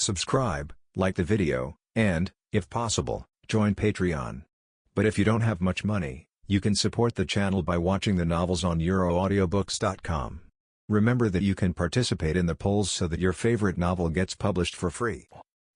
subscribe, like the video, and, if possible, join Patreon. But if you don't have much money, you can support the channel by watching the novels on euroaudiobooks.com. Remember that you can participate in the polls so that your favorite novel gets published for free.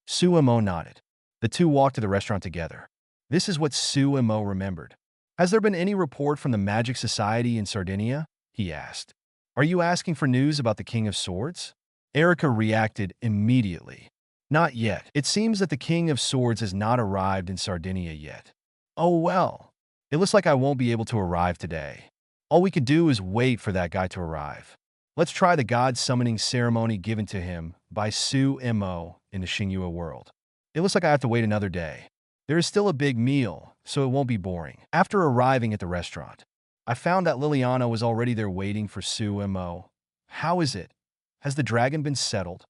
Su Mo nodded. The two walked to the restaurant together. This is what Su Mo remembered. Has there been any report from the Magic Society in Sardinia? He asked. Are you asking for news about the King of Swords? Erica reacted immediately. Not yet. It seems that the King of Swords has not arrived in Sardinia yet. Oh well. It looks like I won't be able to arrive today. All we could do is wait for that guy to arrive. Let's try the god summoning ceremony given to him by Su Mo in the Xingyue world. It looks like I have to wait another day. There is still a big meal, so it won't be boring. After arriving at the restaurant, I found that Liliana was already there waiting for Su Mo. How is it? Has the dragon been settled?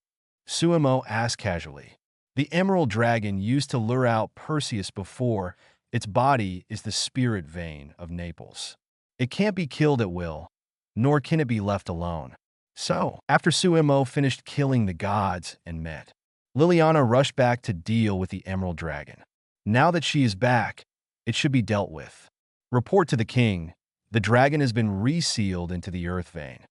Su Mo asked casually. The emerald dragon used to lure out Perseus before. Its body is the spirit vein of Naples. It can't be killed at will, nor can it be left alone. So, after Su Mo finished killing the gods and met, Liliana rushed back to deal with the emerald dragon. Now that she is back, it should be dealt with. Report to the king, the dragon has been resealed into the earth vein.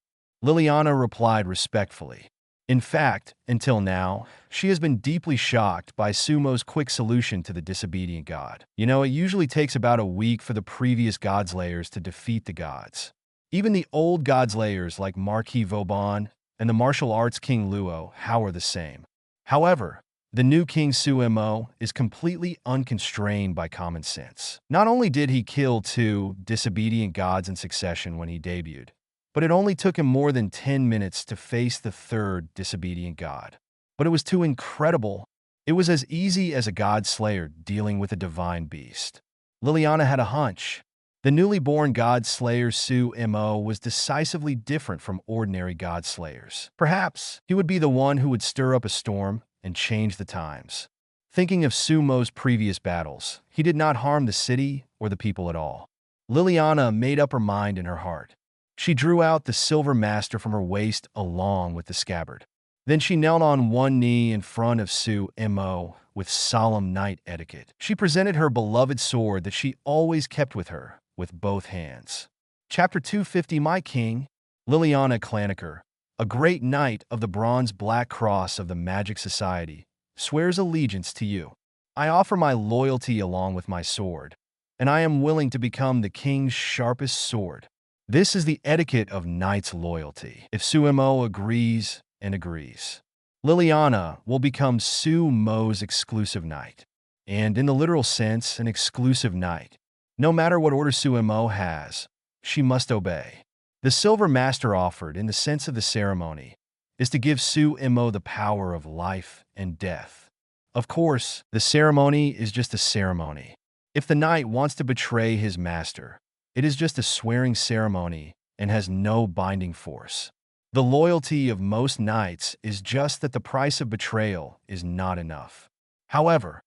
Liliana replied respectfully. In fact, until now, she has been deeply shocked by Sumo's quick solution to the disobedient god. It usually takes about a week for the previous godslayers to defeat the gods. Even the old godslayers like Marquis Vauban and the martial arts king Luo Hao are the same. However, the new king Su Mo is completely unconstrained by common sense. Not only did he kill 2 disobedient gods in succession when he debuted, but it only took him more than 10 minutes to face the 3rd disobedient god. But it was too incredible. It was as easy as a god slayer dealing with a divine beast. Liliana had a hunch. The newly born god slayer Su Mo was decisively different from ordinary god slayers. Perhaps he would be the one who would stir up a storm and change the times. Thinking of Su Mo's previous battles, he did not harm the city or the people at all. Liliana made up her mind in her heart. She drew out the silver master from her waist along with the scabbard. Then she knelt on one knee in front of Su Mo with solemn knight etiquette. She presented her beloved sword that she always kept with her, with both hands. Chapter 250 My King, Liliana Clanaker, a great knight of the Bronze Black Cross of the Magic Society, swears allegiance to you. I offer my loyalty along with my sword, and I am willing to become the king's sharpest sword. This is the etiquette of knight's loyalty. If Su Mo agrees and agrees, Liliana will become Su Mo's exclusive knight, and in the literal sense, an exclusive knight. No matter what order Su Mo has, she must obey. The Silver Master offered, in the sense of the ceremony, is to give Su Mo the power of life and death. Of course, the ceremony is just a ceremony. If the knight wants to betray his master, it is just a swearing ceremony and has no binding force. The loyalty of most knights is just that the price of betrayal is not enough. However,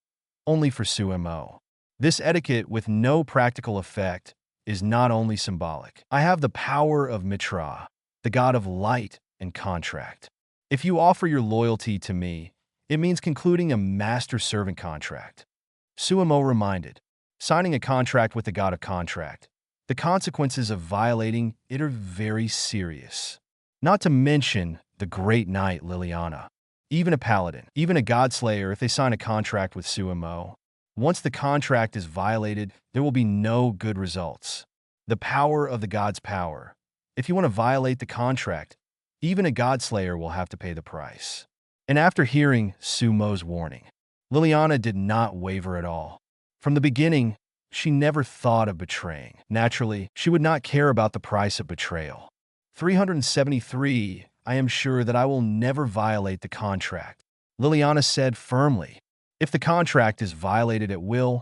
only for Su Mo. This etiquette with no practical effect is not only symbolic. I have the power of Mitra, the god of light and contract. If you offer your loyalty to me, it means concluding a master-servant contract. Su Mo reminded, signing a contract with the god of contract. The consequences of violating it are very serious. Not to mention the great knight Liliana. Even a paladin, even a godslayer, if they sign a contract with Su Mo, once the contract is violated, there will be no good results. The power of the god's power. If you want to violate the contract, even a godslayer will have to pay the price. And after hearing Su Mo's warning, Liliana did not waver at all. From the beginning, she never thought of betraying. Naturally, she would not care about the price of betrayal. 373, I am sure that I will never violate the contract, Liliana said firmly. If the contract is violated at will,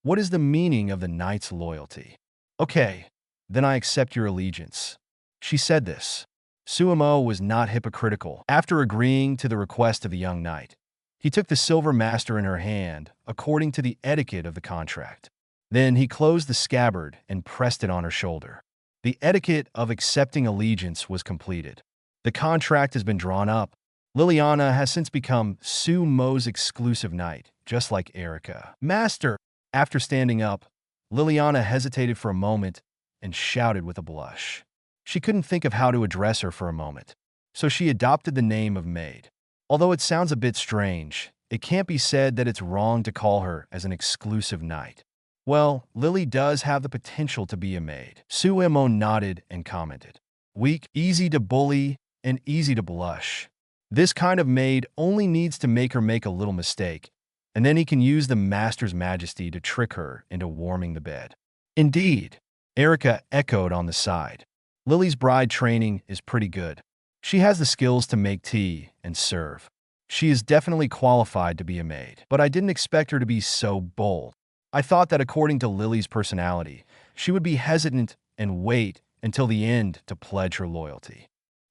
what is the meaning of the knight's loyalty? Okay, then I accept your allegiance. She said this. Su Mo was not hypocritical. After agreeing to the request of the young knight, he took the silver master in her hand, according to the etiquette of the contract. Then he closed the scabbard and pressed it on her shoulder. The etiquette of accepting allegiance was completed. The contract has been drawn up. Liliana has since become Su Mo's exclusive knight, just like Erica. Master! After standing up, Liliana hesitated for a moment and shouted with a blush. She couldn't think of how to address her for a moment, so she adopted the name of Maid. Although it sounds a bit strange, it can't be said that it's wrong to call her as an exclusive knight. Well, Lily does have the potential to be a maid. Su Mo nodded and commented. Weak, easy to bully, and easy to blush. This kind of maid only needs to make her make a little mistake, and then he can use the master's majesty to trick her into warming the bed. Indeed, Erica echoed on the side. Lily's bride training is pretty good. She has the skills to make tea and serve. She is definitely qualified to be a maid, but I didn't expect her to be so bold. I thought that according to Lily's personality, she would be hesitant and wait until the end to pledge her loyalty.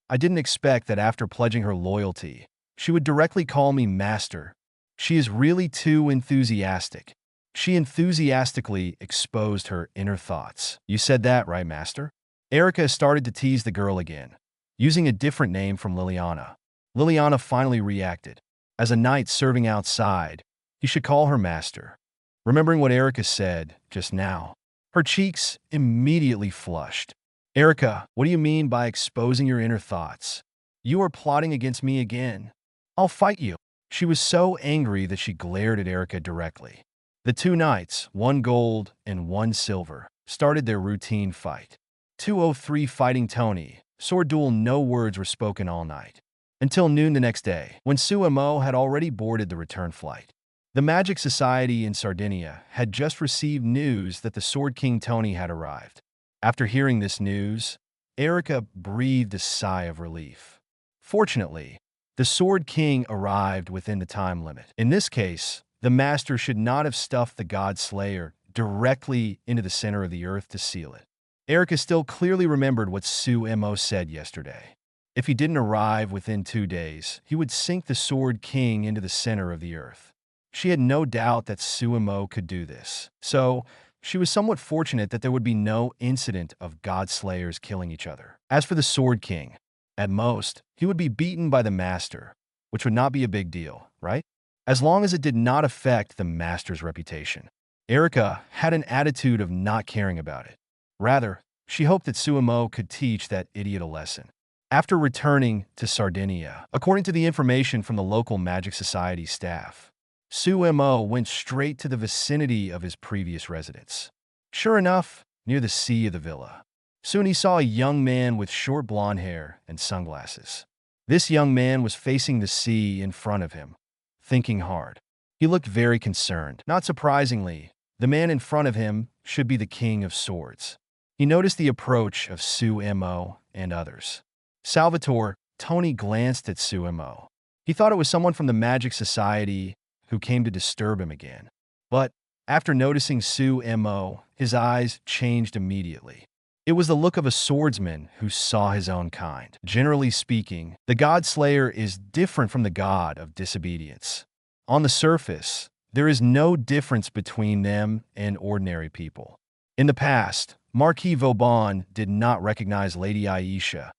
I didn't expect that after pledging her loyalty, she would directly call me master. She is really too enthusiastic. She enthusiastically exposed her inner thoughts. You said that, right, master? Erica started to tease the girl again, using a different name from Liliana. Liliana finally reacted. As a knight serving outside, he should call her master. Remembering what Erica said just now, her cheeks immediately flushed. Erica, what do you mean by exposing your inner thoughts? You are plotting against me again. I'll fight you. She was so angry that she glared at Erica directly. The two knights, one gold and one silver, started their routine fight. 203 fighting Tony. Sword duel, no words were spoken all night. Until noon the next day, when Su Mo had already boarded the return flight. The Magic Society in Sardinia had just received news that the Sword King Tony had arrived. After hearing this news, Erica breathed a sigh of relief. Fortunately, the Sword King arrived within the time limit. In this case, the Master should not have stuffed the God Slayer directly into the center of the earth to seal it. Erica still clearly remembered what Su Mo said yesterday. If he didn't arrive within 2 days, he would sink the Sword King into the center of the earth. She had no doubt that Su Mo could do this, so she was somewhat fortunate that there would be no incident of God Slayers killing each other. As for the Sword King, at most, he would be beaten by the Master, which would not be a big deal, right? As long as it did not affect the Master's reputation. Erica had an attitude of not caring about it. Rather, she hoped that Su Mo could teach that idiot a lesson. After returning to Sardinia, according to the information from the local Magic Society staff, Su Mo went straight to the vicinity of his previous residence. Sure enough, near the sea of the villa, soon he saw a young man with short blonde hair and sunglasses. This young man was facing the sea in front of him, thinking hard. He looked very concerned. Not surprisingly, the man in front of him should be the King of Swords. He noticed the approach of Su Mo and others. Salvatore, Tony glanced at Su Mo. He thought it was someone from the Magic Society who came to disturb him again. But after noticing Su Mo, his eyes changed immediately. It was the look of a swordsman who saw his own kind. Generally speaking, the God Slayer is different from the God of disobedience. On the surface, there is no difference between them and ordinary people. In the past, Marquis Vauban did not recognize Lady Aisha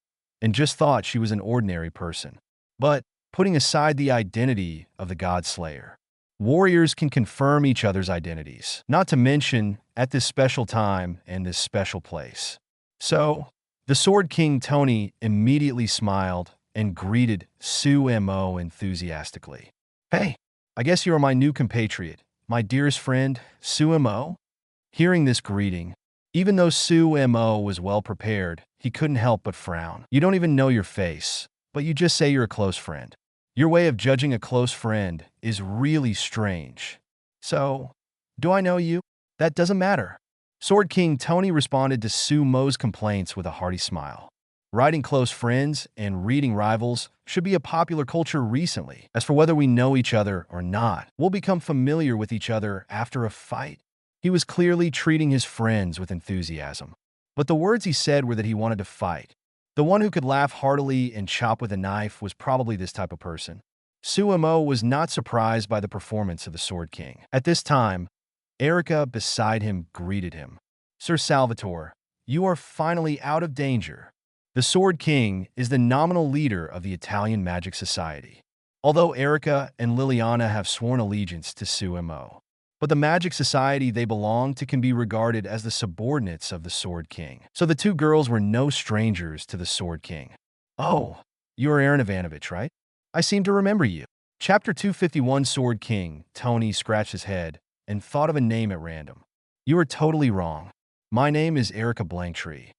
and just thought she was an ordinary person. But putting aside the identity of the God Slayer, warriors can confirm each other's identities, not to mention at this special time and this special place. So, the Sword King Tony immediately smiled and greeted Su Mo enthusiastically. Hey, I guess you are my new compatriot, my dearest friend, Su Mo? Hearing this greeting, even though Su Mo was well prepared, he couldn't help but frown. You don't even know your face, but you just say you're a close friend. Your way of judging a close friend is really strange. So, do I know you? That doesn't matter. Sword King Tony responded to Su Mo's complaints with a hearty smile. Writing close friends and reading rivals should be a popular culture recently. As for whether we know each other or not, we'll become familiar with each other after a fight. He was clearly treating his friends with enthusiasm. But the words he said were that he wanted to fight. The one who could laugh heartily and chop with a knife was probably this type of person. Su Mo was not surprised by the performance of the Sword King. At this time, Erica beside him greeted him. Sir Salvatore, you are finally out of danger. The Sword King is the nominal leader of the Italian Magic Society. although Erica and Liliana have sworn allegiance to Su Mo. But the magic society they belong to can be regarded as the subordinates of the Sword King. So the two girls were no strangers to the Sword King. Oh, you are Aaron Ivanovich, right? I seem to remember you. Chapter 251 Sword King. Tony scratched his head and thought of a name at random. You are totally wrong. My name is Erica Blanktree.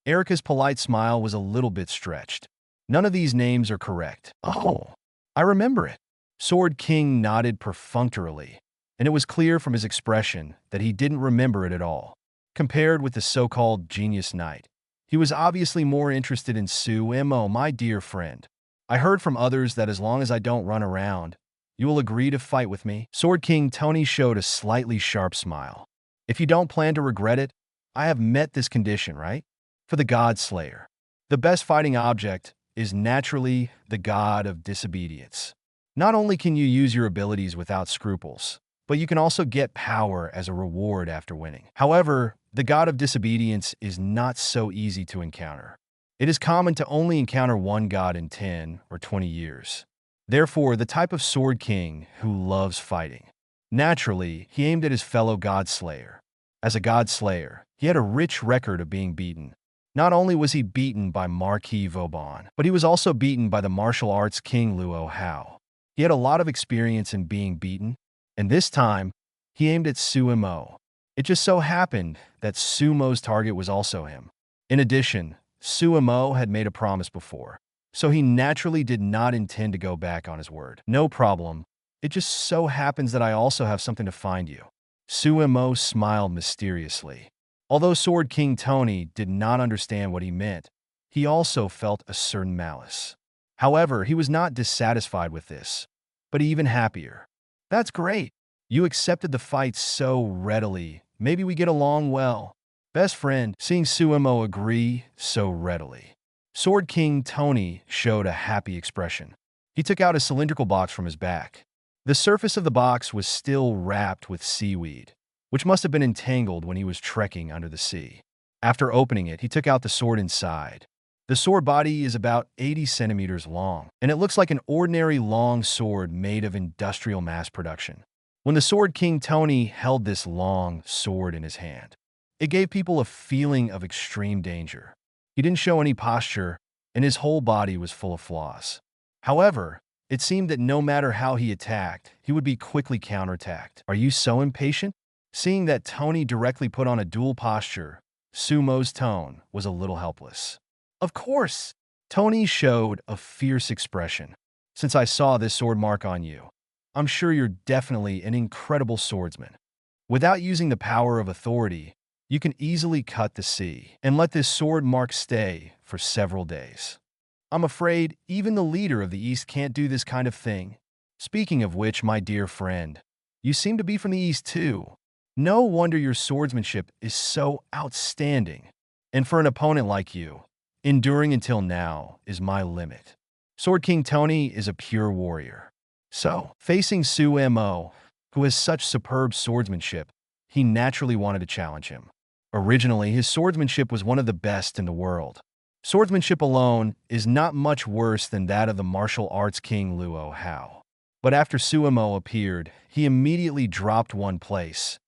Erica's polite smile was a little bit stretched. None of these names are correct. Oh, I remember it. Sword King nodded perfunctorily, and it was clear from his expression that he didn't remember it at all. Compared with the so-called genius knight, he was obviously more interested in Su Mo, my dear friend. I heard from others that as long as I don't run around, you will agree to fight with me. Sword King Tony showed a slightly sharp smile. If you don't plan to regret it, I have met this condition, right? For the God Slayer, the best fighting object is naturally the god of disobedience. Not only can you use your abilities without scruples, but you can also get power as a reward after winning. However, the god of disobedience is not so easy to encounter. It is common to only encounter one god in 10 or 20 years. Therefore, the type of Sword King who loves fighting. Naturally, he aimed at his fellow God Slayer. As a God Slayer, he had a rich record of being beaten. Not only was he beaten by Marquis Vauban, but he was also beaten by the martial arts king Luo Hao. He had a lot of experience in being beaten, and this time, he aimed at Su Mo. It just so happened that Su Mo's target was also him. In addition, Su Mo had made a promise before, so he naturally did not intend to go back on his word. No problem. It just so happens that I also have something to find you. Su Mo smiled mysteriously. Although Sword King Tony did not understand what he meant, he also felt a certain malice. However, he was not dissatisfied with this, but even happier. That's great. You accepted the fight so readily. Maybe we get along well. Best friend, seeing Su Mo agree so readily. Sword King Tony showed a happy expression. He took out a cylindrical box from his back. The surface of the box was still wrapped with seaweed, which must have been entangled when he was trekking under the sea. After opening it, he took out the sword inside. The sword body is about 80 centimeters long, and it looks like an ordinary long sword made of industrial mass production. When the Sword King Tony held this long sword in his hand, it gave people a feeling of extreme danger. He didn't show any posture, and his whole body was full of flaws. However, it seemed that no matter how he attacked, he would be quickly counterattacked. Are you so impatient? Seeing that Tony directly put on a dual posture, Su Mo's tone was a little helpless. Of course, Tony showed a fierce expression. Since I saw this sword mark on you, I'm sure you're definitely an incredible swordsman. Without using the power of authority, you can easily cut the sea and let this sword mark stay for several days. I'm afraid even the leader of the East can't do this kind of thing. Speaking of which, my dear friend, you seem to be from the East too. No wonder your swordsmanship is so outstanding. And for an opponent like you, enduring until now is my limit. Sword King Tony is a pure warrior. So, facing Su Mo, who has such superb swordsmanship, he naturally wanted to challenge him. Originally, his swordsmanship was one of the best in the world. Swordsmanship alone is not much worse than that of the martial arts king Luo Hao. But after Su Mo appeared, he immediately dropped one place,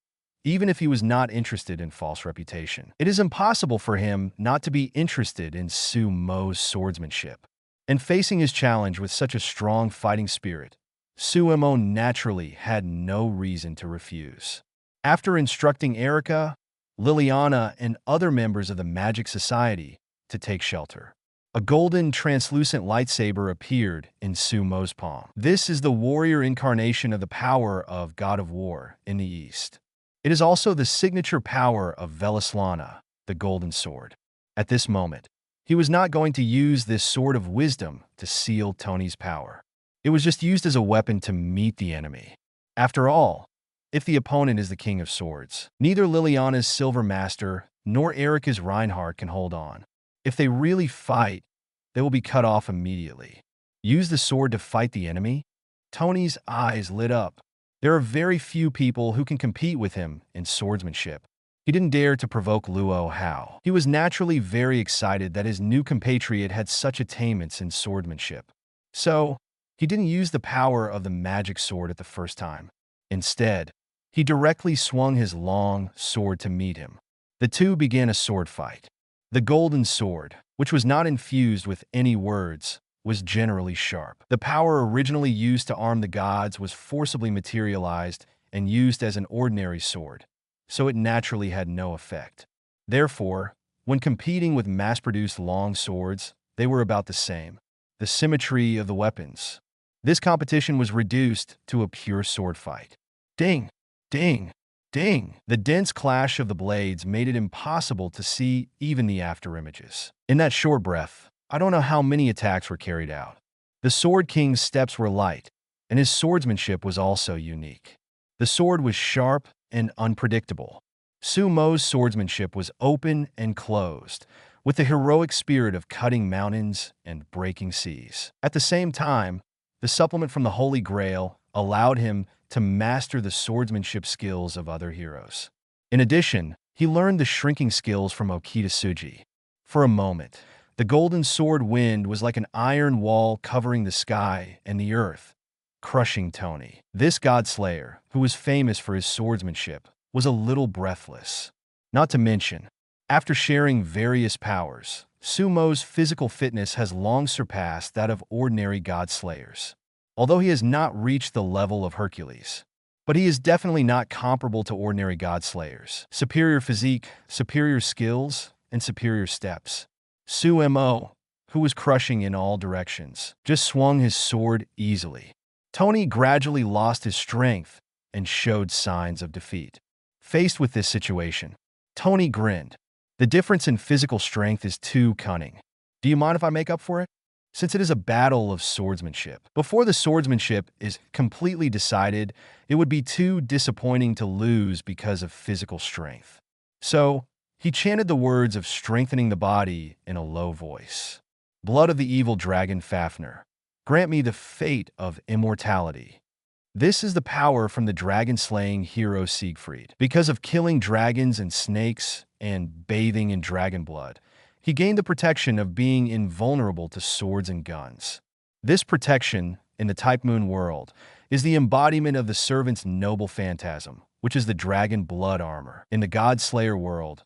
even if he was not interested in false reputation. It is impossible for him not to be interested in Su Mo's swordsmanship. And facing his challenge with such a strong fighting spirit, Su Mo naturally had no reason to refuse. After instructing Erica, Liliana, and other members of the Magic Society to take shelter, a golden, translucent lightsaber appeared in Su Mo's palm. This is the warrior incarnation of the power of God of War in the East. It is also the signature power of Velislana, the Golden Sword. At this moment, he was not going to use this sword of wisdom to seal Tony's power. It was just used as a weapon to meet the enemy. After all, if the opponent is the King of Swords, neither Liliana's Silver Master nor Erica's Reinhardt can hold on. If they really fight, they will be cut off immediately. Use the sword to fight the enemy? Tony's eyes lit up. There are very few people who can compete with him in swordsmanship. He didn't dare to provoke Luo Hao. He was naturally very excited that his new compatriot had such attainments in swordsmanship. So, He didn't use the power of the magic sword at the first time. Instead, he directly swung his long sword to meet him. The two began a sword fight. The golden sword, which was not infused with any words, was generally sharp. The power originally used to arm the gods was forcibly materialized and used as an ordinary sword, so it naturally had no effect. Therefore, when competing with mass-produced long swords, they were about the same. The symmetry of the weapons. This competition was reduced to a pure sword fight. Ding! Ding! Ding! The dense clash of the blades made it impossible to see even the afterimages. In that short breath, I don't know how many attacks were carried out. The Sword King's steps were light, and his swordsmanship was also unique. The sword was sharp and unpredictable. Su Mo's swordsmanship was open and closed, with the heroic spirit of cutting mountains and breaking seas. At the same time, the supplement from the Holy Grail allowed him to master the swordsmanship skills of other heroes. In addition, he learned the shrinking skills from Okita Tsuji. For a moment, the golden sword wind was like an iron wall covering the sky and the earth, crushing Tony. This godslayer, who was famous for his swordsmanship, was a little breathless. Not to mention, after sharing various powers, Su Mo's physical fitness has long surpassed that of ordinary godslayers. Although he has not reached the level of Hercules, but he is definitely not comparable to ordinary godslayers. Superior physique, superior skills, and superior steps. Su Mo, who was crushing in all directions, just swung his sword easily. Tony gradually lost his strength and showed signs of defeat. Faced with this situation, Tony grinned. The difference in physical strength is too cunning. Do you mind if I make up for it? Since it is a battle of swordsmanship. Before the swordsmanship is completely decided, it would be too disappointing to lose because of physical strength. So, he chanted the words of strengthening the body in a low voice. Blood of the evil dragon Fafnir, grant me the fate of immortality. This is the power from the dragon-slaying hero Siegfried. Because of killing dragons and snakes and bathing in dragon blood, he gained the protection of being invulnerable to swords and guns. This protection, in the Type Moon world, is the embodiment of the servant's noble phantasm, which is the dragon blood armor. In the God Slayer world,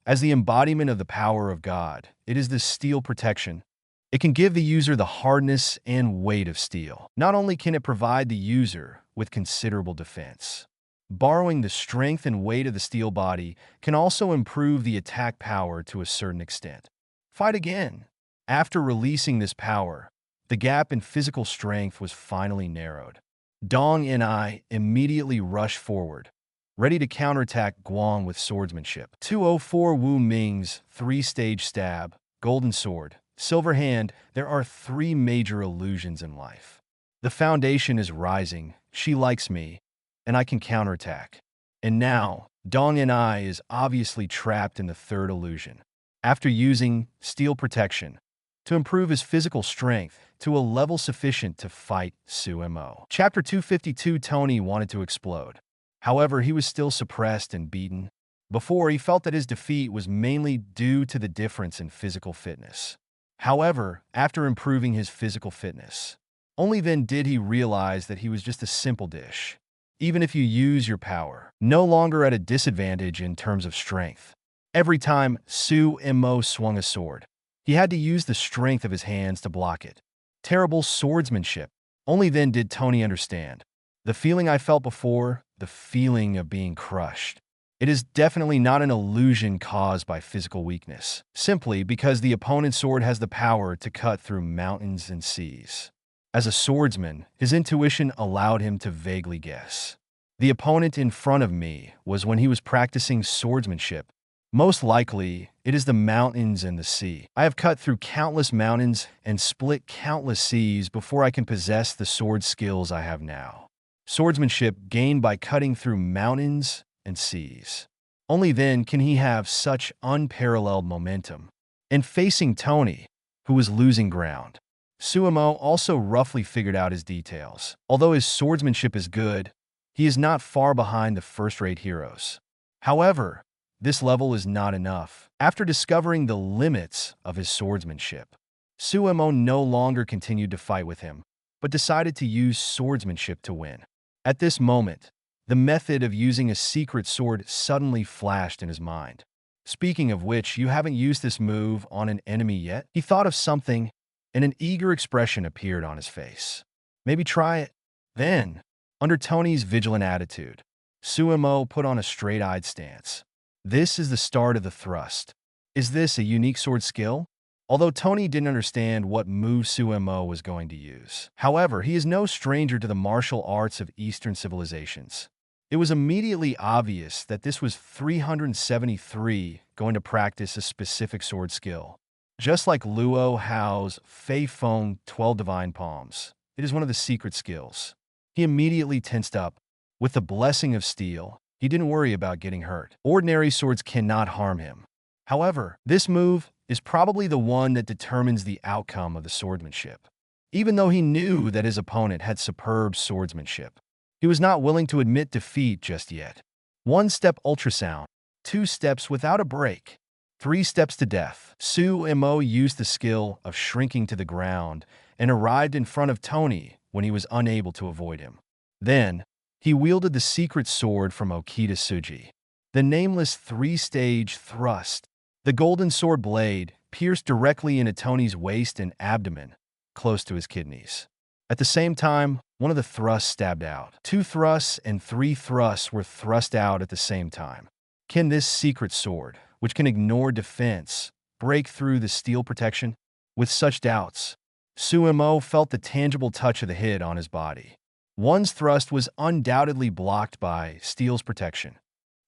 as the embodiment of the power of God, it is the steel protection. It can give the user the hardness and weight of steel. Not only can it provide the user with considerable defense, borrowing the strength and weight of the steel body can also improve the attack power to a certain extent. Fight again. After releasing this power, the gap in physical strength was finally narrowed. Dong and I immediately rushed forward, ready to counterattack Guang with swordsmanship. 204 Wu Ming's 3-stage stab, golden sword, silver hand. There are 3 major illusions in life. The foundation is rising, she likes me, and I can counterattack. And now, Dong and I is obviously trapped in the 3rd illusion. After using steel protection to improve his physical strength to a level sufficient to fight Su Mo. Chapter 252. Tony wanted to explode. However, he was still suppressed and beaten. Before, he felt that his defeat was mainly due to the difference in physical fitness. However, after improving his physical fitness, only then did he realize that he was just a simple dish. Even if you use your power, no longer at a disadvantage in terms of strength. Every time Su Mo swung a sword, he had to use the strength of his hands to block it. Terrible swordsmanship. Only then did Tony understand. The feeling I felt before, the feeling of being crushed. It is definitely not an illusion caused by physical weakness, simply because the opponent's sword has the power to cut through mountains and seas. As a swordsman, his intuition allowed him to vaguely guess. The opponent in front of me was when he was practicing swordsmanship. Most likely, it is the mountains and the sea. I have cut through countless mountains and split countless seas before I can possess the sword skills I have now. Swordsmanship gained by cutting through mountains and seas. Only then can he have such unparalleled momentum. And facing Tony, who was losing ground, Su Mo also roughly figured out his details. Although his swordsmanship is good, he is not far behind the first-rate heroes. However, this level is not enough. After discovering the limits of his swordsmanship, Su Mo no longer continued to fight with him. but decided to use swordsmanship to win. At this moment, the method of using a secret sword suddenly flashed in his mind. Speaking of which, you haven't used this move on an enemy yet? He thought of something, and an eager expression appeared on his face. Maybe try it. Then, under Tony's vigilant attitude, Su Mo put on a straight-eyed stance. This is the start of the thrust. Is this a unique sword skill? Although Tony didn't understand what move Su Mo was going to use. However, he is no stranger to the martial arts of Eastern civilizations. It was immediately obvious that this was 373 going to practice a specific sword skill. Just like Luo Hao's Fei Feng 12 Divine Palms, it is one of the secret skills. He immediately tensed up. With the blessing of steel, he didn't worry about getting hurt. Ordinary swords cannot harm him. However, this move is probably the one that determines the outcome of the swordsmanship. Even though he knew that his opponent had superb swordsmanship, he was not willing to admit defeat just yet. 1-step ultrasound, 2 steps without a break, 3 steps to death. Su Mo used the skill of shrinking to the ground and arrived in front of Tony when he was unable to avoid him. Then, he wielded the secret sword from Okita Tsuji, the nameless 3-stage thrust. The golden sword blade pierced directly into Tony's waist and abdomen, close to his kidneys. At the same time, one of the thrusts stabbed out. 2 thrusts and 3 thrusts were thrust out at the same time. Can this secret sword, which can ignore defense, break through the steel protection? With such doubts, Su Mo felt the tangible touch of the hit on his body. One's thrust was undoubtedly blocked by steel's protection.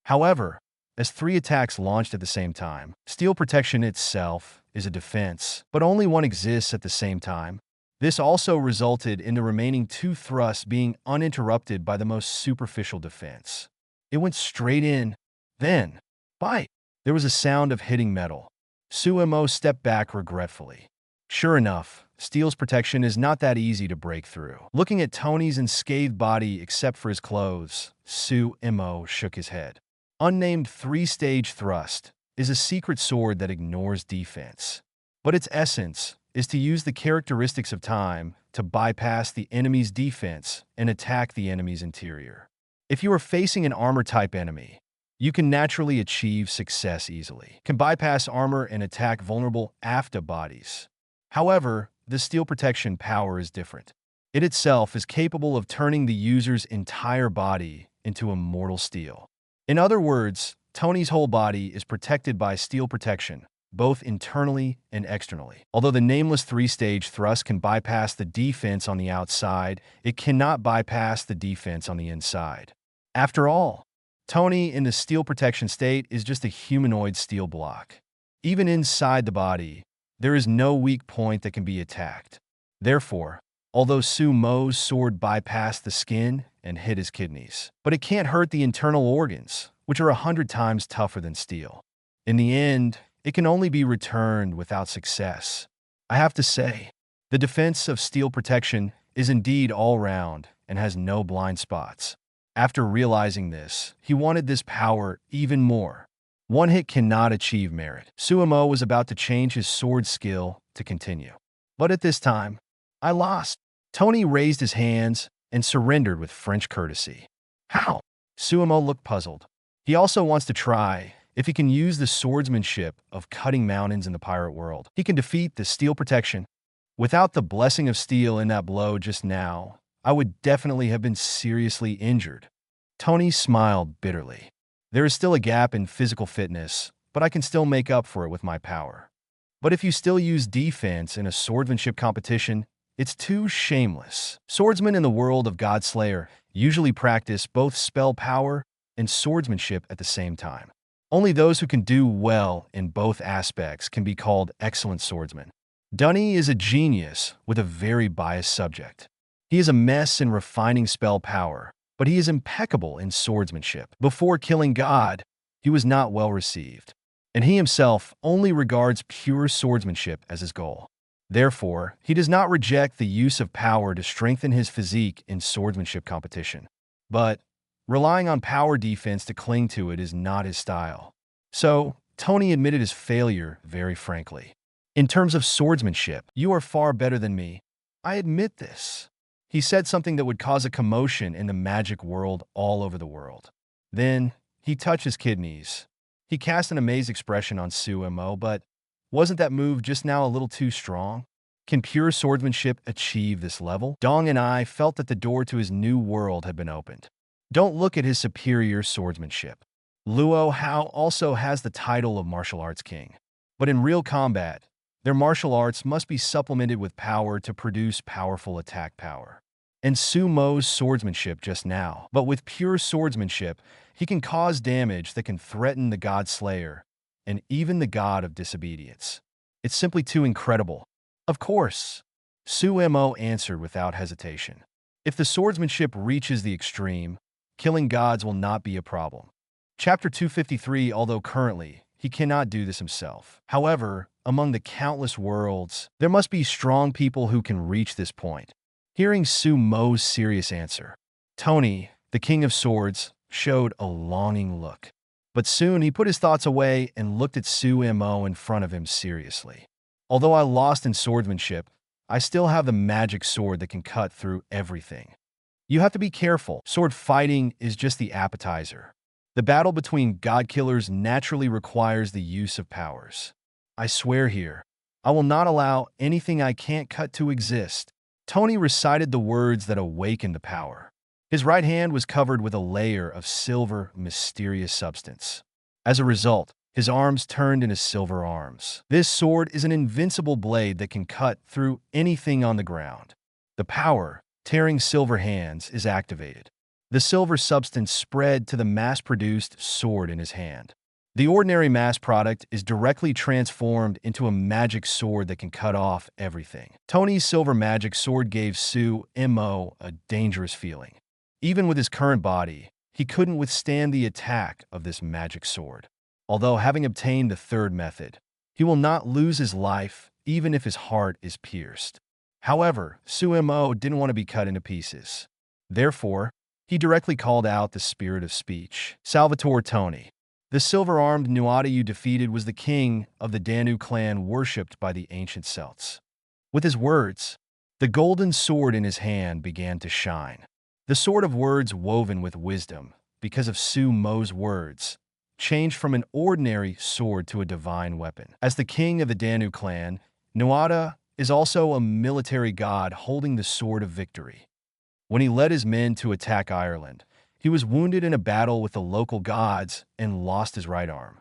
However, as 3 attacks launched at the same time, steel protection itself is a defense, but only one exists at the same time. This also resulted in the remaining 2 thrusts being uninterrupted by the most superficial defense. It went straight in. Then, bite! There was a sound of hitting metal. Su Mo stepped back regretfully. Sure enough, steel's protection is not that easy to break through. Looking at Tony's unscathed body except for his clothes, Su Mo shook his head. Unnamed 3-stage thrust is a secret sword that ignores defense, but its essence is to use the characteristics of time to bypass the enemy's defense and attack the enemy's interior. If you are facing an armor-type enemy, you can naturally achieve success easily, can bypass armor and attack vulnerable after bodies. However, the steel protection power is different. It itself is capable of turning the user's entire body into immortal steel. In other words, Tony's whole body is protected by steel protection, both internally and externally. Although the nameless 3-stage thrust can bypass the defense on the outside, it cannot bypass the defense on the inside. After all, Tony in the steel protection state is just a humanoid steel block. Even inside the body, there is no weak point that can be attacked. Therefore, although Su Mo's sword bypassed the skin and hit his kidneys, but it can't hurt the internal organs, which are 100 times tougher than steel. In the end, it can only be returned without success. I have to say, the defense of steel protection is indeed all-round and has no blind spots. After realizing this, he wanted this power even more. One hit cannot achieve merit. Su Mo was about to change his sword skill to continue. But at this time, I lost. Tony raised his hands and surrendered with French courtesy. How? Su Mo looked puzzled. He also wants to try if he can use the swordsmanship of cutting mountains in the pirate world. He can defeat the steel protection. Without the blessing of steel in that blow just now, I would definitely have been seriously injured. Tony smiled bitterly. There is still a gap in physical fitness, but I can still make up for it with my power. But if you still use defense in a swordsmanship competition, it's too shameless. Swordsmen in the world of Godslayer usually practice both spell power and swordsmanship at the same time. Only those who can do well in both aspects can be called excellent swordsmen. Dunny is a genius with a very biased subject. He is a mess in refining spell power, but he is impeccable in swordsmanship. Before killing God, he was not well received, and he himself only regards pure swordsmanship as his goal. Therefore, he does not reject the use of power to strengthen his physique in swordsmanship competition. But relying on power defense to cling to it is not his style. So, Tony admitted his failure very frankly. In terms of swordsmanship, you are far better than me. I admit this. He said something that would cause a commotion in the magic world all over the world. Then, he touched his kidneys. He cast an amazed expression on Su Mo, but wasn't that move just now a little too strong? Can pure swordsmanship achieve this level? Dong and I felt that the door to his new world had been opened. Don't look at his superior swordsmanship. Luo Hao also has the title of martial arts king. But in real combat, their martial arts must be supplemented with power to produce powerful attack power. And Su Mo's swordsmanship just now. But with pure swordsmanship, he can cause damage that can threaten the God Slayer and even the God of disobedience. It's simply too incredible. Of course, Su Mo answered without hesitation. If the swordsmanship reaches the extreme, killing gods will not be a problem. Chapter 253. Although currently, he cannot do this himself. However, among the countless worlds, there must be strong people who can reach this point. Hearing Su Mo's serious answer, Tony, the King of Swords, showed a longing look. But soon he put his thoughts away and looked at Su Mo in front of him seriously. Although I lost in swordsmanship, I still have the magic sword that can cut through everything. You have to be careful. Sword fighting is just the appetizer. The battle between god killers naturally requires the use of powers. I swear here, I will not allow anything I can't cut to exist. Tony recited the words that awakened the power. His right hand was covered with a layer of silver, mysterious substance. As a result, his arms turned into silver arms. This sword is an invincible blade that can cut through anything on the ground. The power, tearing silver hands, is activated. The silver substance spread to the mass-produced sword in his hand. The ordinary mass product is directly transformed into a magic sword that can cut off everything. Tony's silver magic sword gave Su Mo a dangerous feeling. Even with his current body, he couldn't withstand the attack of this magic sword. Although having obtained the third method, he will not lose his life even if his heart is pierced. However, Su Mo didn't want to be cut into pieces. Therefore, he directly called out the spirit of speech. Salvatore Tony. The silver-armed Nuada you defeated was the king of the Danu clan worshipped by the ancient Celts. With his words, the golden sword in his hand began to shine. The sword of words woven with wisdom, because of Su Mo's words, changed from an ordinary sword to a divine weapon. As the king of the Danu clan, Nuada is also a military god holding the sword of victory. When he led his men to attack Ireland, he was wounded in a battle with the local gods and lost his right arm.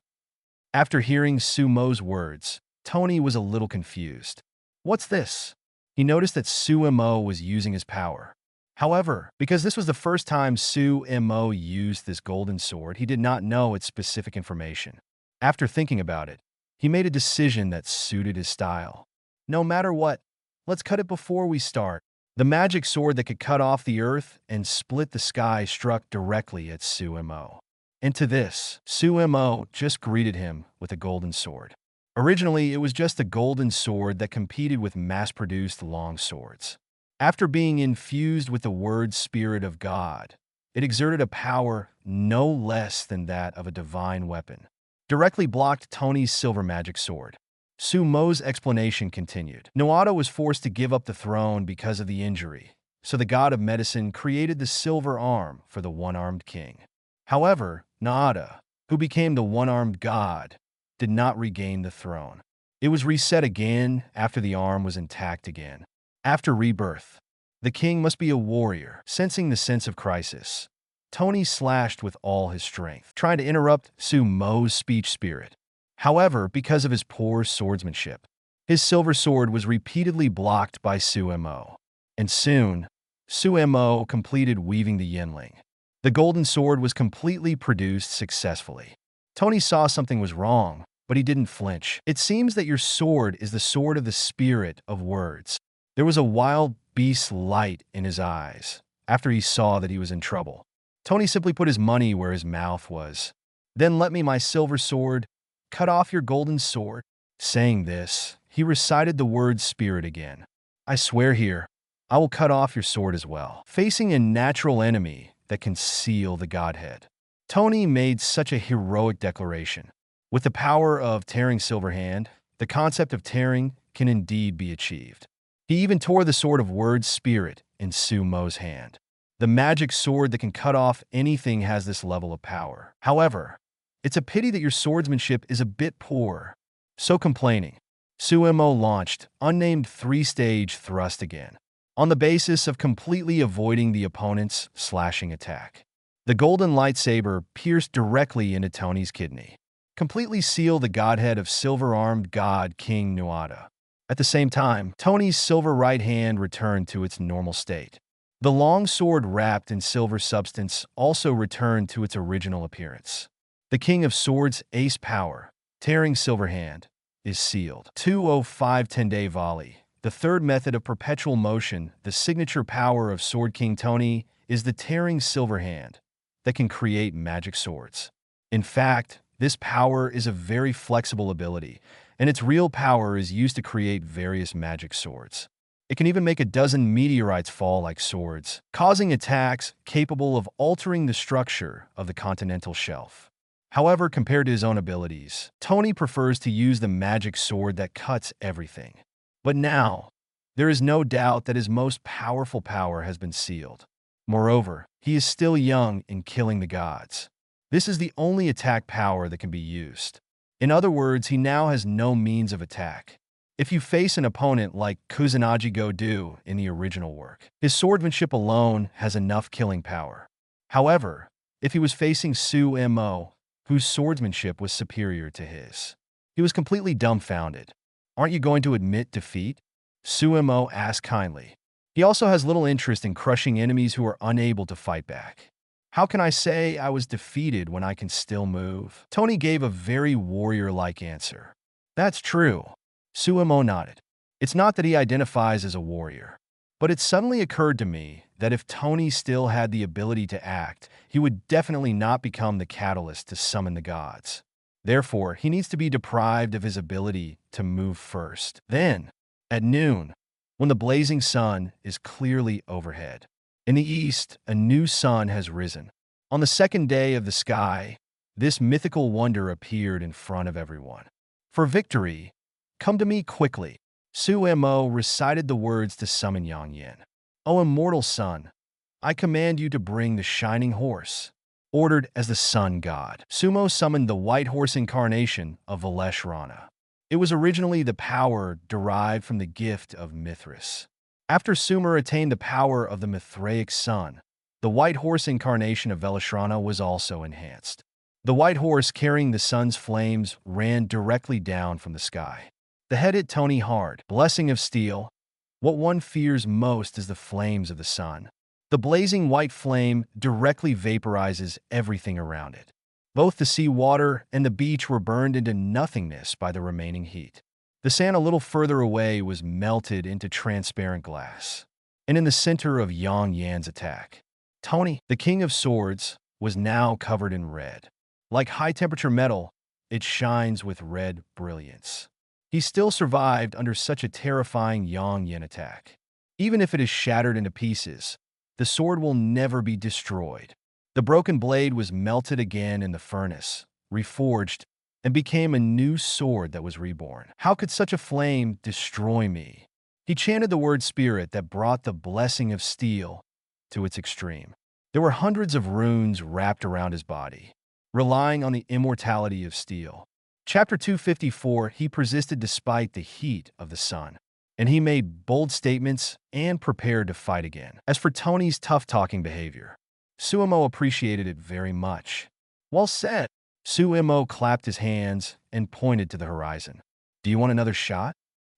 After hearing Su Mo's words, Tony was a little confused. What's this? He noticed that Su Mo was using his power. However, because this was the first time Su Mo used this golden sword, he did not know its specific information. After thinking about it, he made a decision that suited his style. No matter what, let's cut it before we start. The magic sword that could cut off the earth and split the sky struck directly at Su Mo. And to this, Su Mo just greeted him with a golden sword. Originally, it was just a golden sword that competed with mass-produced long swords. After being infused with the word Spirit of God, it exerted a power no less than that of a divine weapon. Directly blocked Tony's silver magic sword. Su Mo's explanation continued. Nuada was forced to give up the throne because of the injury, so the god of medicine created the silver arm for the one-armed king. However, Nuada, who became the one-armed god, did not regain the throne. It was reset again after the arm was intact again. After rebirth, the king must be a warrior. Sensing the sense of crisis, Tony slashed with all his strength, trying to interrupt Su Mo's speech spirit. However, because of his poor swordsmanship, his silver sword was repeatedly blocked by Su Mo. And soon, Su Mo completed weaving the Yinling. The golden sword was completely produced successfully. Tony saw something was wrong, but he didn't flinch. It seems that your sword is the sword of the spirit of words. There was a wild beast light in his eyes after he saw that he was in trouble. Tony simply put his money where his mouth was. Then let me my silver sword, cut off your golden sword. Saying this, he recited the word spirit again. I swear here, I will cut off your sword as well. Facing a natural enemy that can seal the Godhead, Tony made such a heroic declaration. With the power of tearing silver hand, the concept of tearing can indeed be achieved. He even tore the sword of word spirit in Su Mo's hand. The magic sword that can cut off anything has this level of power. However, it's a pity that your swordsmanship is a bit poor. So complaining, Su Mo launched unnamed 3-stage thrust again, on the basis of completely avoiding the opponent's slashing attack. The golden lightsaber pierced directly into Tony's kidney, completely sealed the godhead of silver-armed god King Nuada. At the same time, Tony's silver right hand returned to its normal state. The long sword wrapped in silver substance also returned to its original appearance. The King of Swords' ace power, tearing silver hand, is sealed. 205 10-day volley. The third method of perpetual motion, the signature power of Sword King Tony, is the tearing silver hand that can create magic swords. In fact, this power is a very flexible ability, and its real power is used to create various magic swords. It can even make a dozen meteorites fall like swords, causing attacks capable of altering the structure of the continental shelf. However, compared to his own abilities, Tony prefers to use the magic sword that cuts everything. But now, there is no doubt that his most powerful power has been sealed. Moreover, he is still young in killing the gods. This is the only attack power that can be used. In other words, he now has no means of attack. If you face an opponent like Kusanagi Godu in the original work, his swordsmanship alone has enough killing power. However, if he was facing Su Mo, whose swordsmanship was superior to his, he was completely dumbfounded. "Aren't you going to admit defeat?" Su Mo asked kindly. He also has little interest in crushing enemies who are unable to fight back. "How can I say I was defeated when I can still move?" Tony gave a very warrior-like answer. "That's true." Su Mo nodded. It's not that he identifies as a warrior, but it suddenly occurred to me that if Tony still had the ability to act, he would definitely not become the catalyst to summon the gods. Therefore, he needs to be deprived of his ability to move first. Then, at noon, when the blazing sun is clearly overhead, in the east, a new sun has risen. On the second day of the sky, this mythical wonder appeared in front of everyone. "For victory, come to me quickly." Su Mo recited the words to summon Yang Yin. "O immortal sun, I command you to bring the shining horse." Ordered as the sun god, Sumo summoned the white horse incarnation of Velesh Rana. It was originally the power derived from the gift of Mithras. After Sumer attained the power of the Mithraic sun, the white horse incarnation of Veleshrana was also enhanced. The white horse carrying the sun's flames ran directly down from the sky. The head hit Tony hard. Blessing of steel. What one fears most is the flames of the sun. The blazing white flame directly vaporizes everything around it. Both the sea water and the beach were burned into nothingness by the remaining heat. The sand a little further away was melted into transparent glass. And in the center of Yang Yan's attack, Tony, the King of Swords, was now covered in red. Like high-temperature metal, it shines with red brilliance. He still survived under such a terrifying Yang Yan attack. Even if it is shattered into pieces, the sword will never be destroyed. The broken blade was melted again in the furnace, reforged, and became a new sword that was reborn. How could such a flame destroy me? He chanted the word spirit that brought the blessing of steel to its extreme. There were hundreds of runes wrapped around his body, relying on the immortality of steel. Chapter 254, he persisted despite the heat of the sun, and he made bold statements and prepared to fight again. As for Tony's tough-talking behavior, Su Mo appreciated it very much. "Well said." Su Mo clapped his hands and pointed to the horizon. "Do you want another shot?"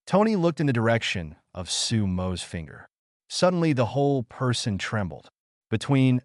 Tony looked in the direction of Su Mo's finger. Suddenly, the whole person trembled.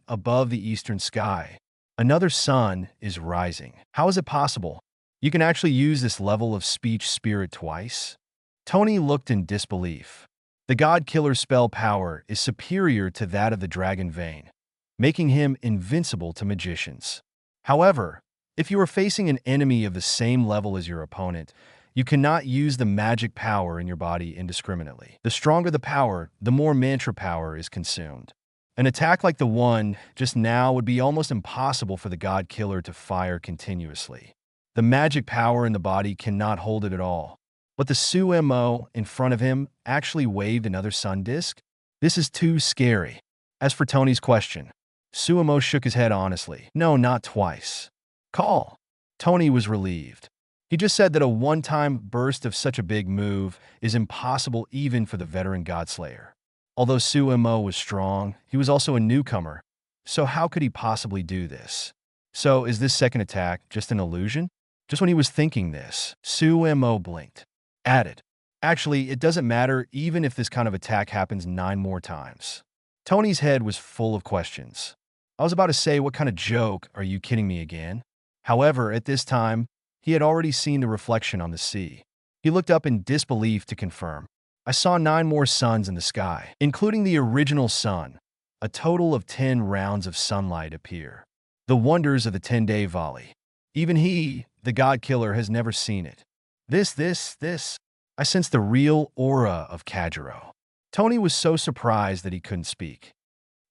Above the eastern sky, another sun is rising. How is it possible? You can actually use this level of speech spirit twice? Tony looked in disbelief. The God Killer spell power is superior to that of the Dragon Vein, making him invincible to magicians. However, if you are facing an enemy of the same level as your opponent, you cannot use the magic power in your body indiscriminately. The stronger the power, the more mantra power is consumed. An attack like the one just now would be almost impossible for the God Killer to fire continuously. The magic power in the body cannot hold it at all. But the Su Mo in front of him actually waved another sun disk? This is too scary. As for Tony's question, Su Mo shook his head honestly. No, not twice. Call. Tony was relieved. He just said that a one-time burst of such a big move is impossible even for the veteran Godslayer. Although Su Mo was strong, he was also a newcomer, so how could he possibly do this? So is this second attack just an illusion? Just when he was thinking this, Su Mo blinked. Added, actually, it doesn't matter even if this kind of attack happens 9 more times. Tony's head was full of questions. I was about to say, what kind of joke, are you kidding me again? However, at this time, he had already seen the reflection on the sea. He looked up in disbelief to confirm. I saw 9 more suns in the sky, including the original sun. A total of 10 rounds of sunlight appear. The wonders of the 10-day volley. Even he, the God Killer, has never seen it. This. I sensed the real aura of Kajiro. Tony was so surprised that he couldn't speak.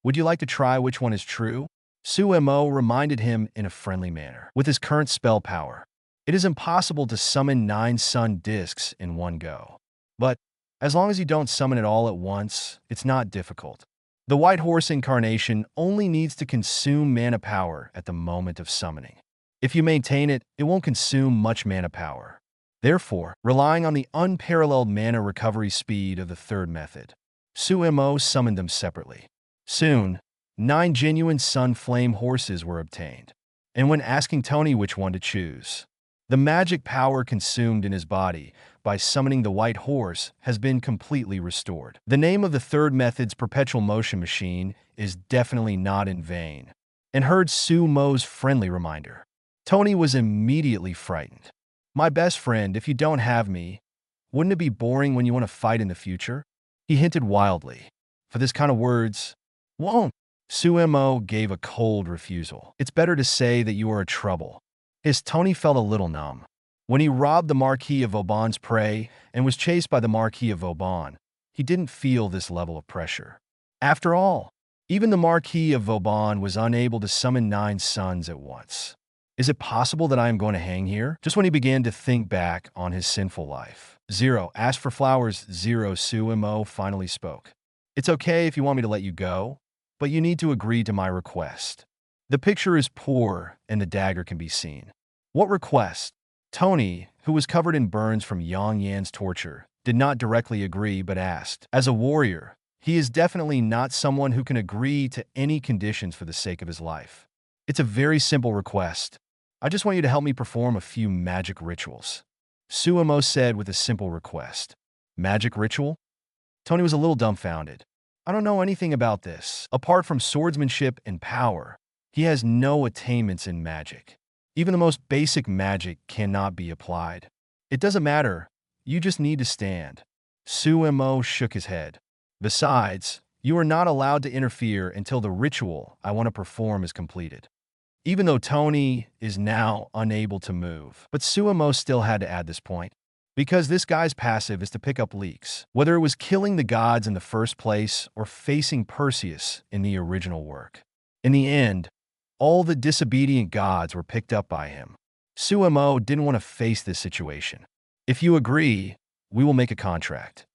Would you like to try which one is true? Su Mo reminded him in a friendly manner. With his current spell power, it is impossible to summon 9 sun discs in one go. But as long as you don't summon it all at once, it's not difficult. The White Horse incarnation only needs to consume mana power at the moment of summoning. If you maintain it, it won't consume much mana power. Therefore, relying on the unparalleled mana recovery speed of the third method, Su Mo summoned them separately. Soon, 9 genuine Sun Flame horses were obtained. And when asking Tony which one to choose, the magic power consumed in his body by summoning the White Horse has been completely restored. The name of the third method's perpetual motion machine is definitely not in vain. And heard Su Mo's friendly reminder, Tony was immediately frightened. My best friend, if you don't have me, wouldn't it be boring when you want to fight in the future? He hinted wildly. For this kind of words, won't. Su Mo gave a cold refusal. It's better to say that you are a trouble. His Tony felt a little numb. When he robbed the Marquis of Vauban's prey and was chased by the Marquis of Vauban, he didn't feel this level of pressure. After all, even the Marquis of Vauban was unable to summon 9 suns at once. Is it possible that I am going to hang here? Just when he began to think back on his sinful life. 0. Ask for flowers. 0. Su Mo finally spoke. It's okay if you want me to let you go, but you need to agree to my request. The picture is poor and the dagger can be seen. What request? Tony, who was covered in burns from Yang Yan's torture, did not directly agree but asked. As a warrior, he is definitely not someone who can agree to any conditions for the sake of his life. It's a very simple request. I just want you to help me perform a few magic rituals. Su Mo said with a simple request. Magic ritual? Tony was a little dumbfounded. I don't know anything about this. Apart from swordsmanship and power, he has no attainments in magic. Even the most basic magic cannot be applied. It doesn't matter. You just need to stand. Su Mo shook his head. Besides, you are not allowed to interfere until the ritual I want to perform is completed. Even though Tony is now unable to move. But Su Mo still had to add this point. Because this guy's passive is to pick up leaks, whether it was killing the gods in the first place or facing Perseus in the original work. In the end, all the disobedient gods were picked up by him. Su Mo didn't want to face this situation. If you agree, we will make a contract.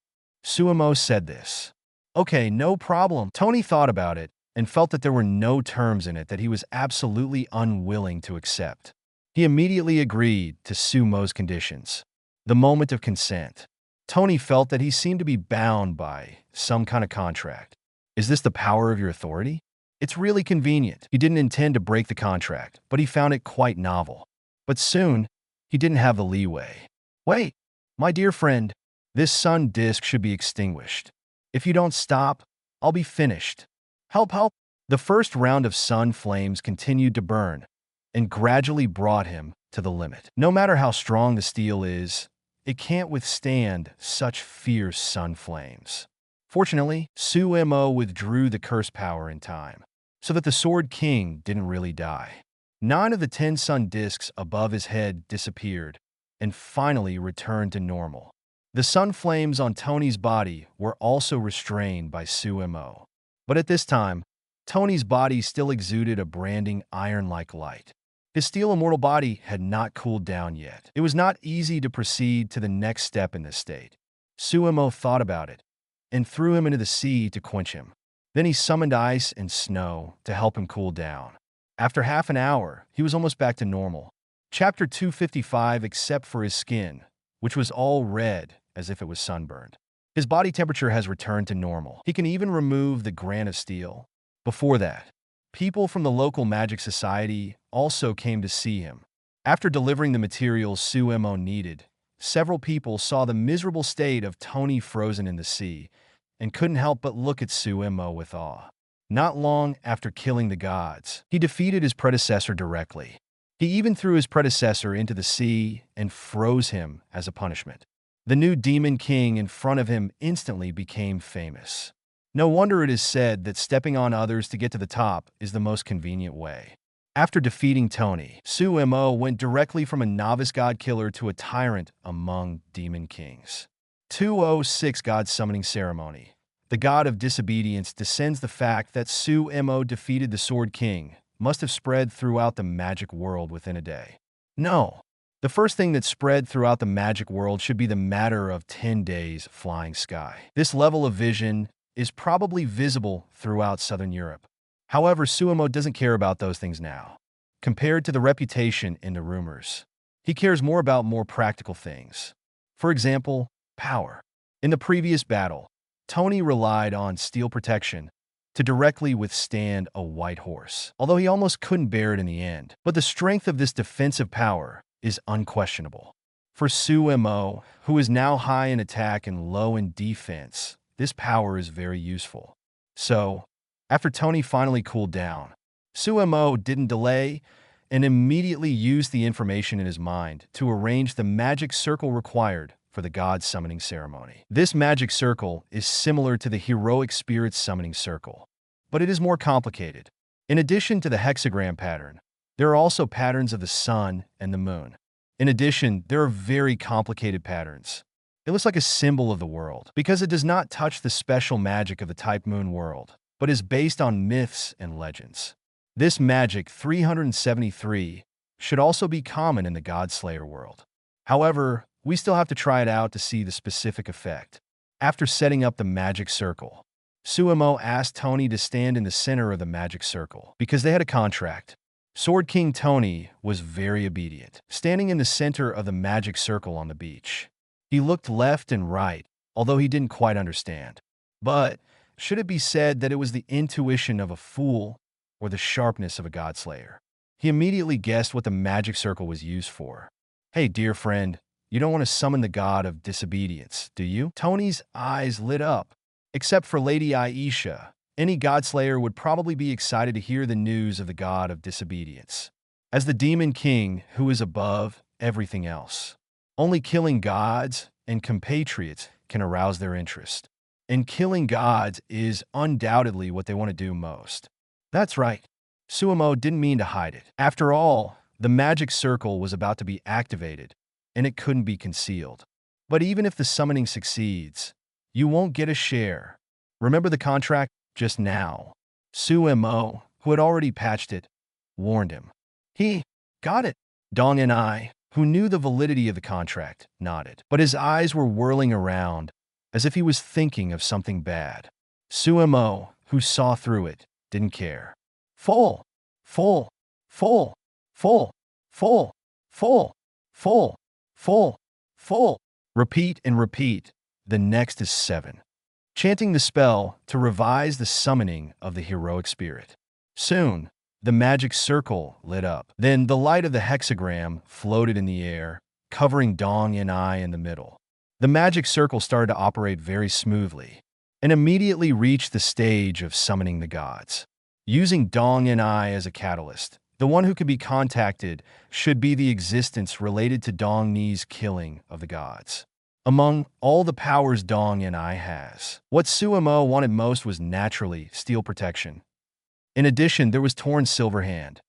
Su Mo said this. Okay, no problem. Tony thought about it and felt that there were no terms in it that he was absolutely unwilling to accept. He immediately agreed to Su Mo's conditions. The moment of consent. Tony felt that he seemed to be bound by some kind of contract. Is this the power of your authority? It's really convenient. He didn't intend to break the contract, but he found it quite novel. But soon, he didn't have the leeway. Wait, my dear friend, this sun disk should be extinguished. If you don't stop, I'll be finished. Help, help! The first round of sun flames continued to burn and gradually brought him to the limit. No matter how strong the steel is, it can't withstand such fierce sun flames. Fortunately, Su Mo withdrew the curse power in time, so that the Sword King didn't really die. 9 of the 10 sun discs above his head disappeared and finally returned to normal. The sun flames on Tony's body were also restrained by Su Mo. But at this time, Tony's body still exuded a branding iron-like light. His steel immortal body had not cooled down yet. It was not easy to proceed to the next step in this state. Su Mo thought about it and threw him into the sea to quench him. Then he summoned ice and snow to help him cool down. After half an hour, he was almost back to normal. Chapter 255, except for his skin, which was all red as if it was sunburned. His body temperature has returned to normal. He can even remove the grain of steel. Before that, people from the local magic society also came to see him. After delivering the materials Su Mo needed, several people saw the miserable state of Tony frozen in the sea and couldn't help but look at Su Mo with awe. Not long after killing the gods, he defeated his predecessor directly. He even threw his predecessor into the sea and froze him as a punishment. The new demon king in front of him instantly became famous. No wonder it is said that stepping on others to get to the top is the most convenient way. After defeating Tony, Su Mo went directly from a novice god killer to a tyrant among demon kings. 206 God Summoning Ceremony. The god of disobedience descends. The fact that Su Mo defeated the Sword King must have spread throughout the magic world within a day. No. The first thing that spread throughout the magic world should be the matter of 10 days flying sky. This level of vision is probably visible throughout Southern Europe. However, Su Mo doesn't care about those things now. Compared to the reputation and the rumors, he cares more about more practical things. For example, power. In the previous battle, Tony relied on steel protection to directly withstand a white horse, although he almost couldn't bear it in the end. But the strength of this defensive power is unquestionable. For Su Mo, who is now high in attack and low in defense, this power is very useful. So, after Tony finally cooled down, Su Mo didn't delay and immediately used the information in his mind to arrange the magic circle required for the god summoning ceremony. This magic circle is similar to the heroic spirit summoning circle, but it is more complicated. In addition to the hexagram pattern, there are also patterns of the sun and the moon. In addition, there are very complicated patterns. It looks like a symbol of the world because it does not touch the special magic of the type moon world, but is based on myths and legends. This magic 373 should also be common in the God Slayer world. However, we still have to try it out to see the specific effect. After setting up the magic circle, Su Mo asked Tony to stand in the center of the magic circle because they had a contract. Sword King Tony was very obedient, standing in the center of the magic circle on the beach. He looked left and right, although he didn't quite understand. But should it be said that it was the intuition of a fool or the sharpness of a god slayer? He immediately guessed what the magic circle was used for. Hey, dear friend, you don't want to summon the god of disobedience, do you? Tony's eyes lit up. Except for Lady Aisha, any god slayer would probably be excited to hear the news of the god of disobedience. As the demon king who is above everything else, only killing gods and compatriots can arouse their interest. And killing gods is undoubtedly what they want to do most. That's right. Su Mo didn't mean to hide it. After all, the magic circle was about to be activated, and it couldn't be concealed. But even if the summoning succeeds, you won't get a share. Remember the contract just now? Su Mo, who had already patched it, warned him. He got it. Dong and I, who knew the validity of the contract, nodded. But his eyes were whirling around, as if he was thinking of something bad. Su Mo, who saw through it, didn't care. Full, full, full, full, full, full, full, full, full. Repeat and repeat. The next is 7. Chanting the spell to revise the summoning of the heroic spirit. Soon, the magic circle lit up. Then the light of the hexagram floated in the air, covering Dong and I in the middle. The magic circle started to operate very smoothly and immediately reached the stage of summoning the gods. Using Dong and I as a catalyst, the one who could be contacted should be the existence related to Dong Ni's killing of the gods. Among all the powers Dong and I has, what Su Mo wanted most was naturally steel protection. In addition, there was Torn Silver Hand,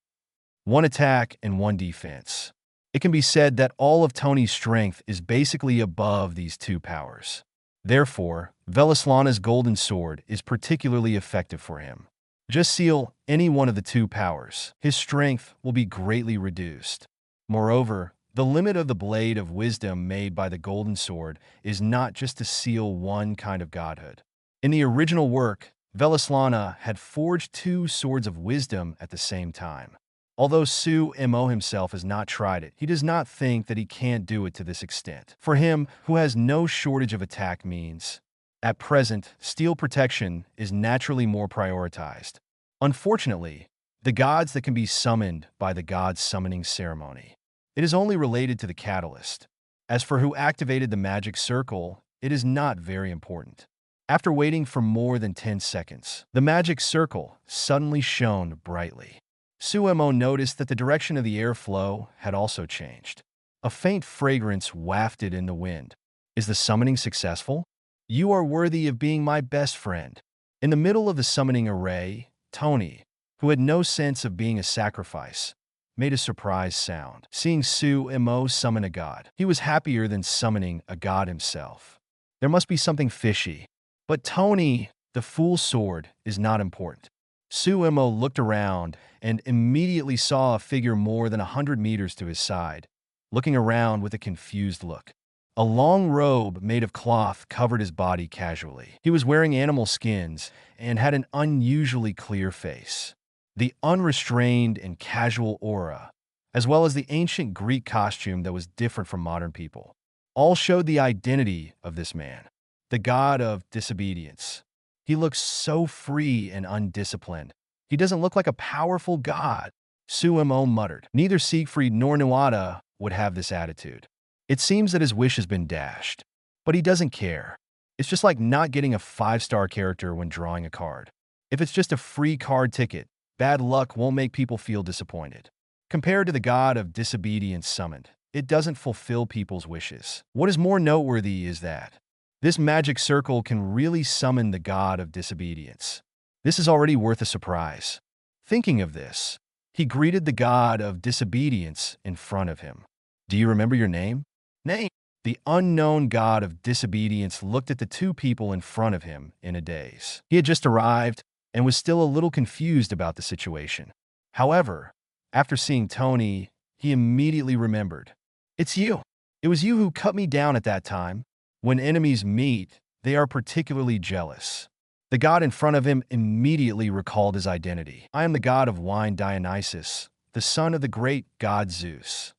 1 attack and 1 defense. It can be said that all of Tony's strength is basically above these 2 powers. Therefore, Velaslana's golden sword is particularly effective for him. Just seal any one of the two powers. His strength will be greatly reduced. Moreover, the limit of the blade of wisdom made by the golden sword is not just to seal one kind of godhood. In the original work, Velislana had forged two swords of wisdom at the same time. Although Su Mo himself has not tried it, he does not think that he can't do it to this extent. For him, who has no shortage of attack means, at present, steel protection is naturally more prioritized. Unfortunately, the gods that can be summoned by the god's summoning ceremony. It is only related to the catalyst. As for who activated the magic circle, it is not very important. After waiting for more than 10 seconds, the magic circle suddenly shone brightly. Su Mo noticed that the direction of the airflow had also changed. A faint fragrance wafted in the wind. Is the summoning successful? You are worthy of being my best friend. In the middle of the summoning array, Tony, who had no sense of being a sacrifice, made a surprise sound. Seeing Su Mo summon a god, he was happier than summoning a god himself. There must be something fishy. But Tony, the fool sword, is not important. Su Mo looked around and immediately saw a figure more than 100 meters to his side, looking around with a confused look. A long robe made of cloth covered his body casually. He was wearing animal skins and had an unusually clear face. The unrestrained and casual aura, as well as the ancient Greek costume that was different from modern people, all showed the identity of this man, the god of disobedience. He looks so free and undisciplined. He doesn't look like a powerful god. Su Mo muttered. Neither Siegfried nor Nuada would have this attitude. It seems that his wish has been dashed, but he doesn't care. It's just like not getting a 5-star character when drawing a card. If it's just a free card ticket, bad luck won't make people feel disappointed. Compared to the god of disobedience summoned, it doesn't fulfill people's wishes. What is more noteworthy is that this magic circle can really summon the god of disobedience. This is already worth a surprise. Thinking of this, he greeted the god of disobedience in front of him. Do you remember your name? Name. The unknown god of disobedience looked at the two people in front of him in a daze. He had just arrived and was still a little confused about the situation. However, after seeing Tony, he immediately remembered. It's you. It was you who cut me down at that time. When enemies meet, they are particularly jealous. The god in front of him immediately recalled his identity. I am the god of wine Dionysus, the son of the great god Zeus.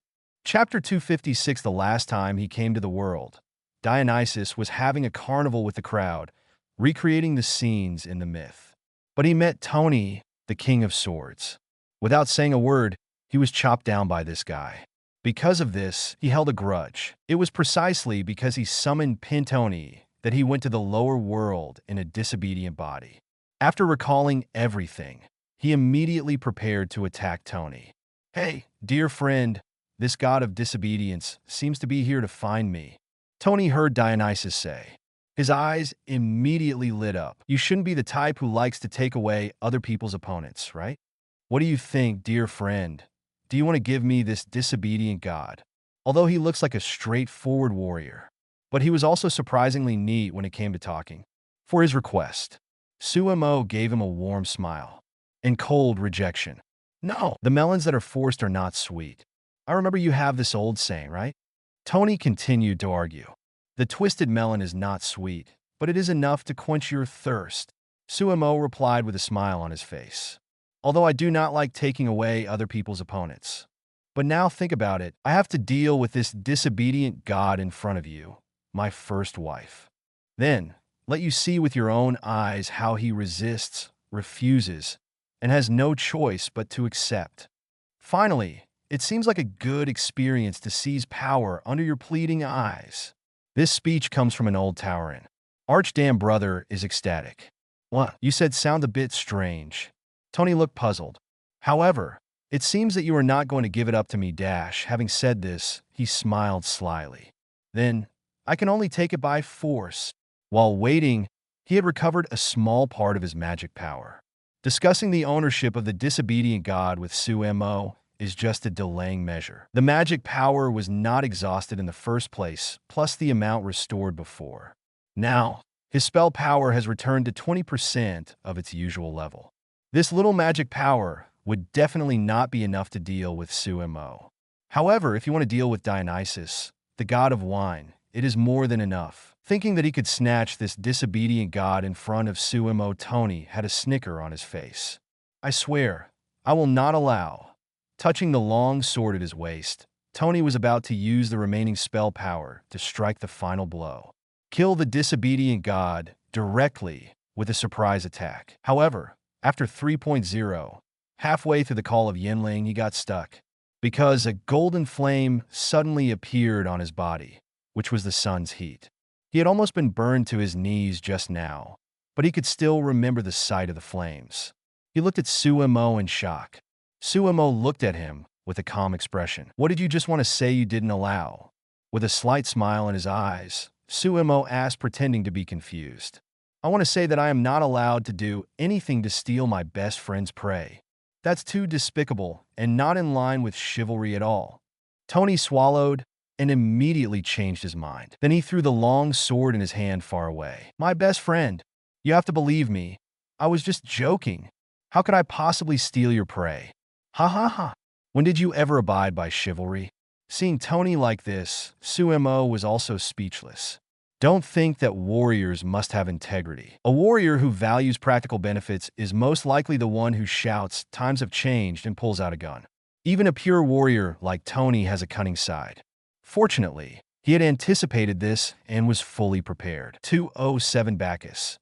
Chapter 256. The last time he came to the world, Dionysus was having a carnival with the crowd, recreating the scenes in the myth. But he met Tony, the king of swords. Without saying a word, he was chopped down by this guy. Because of this, he held a grudge. It was precisely because he summoned Pintoni that he went to the lower world in a disobedient body. After recalling everything, he immediately prepared to attack Tony. Hey, dear friend, this god of disobedience seems to be here to find me. Tony heard Dionysus say. His eyes immediately lit up. You shouldn't be the type who likes to take away other people's opponents, right? What do you think, dear friend? Do you want to give me this disobedient god? Although he looks like a straightforward warrior, but he was also surprisingly neat when it came to talking. For his request, Su Mo gave him a warm smile and cold rejection. No, the melons that are forced are not sweet. I remember you have this old saying, right? Tony continued to argue. The twisted melon is not sweet, but it is enough to quench your thirst. Su Mo replied with a smile on his face. Although I do not like taking away other people's opponents. But now think about it, I have to deal with this disobedient god in front of you, my first wife. Then, let you see with your own eyes how he resists, refuses, and has no choice but to accept. Finally, it seems like a good experience to seize power under your pleading eyes. This speech comes from an old Tauren. Archdam brother is ecstatic. What? You said sound a bit strange. Tony looked puzzled. However, it seems that you are not going to give it up to me, Dash. Having said this, he smiled slyly. Then, I can only take it by force. While waiting, he had recovered a small part of his magic power. Discussing the ownership of the disobedient god with Su Mo is just a delaying measure. The magic power was not exhausted in the first place, plus the amount restored before. Now, his spell power has returned to 20% of its usual level. This little magic power would definitely not be enough to deal with Su Mo. However, if you want to deal with Dionysus, the god of wine, it is more than enough. Thinking that he could snatch this disobedient god in front of Su Mo, Tony had a snicker on his face. I swear, I will not allow. Touching the long sword at his waist, Tony was about to use the remaining spell power to strike the final blow. Kill the disobedient god directly with a surprise attack. However, after 3.0, halfway through the call of Yinling, he got stuck because a golden flame suddenly appeared on his body, which was the sun's heat. He had almost been burned to his knees just now, but he could still remember the sight of the flames. He looked at Su Mo in shock. Su Mo looked at him with a calm expression. What did you just want to say you didn't allow? With a slight smile in his eyes, Su Mo asked, pretending to be confused. I want to say that I am not allowed to do anything to steal my best friend's prey. That's too despicable and not in line with chivalry at all. Tony swallowed and immediately changed his mind. Then he threw the long sword in his hand far away. My best friend, you have to believe me. I was just joking. How could I possibly steal your prey? Ha ha ha. When did you ever abide by chivalry? Seeing Tony like this, Su Mo was also speechless. Don't think that warriors must have integrity. A warrior who values practical benefits is most likely the one who shouts, "Times have changed," and pulls out a gun. Even a pure warrior like Tony has a cunning side. Fortunately, he had anticipated this and was fully prepared. 207 Bacchus.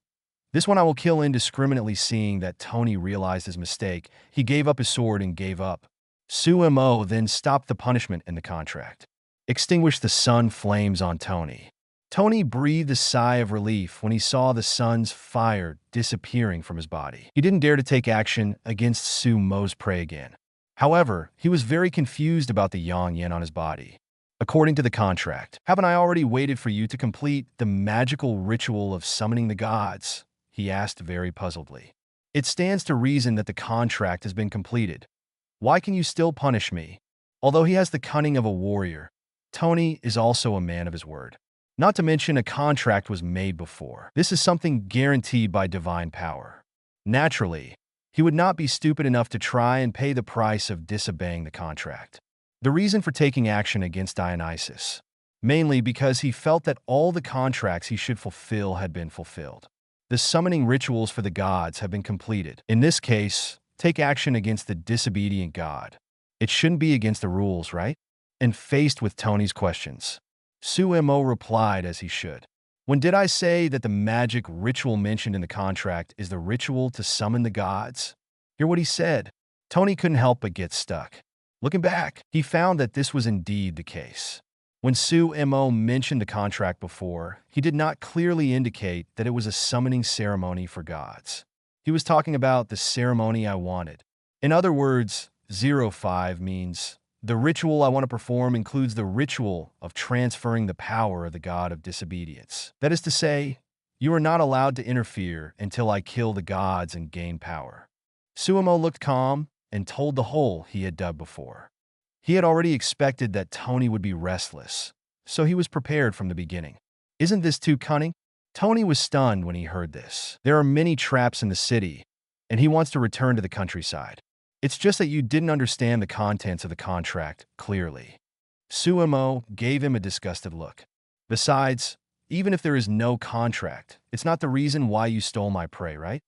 This one I will kill indiscriminately. Seeing that Tony realized his mistake, he gave up his sword and gave up. Su Mo then stopped the punishment in the contract. Extinguished the sun flames on Tony. Tony breathed a sigh of relief when he saw the sun's fire disappearing from his body. He didn't dare to take action against Su Mo's prey again. However, he was very confused about the yang yin on his body. According to the contract, haven't I already waited for you to complete the magical ritual of summoning the gods? He asked very puzzledly. It stands to reason that the contract has been completed. Why can you still punish me? Although he has the cunning of a warrior, Tony is also a man of his word. Not to mention a contract was made before. This is something guaranteed by divine power. Naturally, he would not be stupid enough to try and pay the price of disobeying the contract. The reason for taking action against Dionysus, mainly because he felt that all the contracts he should fulfill had been fulfilled. The summoning rituals for the gods have been completed. In this case, take action against the disobedient god. It shouldn't be against the rules, right? And faced with Tony's questions, Su Mo replied as he should. When did I say that the magic ritual mentioned in the contract is the ritual to summon the gods? Hear what he said. Tony couldn't help but get stuck. Looking back, he found that this was indeed the case. When Su Mo mentioned the contract before, he did not clearly indicate that it was a summoning ceremony for gods. He was talking about the ceremony I wanted. In other words, 05 means the ritual I want to perform includes the ritual of transferring the power of the god of disobedience. That is to say, you are not allowed to interfere until I kill the gods and gain power. Su Mo looked calm and told the hole he had dug before. He had already expected that Tony would be restless, so he was prepared from the beginning. Isn't this too cunning? Tony was stunned when he heard this. There are many traps in the city, and he wants to return to the countryside. It's just that you didn't understand the contents of the contract clearly. Su Mo gave him a disgusted look. Besides, even if there is no contract, it's not the reason why you stole my prey, right?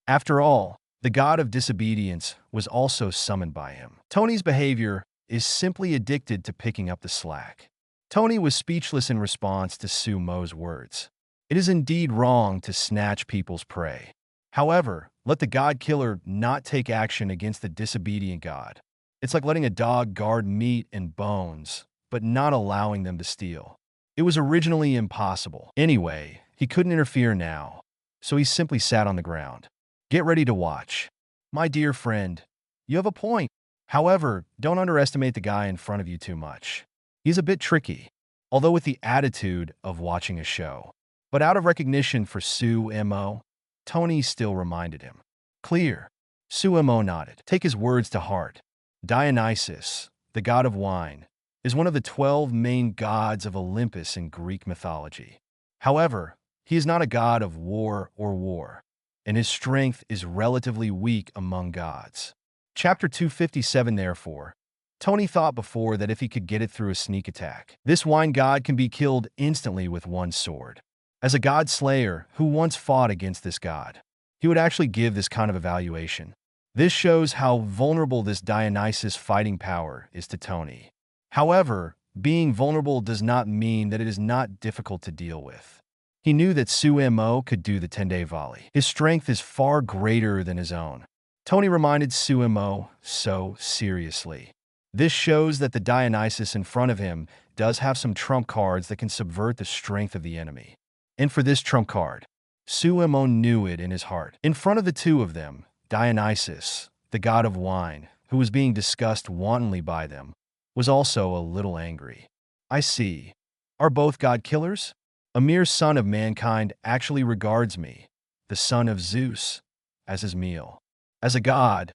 After all, the god of disobedience was also summoned by him. Tony's behavior is simply addicted to picking up the slack. Tony was speechless in response to Su Mo's words. It is indeed wrong to snatch people's prey. However, let the god killer not take action against the disobedient god. It's like letting a dog guard meat and bones, but not allowing them to steal. It was originally impossible. Anyway, he couldn't interfere now, so he simply sat on the ground. Get ready to watch. My dear friend, you have a point. However, don't underestimate the guy in front of you too much. He's a bit tricky, although with the attitude of watching a show. But out of recognition for Su Mo, Tony still reminded him. Clear. Su Mo nodded. Take his words to heart. Dionysus, the god of wine, is one of the 12 main gods of Olympus in Greek mythology. However, he is not a god of war or war. and his strength is relatively weak among gods. Chapter 257 Therefore, Tony thought before that if he could get it through a sneak attack, this wine god can be killed instantly with one sword. As a god slayer who once fought against this god, he would actually give this kind of evaluation. This shows how vulnerable this Dionysus fighting power is to Tony. However, being vulnerable does not mean that it is not difficult to deal with. He knew that Su Mo could do the 10-day volley. His strength is far greater than his own. Tony reminded Su Mo so seriously. This shows that the Dionysus in front of him does have some trump cards that can subvert the strength of the enemy. And for this trump card, Su Mo knew it in his heart. In front of the two of them, Dionysus, the god of wine, who was being discussed wantonly by them, was also a little angry. I see. Are both god killers? A mere son of mankind actually regards me, the son of Zeus, as his meal. As a god,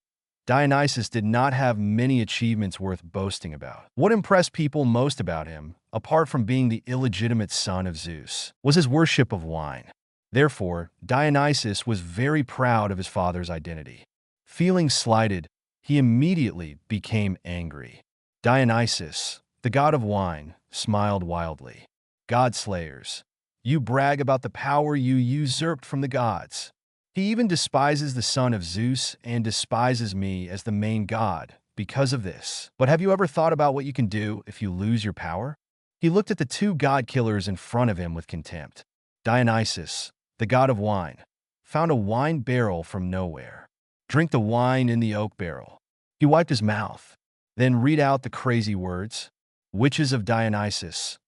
Dionysus did not have many achievements worth boasting about. What impressed people most about him, apart from being the illegitimate son of Zeus, was his worship of wine. Therefore, Dionysus was very proud of his father's identity. Feeling slighted, he immediately became angry. Dionysus, the god of wine, smiled wildly. God slayers, you brag about the power you usurped from the gods. He even despises the son of Zeus and despises me as the main god because of this. But have you ever thought about what you can do if you lose your power? He looked at the two god killers in front of him with contempt. Dionysus, the god of wine, found a wine barrel from nowhere. Drink the wine in the oak barrel. He wiped his mouth, then read out the crazy words. Witches of Dionysus,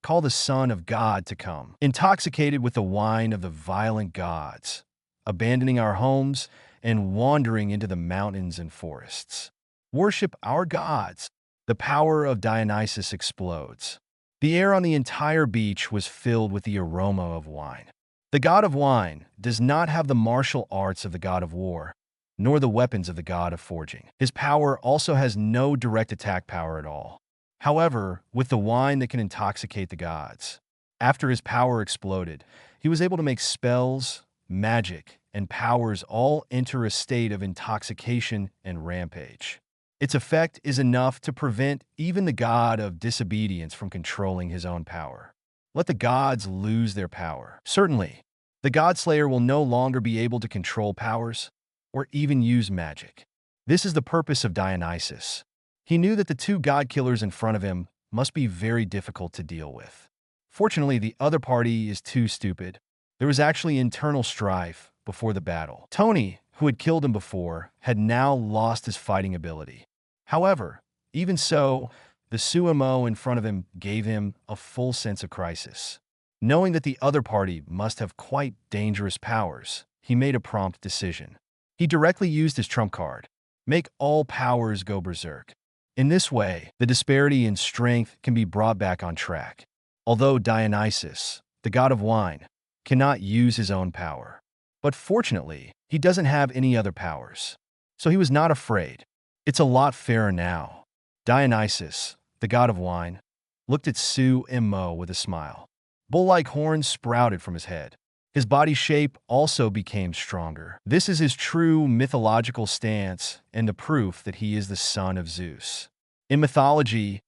call the Son of God to come. Intoxicated with the wine of the violent gods, abandoning our homes and wandering into the mountains and forests. Worship our gods. The power of Dionysus explodes. The air on the entire beach was filled with the aroma of wine. The god of wine does not have the martial arts of the god of war, nor the weapons of the god of forging. His power also has no direct attack power at all. However, with the wine that can intoxicate the gods, after his power exploded, he was able to make spells, magic, and powers all enter a state of intoxication and rampage. Its effect is enough to prevent even the god of disobedience from controlling his own power. Let the gods lose their power. Certainly, the Godslayer will no longer be able to control powers or even use magic. This is the purpose of Dionysus. He knew that the two god killers in front of him must be very difficult to deal with. Fortunately, the other party is too stupid. There was actually internal strife before the battle. Tony, who had killed him before, had now lost his fighting ability. However, even so, the Su Mo in front of him gave him a full sense of crisis. Knowing that the other party must have quite dangerous powers, he made a prompt decision. He directly used his trump card. Make all powers go berserk. In this way, the disparity in strength can be brought back on track. Although Dionysus, the god of wine, cannot use his own power. But fortunately, he doesn't have any other powers. So he was not afraid. It's a lot fairer now. Dionysus, the god of wine, looked at Su Mo with a smile. Bull-like horns sprouted from his head. His body shape also became stronger. This is his true mythological stance and the proof that he is the son of Zeus. In mythology,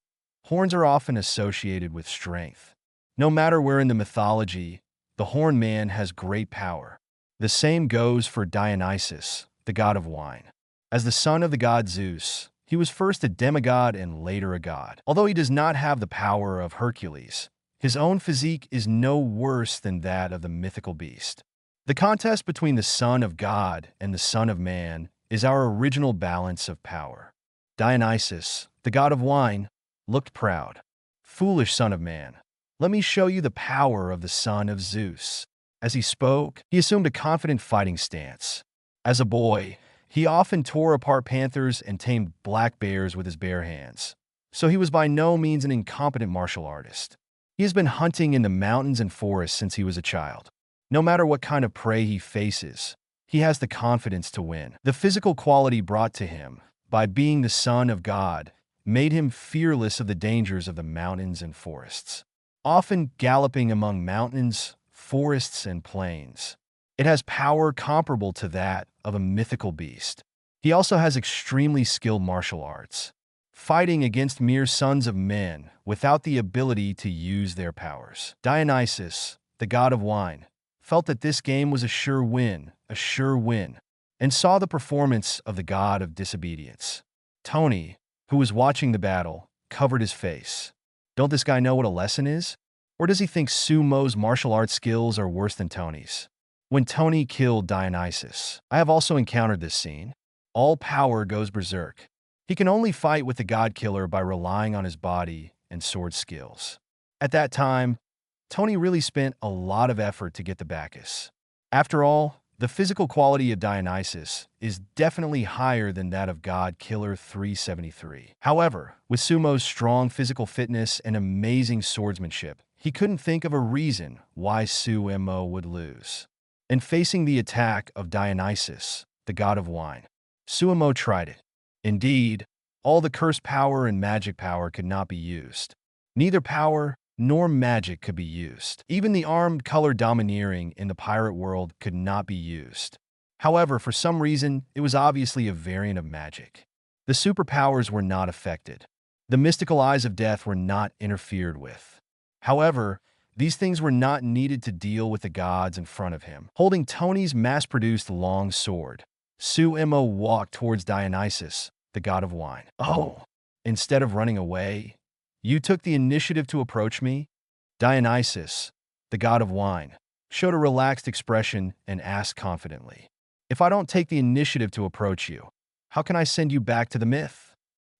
horns are often associated with strength. No matter where in the mythology, the horned man has great power. The same goes for Dionysus, the god of wine. As the son of the god Zeus, he was first a demigod and later a god. Although he does not have the power of Hercules, his own physique is no worse than that of the mythical beast. The contest between the Son of God and the Son of Man is our original balance of power. Dionysus, the god of wine, looked proud. Foolish son of man, let me show you the power of the son of Zeus. As he spoke, he assumed a confident fighting stance. As a boy, he often tore apart panthers and tamed black bears with his bare hands. So he was by no means an incompetent martial artist. He has been hunting in the mountains and forests since he was a child. No matter what kind of prey he faces, he has the confidence to win. The physical quality brought to him by being the son of God made him fearless of the dangers of the mountains and forests. Often galloping among mountains, forests, and plains, It has power comparable to that of a mythical beast. He also has extremely skilled martial arts, fighting against mere sons of men without the ability to use their powers. Dionysus, the god of wine, felt that this game was a sure win, and saw the performance of the god of disobedience. Tony, who was watching the battle, covered his face. Don't this guy know what a lesson is? Or does he think Su Mo's martial arts skills are worse than Tony's? When Tony killed Dionysus, I have also encountered this scene. All power goes berserk. He can only fight with the god killer by relying on his body and sword skills. At that time, Tony really spent a lot of effort to get the Bacchus. After all, the physical quality of Dionysus is definitely higher than that of God Killer 373. However, with Su Mo's strong physical fitness and amazing swordsmanship, he couldn't think of a reason why Su Mo would lose. In facing the attack of Dionysus, the god of wine, Su Mo tried it. Indeed, all the cursed power and magic power could not be used. Neither power nor magic could be used. Even the armed color domineering in the pirate world could not be used. However, for some reason, it was obviously a variant of magic. The superpowers were not affected. The mystical eyes of death were not interfered with. However, these things were not needed to deal with the gods in front of him. Holding Tony's mass-produced long sword, Su Mo walked towards Dionysus, the god of wine. Oh, instead of running away, you took the initiative to approach me? Dionysus, the god of wine, showed a relaxed expression and asked confidently, if I don't take the initiative to approach you, how can I send you back to the myth?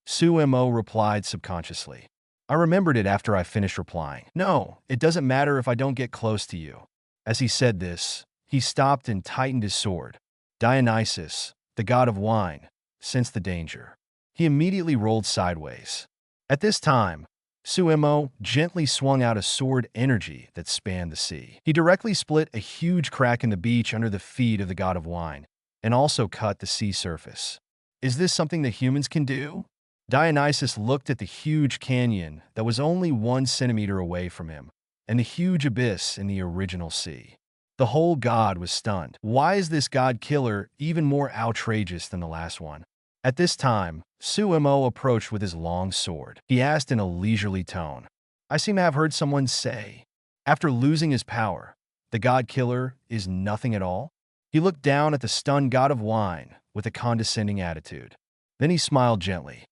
Su Mo replied subconsciously. I remembered it after I finished replying. No, it doesn't matter if I don't get close to you. As he said this, he stopped and tightened his sword. Dionysus, the god of wine, sensed the danger. He immediately rolled sideways. At this time, Su Mo gently swung out a sword energy that spanned the sea. He directly split a huge crack in the beach under the feet of the god of wine, and also cut the sea surface. Is this something that humans can do? Dionysus looked at the huge canyon that was only 1 centimeter away from him, and the huge abyss in the original sea. The whole god was stunned. Why is this god killer even more outrageous than the last one? At this time, Su Mo approached with his long sword. He asked in a leisurely tone, I seem to have heard someone say, after losing his power, the god killer is nothing at all? He looked down at the stunned god of wine with a condescending attitude. Then he smiled gently.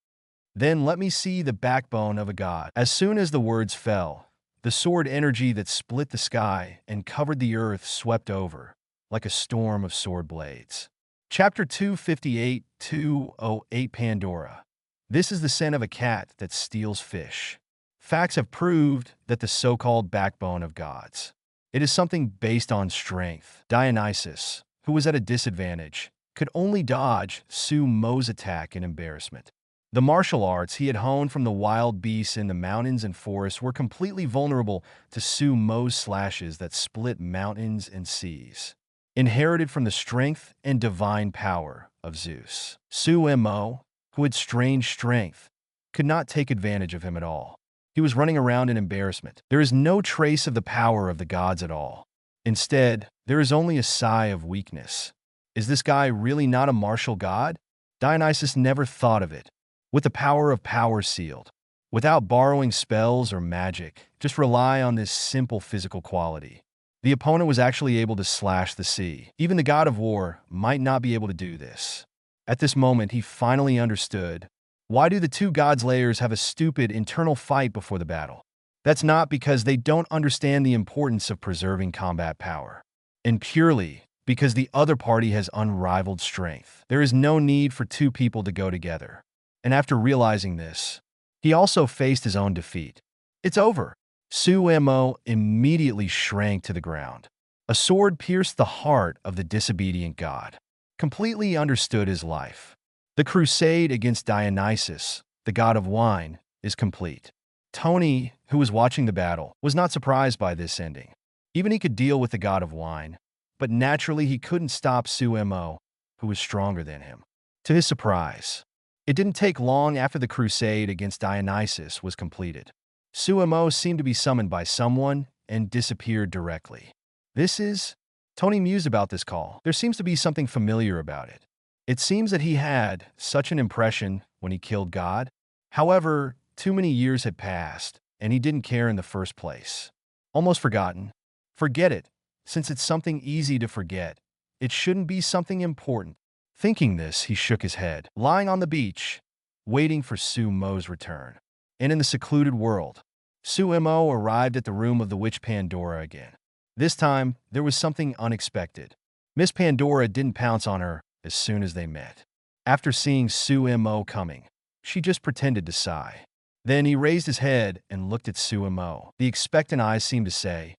Then let me see the backbone of a god. As soon as the words fell, the sword energy that split the sky and covered the earth swept over, like a storm of sword blades. Chapter 258, 208 Pandora. This is the scent of a cat that steals fish. Facts have proved that the so-called backbone of gods. It is something based on strength. Dionysus, who was at a disadvantage, could only dodge Su Mo's attack in embarrassment. The martial arts he had honed from the wild beasts in the mountains and forests were completely vulnerable to Su Mo's slashes that split mountains and seas. Inherited from the strength and divine power of Zeus, Su Mo, who had strange strength, could not take advantage of him at all. He was running around in embarrassment. There is no trace of the power of the gods at all. Instead, there is only a sigh of weakness. Is this guy really not a martial god? Dionysus never thought of it. With the power of power sealed, without borrowing spells or magic, just rely on this simple physical quality. The opponent was actually able to slash the sea. Even the god of war might not be able to do this. At this moment, he finally understood. Why do the two gods' layers have a stupid internal fight before the battle? That's not because they don't understand the importance of preserving combat power, and purely because the other party has unrivaled strength. There is no need for two people to go together. And after realizing this, he also faced his own defeat. It's over. Su Mo immediately shrank to the ground. A sword pierced the heart of the disobedient god, completely understood his life. The crusade against Dionysus, the god of wine, is complete. Tony, who was watching the battle, was not surprised by this ending. Even he could deal with the god of wine, but naturally he couldn't stop Su Mo, who was stronger than him. To his surprise, it didn't take long after the crusade against Dionysus was completed. Su Mo seemed to be summoned by someone and disappeared directly. This is Tony mused about this call. There seems to be something familiar about it. It seems that he had such an impression when he killed God. However, too many years had passed, and he didn't care in the first place. Almost forgotten. Forget it. Since it's something easy to forget, it shouldn't be something important. Thinking this, he shook his head, lying on the beach, waiting for Su Mo's return. And in the secluded world, Su Mo arrived at the room of the witch Pandora again. This time, there was something unexpected. Miss Pandora didn't pounce on her as soon as they met. After seeing Su Mo coming, she just pretended to sigh. Then he raised his head and looked at Su Mo. The expectant eyes seemed to say,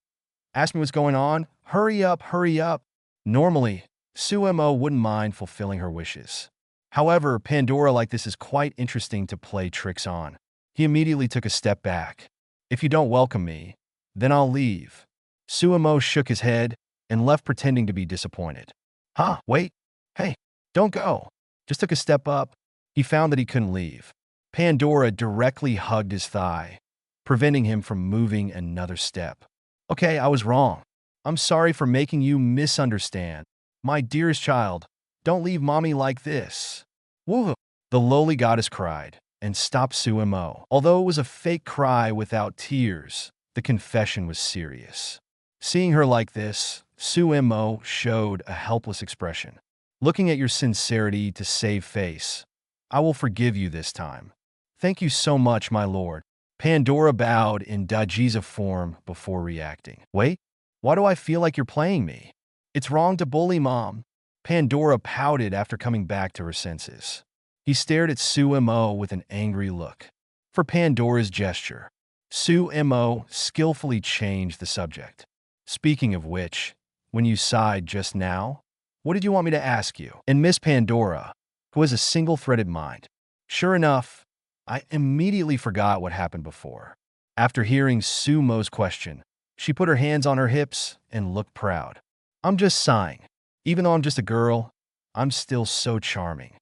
"Ask me what's going on? Hurry up, hurry up." Normally, Su Mo wouldn't mind fulfilling her wishes. However, Pandora like this is quite interesting to play tricks on. He immediately took a step back. "If you don't welcome me, then I'll leave." Su Mo shook his head and left pretending to be disappointed. "Huh, wait. Hey, don't go." Just took a step up. He found that he couldn't leave. Pandora directly hugged his thigh, preventing him from moving another step. "Okay, I was wrong. I'm sorry for making you misunderstand. My dearest child, don't leave mommy like this." "Woo!" The loli goddess cried and stopped Su Mo. Although it was a fake cry without tears, the confession was serious. Seeing her like this, Su Mo showed a helpless expression. "Looking at your sincerity to save face, I will forgive you this time. Thank you so much, my lord." Pandora bowed in Dajiza form before reacting. "Wait, why do I feel like you're playing me? It's wrong to bully mom." Pandora pouted after coming back to her senses. He stared at Su Mo with an angry look. For Pandora's gesture, Su Mo skillfully changed the subject. "Speaking of which, when you sighed just now, what did you want me to ask you?" And Miss Pandora, who has a single-threaded mind. Sure enough, I immediately forgot what happened before. After hearing Su Mo's question, she put her hands on her hips and looked proud. "I'm just sighing. Even though I'm just a girl, I'm still so charming.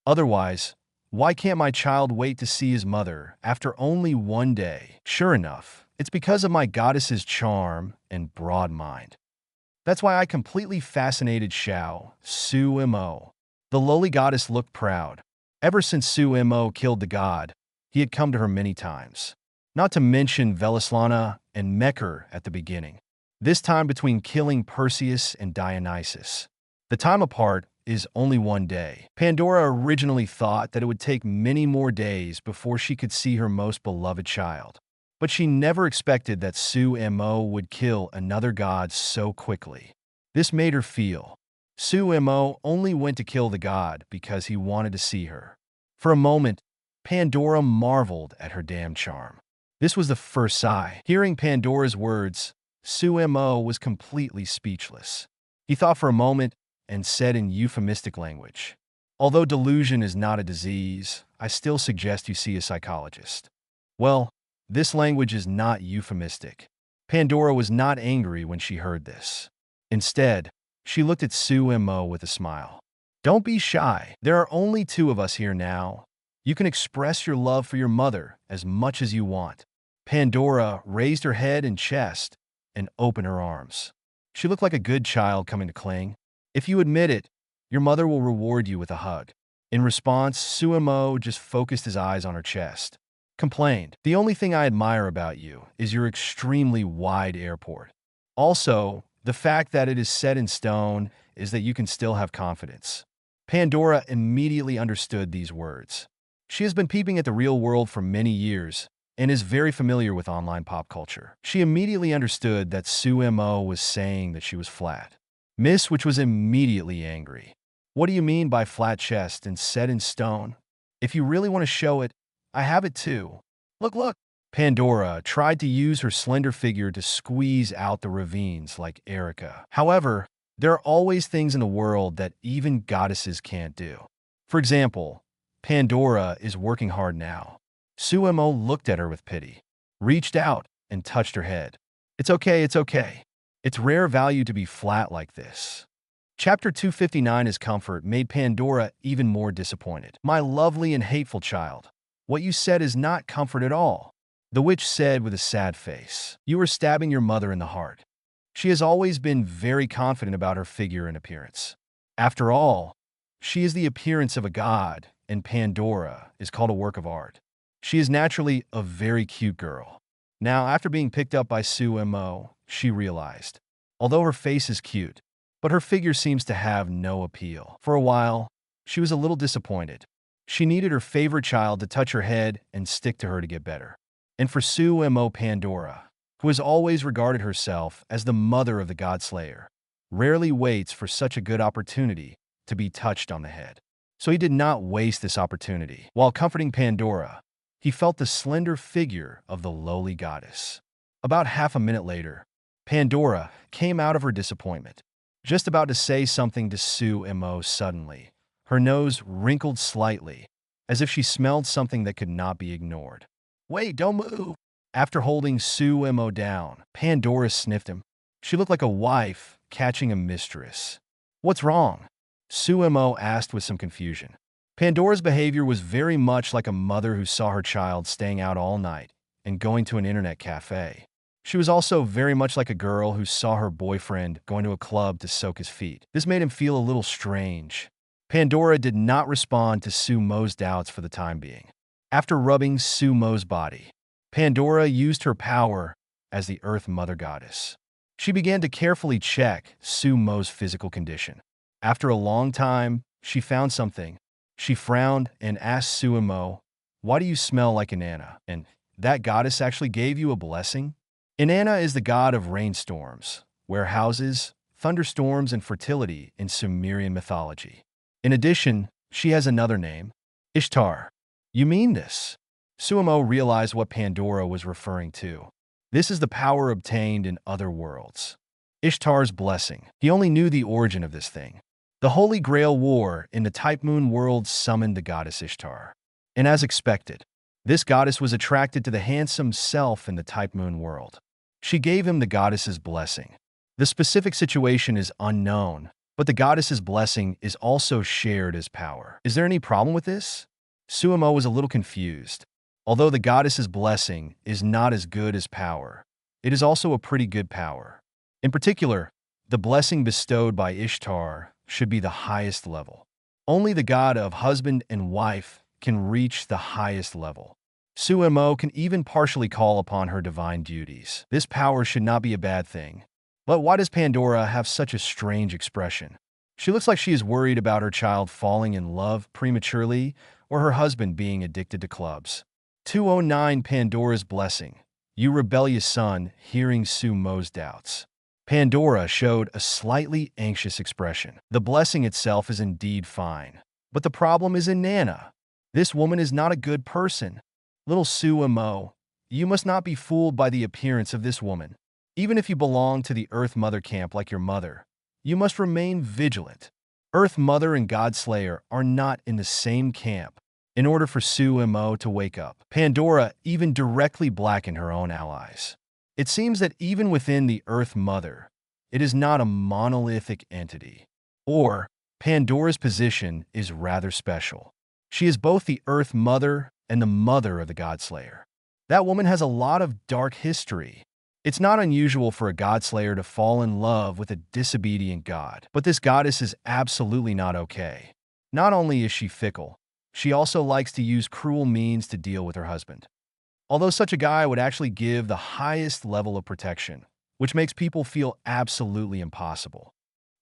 Otherwise, why can't my child wait to see his mother after only one day?" Sure enough, it's because of my goddess's charm and broad mind. That's why I completely fascinated Xiao, Su Mo. The lowly goddess looked proud. Ever since Su Mo killed the god, he had come to her many times. Not to mention Velislana and Mecher at the beginning. This time between killing Perseus and Dionysus. The time apart is only one day. Pandora originally thought that it would take many more days before she could see her most beloved child. But she never expected that Su Mo would kill another god so quickly. This made her feel Su Mo only went to kill the god because he wanted to see her. For a moment, Pandora marveled at her damn charm. This was the first sigh. Hearing Pandora's words, Su Mo was completely speechless. He thought for a moment and said in euphemistic language, "Although delusion is not a disease, I still suggest you see a psychologist." Well, this language is not euphemistic. Pandora was not angry when she heard this. Instead, she looked at Su Mo with a smile. "Don't be shy. There are only two of us here now. You can express your love for your mother as much as you want." Pandora raised her head and chest and opened her arms. She looked like a good child coming to cling. "If you admit it, your mother will reward you with a hug." In response, Su Mo just focused his eyes on her chest. Complained, "The only thing I admire about you is your extremely wide airport. Also, the fact that it is set in stone is that you can still have confidence." Pandora immediately understood these words. She has been peeping at the real world for many years and is very familiar with online pop culture. She immediately understood that Su Mo was saying that she was flat. Miss which was immediately angry. "What do you mean by flat chest and set in stone? If you really want to show it, I have it too. Look, look." Pandora tried to use her slender figure to squeeze out the ravines like Erica. However, there are always things in the world that even goddesses can't do. For example, Pandora is working hard now. Su Mo looked at her with pity, reached out, and touched her head. "It's okay, it's okay. It's rare value to be flat like this." Chapter 259's comfort made Pandora even more disappointed. "My lovely and hateful child, what you said is not comfort at all," the witch said with a sad face. "You are stabbing your mother in the heart. She has always been very confident about her figure and appearance. After all, she is the appearance of a god, and Pandora is called a work of art. She is naturally a very cute girl. Now, after being picked up by Su Mo, she realized, although her face is cute, but her figure seems to have no appeal. For a while, she was a little disappointed. She needed her favorite child to touch her head and stick to her to get better. And for Su Mo, Pandora, who has always regarded herself as the mother of the God Slayer, rarely waits for such a good opportunity to be touched on the head. So he did not waste this opportunity. While comforting Pandora, he felt the slender figure of the lowly goddess. About half a minute later, Pandora came out of her disappointment, just about to say something to Su Mo suddenly. Her nose wrinkled slightly, as if she smelled something that could not be ignored. "Wait, don't move!" After holding Su Mo down, Pandora sniffed him. She looked like a wife catching a mistress. "What's wrong?" Su Mo asked with some confusion. Pandora's behavior was very much like a mother who saw her child staying out all night and going to an internet cafe. She was also very much like a girl who saw her boyfriend going to a club to soak his feet. This made him feel a little strange. Pandora did not respond to Su Mo's doubts for the time being. After rubbing Su Mo's body, Pandora used her power as the Earth Mother Goddess. She began to carefully check Su Mo's physical condition. After a long time, she found something. She frowned and asked Su Mo, "Why do you smell like Inanna? And that goddess actually gave you a blessing?" Inanna is the god of rainstorms, warehouses, thunderstorms, and fertility in Sumerian mythology. In addition, she has another name, Ishtar. "You mean this?" Su Mo realized what Pandora was referring to. This is the power obtained in other worlds. Ishtar's blessing. He only knew the origin of this thing. The Holy Grail War in the Type Moon world summoned the goddess Ishtar. And as expected, this goddess was attracted to the handsome self in the Type Moon world. She gave him the goddess's blessing. The specific situation is unknown, but the goddess's blessing is also shared as power. Is there any problem with this? Su Mo was a little confused. Although the goddess's blessing is not as good as power, it is also a pretty good power. In particular, the blessing bestowed by Ishtar should be the highest level. Only the god of husband and wife can reach the highest level. Su Mo can even partially call upon her divine duties. This power should not be a bad thing. But why does Pandora have such a strange expression? She looks like she is worried about her child falling in love prematurely or her husband being addicted to clubs. 209 Pandora's blessing. You rebellious son, hearing Su Mo's doubts. Pandora showed a slightly anxious expression. The blessing itself is indeed fine, but the problem is Inanna. This woman is not a good person. Little Su Mo, you must not be fooled by the appearance of this woman. Even if you belong to the Earth Mother camp like your mother, you must remain vigilant. Earth Mother and God Slayer are not in the same camp. In order for Su Mo to wake up, Pandora even directly blackened her own allies. It seems that even within the Earth Mother, it is not a monolithic entity. Or, Pandora's position is rather special. She is both the Earth Mother and the mother of the God Slayer. That woman has a lot of dark history. It's not unusual for a God Slayer to fall in love with a disobedient god, but this goddess is absolutely not okay. Not only is she fickle, she also likes to use cruel means to deal with her husband. Although such a guy would actually give the highest level of protection, which makes people feel absolutely impossible.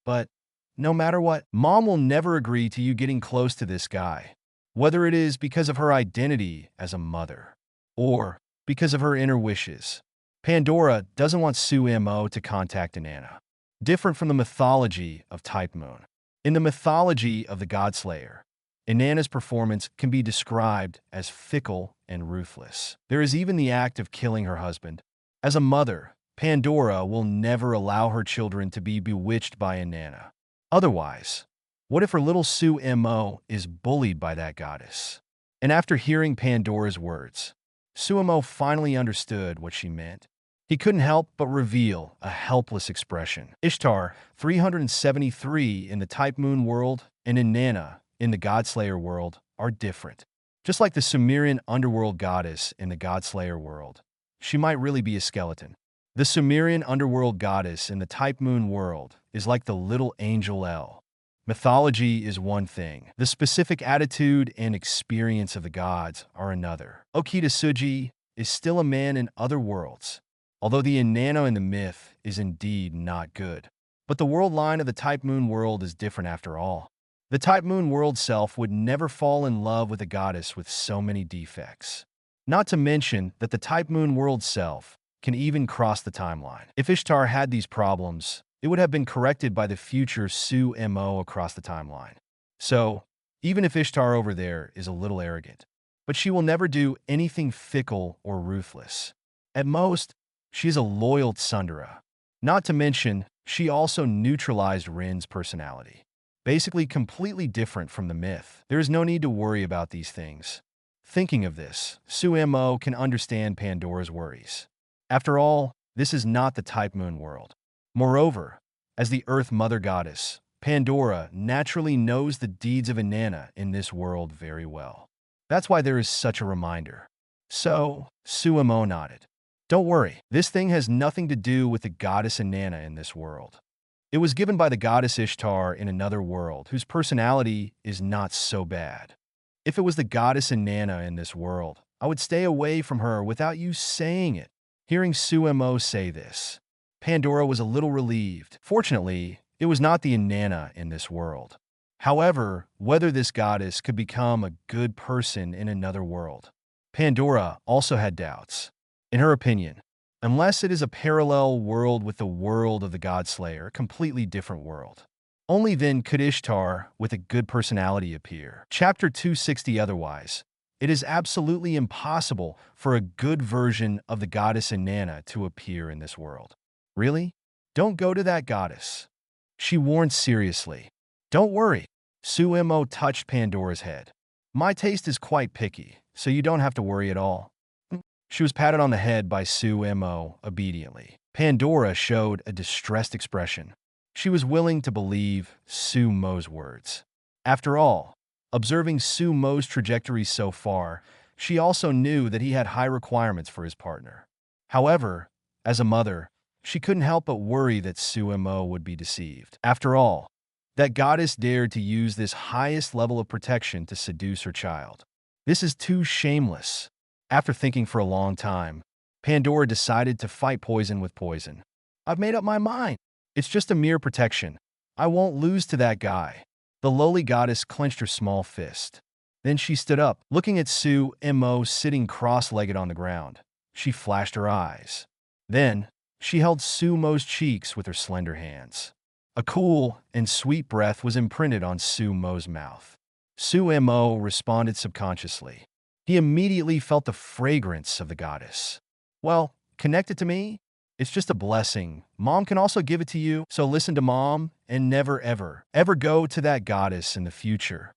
But no matter what, Mom will never agree to you getting close to this guy, whether it is because of her identity as a mother or because of her inner wishes. Pandora doesn't want Su Mo to contact Inanna. Different from the mythology of Type Moon. In the mythology of the God Slayer, Inanna's performance can be described as fickle and ruthless. There is even the act of killing her husband. As a mother, Pandora will never allow her children to be bewitched by Inanna. Otherwise, what if her little Su Mo is bullied by that goddess? And after hearing Pandora's words, Su Mo finally understood what she meant. He couldn't help but reveal a helpless expression. Ishtar, 373 in the Type Moon world, and Inanna in the God Slayer world are different. Just like the Sumerian underworld goddess in the God Slayer world, she might really be a skeleton. The Sumerian underworld goddess in the Type Moon world is like the little angel El. Mythology is one thing. The specific attitude and experience of the gods are another. Okita Suji is still a man in other worlds, although the Inanna in the myth is indeed not good. But the world line of the Type Moon world is different after all. The Type Moon world self would never fall in love with a goddess with so many defects. Not to mention that the Type Moon world self can even cross the timeline. If Ishtar had these problems, it would have been corrected by the future Su Mo across the timeline. So, even if Ishtar over there is a little arrogant, but she will never do anything fickle or ruthless. At most, she is a loyal tsundere. Not to mention, she also neutralized Rin's personality. Basically completely different from the myth. There is no need to worry about these things. Thinking of this, Su Mo can understand Pandora's worries. After all, this is not the Type Moon world. Moreover, as the Earth Mother Goddess, Pandora naturally knows the deeds of Inanna in this world very well. That's why there is such a reminder. So, Su Mo nodded. Don't worry, this thing has nothing to do with the goddess Inanna in this world. It was given by the goddess Ishtar in another world, whose personality is not so bad. If it was the goddess Inanna in this world, I would stay away from her without you saying it. Hearing Su Mo say this, Pandora was a little relieved. Fortunately, it was not the Inanna in this world. However, whether this goddess could become a good person in another world, Pandora also had doubts. In her opinion, unless it is a parallel world with the world of the Godslayer, a completely different world, only then could Ishtar with a good personality appear. Chapter 260 otherwise, it is absolutely impossible for a good version of the goddess Inanna to appear in this world. Really? Don't go to that goddess. She warned seriously. Don't worry. Su Mo touched Pandora's head. My taste is quite picky, so you don't have to worry at all. She was patted on the head by Su Mo obediently. Pandora showed a distressed expression. She was willing to believe Su Mo's words. After all, observing Su Mo's trajectory so far, she also knew that he had high requirements for his partner. However, as a mother, she couldn't help but worry that Su Mo would be deceived. After all, that goddess dared to use this highest level of protection to seduce her child. This is too shameless. After thinking for a long time, Pandora decided to fight poison with poison. I've made up my mind. It's just a mere protection. I won't lose to that guy. The loli goddess clenched her small fist. Then she stood up, looking at Su Mo sitting cross-legged on the ground. She flashed her eyes. Then, she held Su Mo's cheeks with her slender hands. A cool and sweet breath was imprinted on Su Mo's mouth. Su Mo responded subconsciously. He immediately felt the fragrance of the goddess. Well, connect it to me? It's just a blessing. Mom can also give it to you, so listen to Mom and never ever go to that goddess in the future.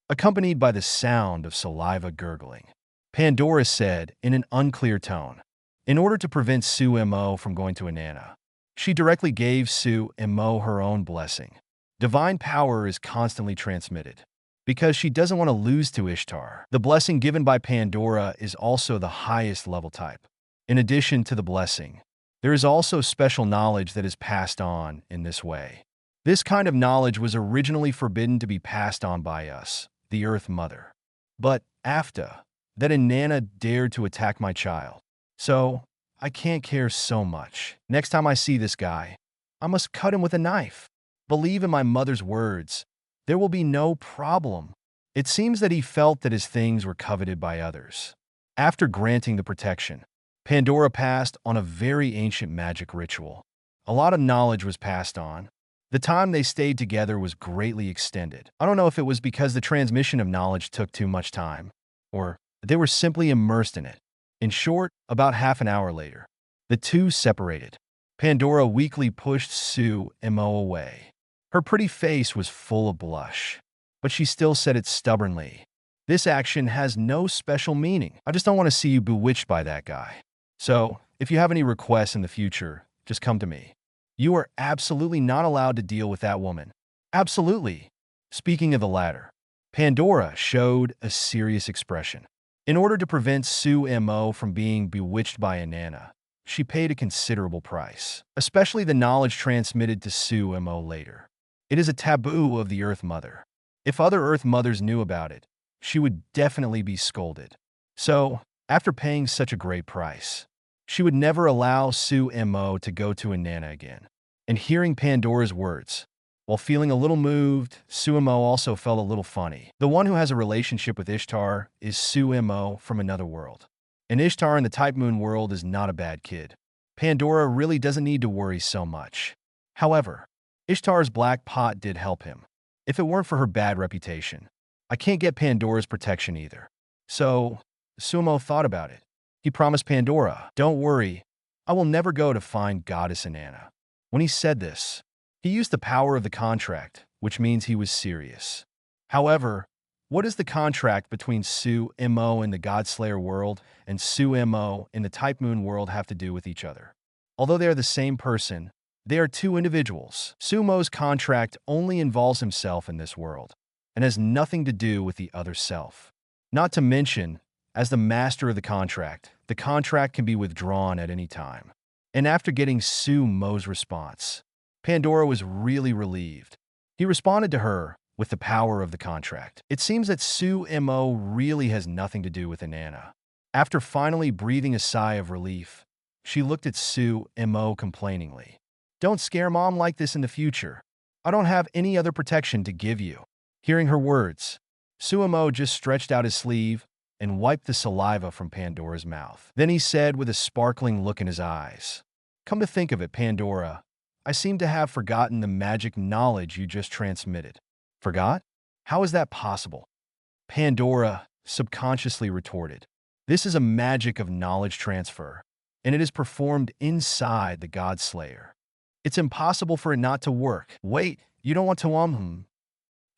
Accompanied by the sound of saliva gurgling, Pandora said in an unclear tone, in order to prevent Su Mo from going to Inanna, she directly gave Su Mo her own blessing. Divine power is constantly transmitted. Because she doesn't want to lose to Ishtar. The blessing given by Pandora is also the highest level type. In addition to the blessing, there is also special knowledge that is passed on in this way. This kind of knowledge was originally forbidden to be passed on by us, the Earth Mother. But after that, Inanna dared to attack my child. So, I can't care so much. Next time I see this guy, I must cut him with a knife. Believe in my mother's words. There will be no problem. It seems that he felt that his things were coveted by others. After granting the protection, Pandora passed on a very ancient magic ritual. A lot of knowledge was passed on. The time they stayed together was greatly extended. I don't know if it was because the transmission of knowledge took too much time, or they were simply immersed in it. In short, about half an hour later, the two separated. Pandora weakly pushed Su Mo away. Her pretty face was full of blush, but she still said it stubbornly. This action has no special meaning. I just don't want to see you bewitched by that guy. So, if you have any requests in the future, just come to me. You are absolutely not allowed to deal with that woman. Absolutely. Speaking of the latter, Pandora showed a serious expression. In order to prevent Su Mo from being bewitched by Inanna, she paid a considerable price, especially the knowledge transmitted to Su Mo later. It is a taboo of the Earth Mother. If other Earth Mothers knew about it, she would definitely be scolded. So, after paying such a great price, she would never allow Su Mo to go to Inanna again. And hearing Pandora's words, while feeling a little moved, Su Mo also felt a little funny. The one who has a relationship with Ishtar is Su Mo from another world. And Ishtar in the Type Moon world is not a bad kid. Pandora really doesn't need to worry so much. However, Ishtar's black pot did help him. If it weren't for her bad reputation, I can't get Pandora's protection either. So, Su Mo thought about it. He promised Pandora, "Don't worry, I will never go to find Goddess Inanna." When he said this, he used the power of the contract, which means he was serious. However, what does the contract between Su Mo in the Godslayer world and Su Mo in the Type Moon world have to do with each other? Although they are the same person, they are two individuals. Su Mo's contract only involves himself in this world and has nothing to do with the other self. Not to mention, as the master of the contract can be withdrawn at any time. And after getting Su Mo's response, Pandora was really relieved. He responded to her with the power of the contract. It seems that Su Mo really has nothing to do with Inanna. After finally breathing a sigh of relief, she looked at Su Mo complainingly. "Don't scare Mom like this in the future. I don't have any other protection to give you." Hearing her words, Su Mo just stretched out his sleeve and wiped the saliva from Pandora's mouth. Then he said with a sparkling look in his eyes, "Come to think of it, Pandora, I seem to have forgotten the magic knowledge you just transmitted." "Forgot? How is that possible?" Pandora subconsciously retorted. "This is a magic of knowledge transfer, and it is performed inside the Godslayer. It's impossible for it not to work." "Wait, you don't want to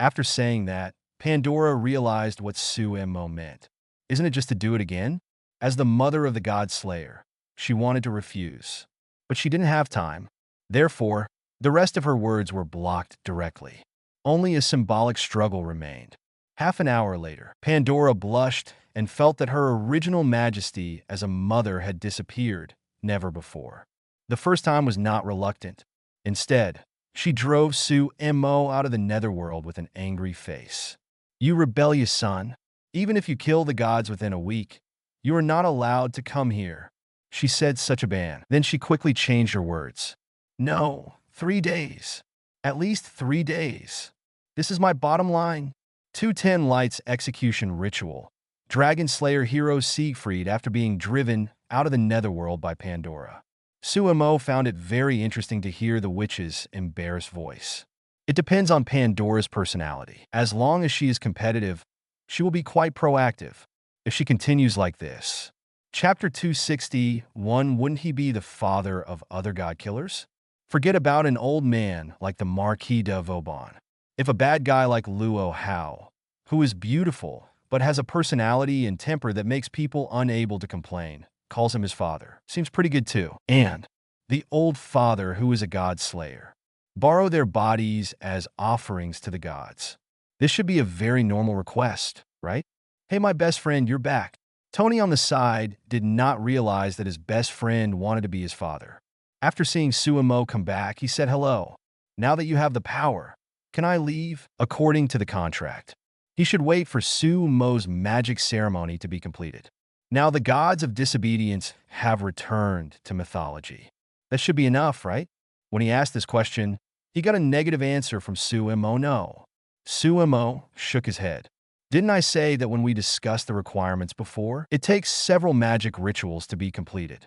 After saying that, Pandora realized what Su Mo meant. Isn't it just to do it again? As the mother of the Godslayer, she wanted to refuse, but she didn't have time. Therefore, the rest of her words were blocked directly. Only a symbolic struggle remained. Half an hour later, Pandora blushed and felt that her original majesty as a mother had disappeared, never before. The first time was not reluctant. Instead, she drove Su Mo out of the netherworld with an angry face. "You rebellious son, even if you kill the gods within a week, you are not allowed to come here," she said such a ban. Then she quickly changed her words. "No, 3 days. At least 3 days. This is my bottom line." 210 Lights Execution Ritual. Dragon Slayer hero Siegfried after being driven out of the netherworld by Pandora. Su Mo found it very interesting to hear the witch's embarrassed voice. It depends on Pandora's personality. As long as she is competitive, she will be quite proactive. If she continues like this. Chapter 261, wouldn't he be the father of other god killers? Forget about an old man like the Marquis de Vauban. If a bad guy like Luo Hao, who is beautiful but has a personality and temper that makes people unable to complain, calls him his father, seems pretty good too. And the old father who is a god slayer, borrow their bodies as offerings to the gods. This should be a very normal request, right? "Hey, my best friend, you're back." Tony on the side did not realize that his best friend wanted to be his father. After seeing Su Mo come back, he said, "Hello. Now that you have the power, can I leave?" According to the contract, he should wait for Su Mo's magic ceremony to be completed. Now the gods of disobedience have returned to mythology. That should be enough, right? When he asked this question, he got a negative answer from Su Mo. No. Su Mo shook his head. "Didn't I say that when we discussed the requirements before? It takes several magic rituals to be completed.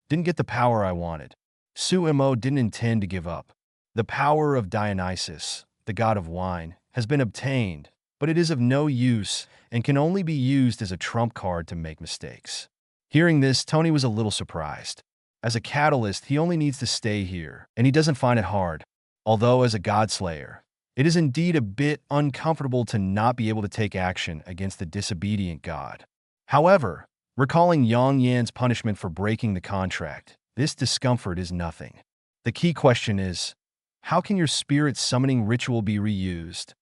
Didn't get the power I wanted." Su Mo didn't intend to give up. The power of Dionysus, the god of wine, has been obtained, but it is of no use and can only be used as a trump card to make mistakes. Hearing this, Tony was a little surprised. As a catalyst, he only needs to stay here, and he doesn't find it hard. Although as a godslayer, it is indeed a bit uncomfortable to not be able to take action against the disobedient god. However, recalling Yang Yan's punishment for breaking the contract, this discomfort is nothing. The key question is, how can your spirit summoning ritual be reused?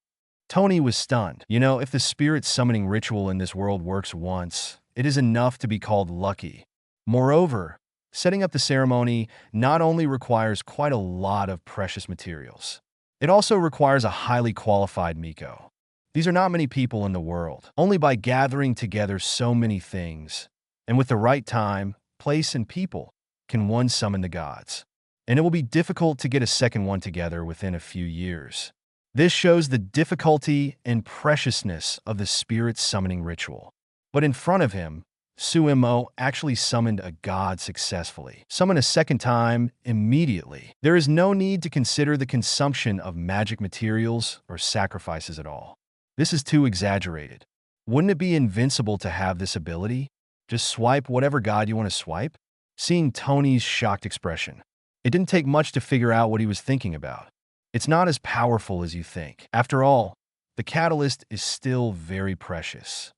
Tony was stunned. If the spirit summoning ritual in this world works once, it is enough to be called lucky. Moreover, Setting up the ceremony not only requires quite a lot of precious materials, it also requires a highly qualified Miko. These are not many people in the world. Only by gathering together so many things, and with the right time, place, and people, can one summon the gods. And it will be difficult to get a second one together within a few years. This shows the difficulty and preciousness of the spirit summoning ritual. But in front of him, Su Mo actually summoned a god successfully. Summon a second time immediately. There is no need to consider the consumption of magic materials or sacrifices at all. This is too exaggerated. Wouldn't it be invincible to have this ability? Just swipe whatever god you want to swipe? Seeing Tony's shocked expression, it didn't take much to figure out what he was thinking about. It's not as powerful as you think. After all, the catalyst is still very precious.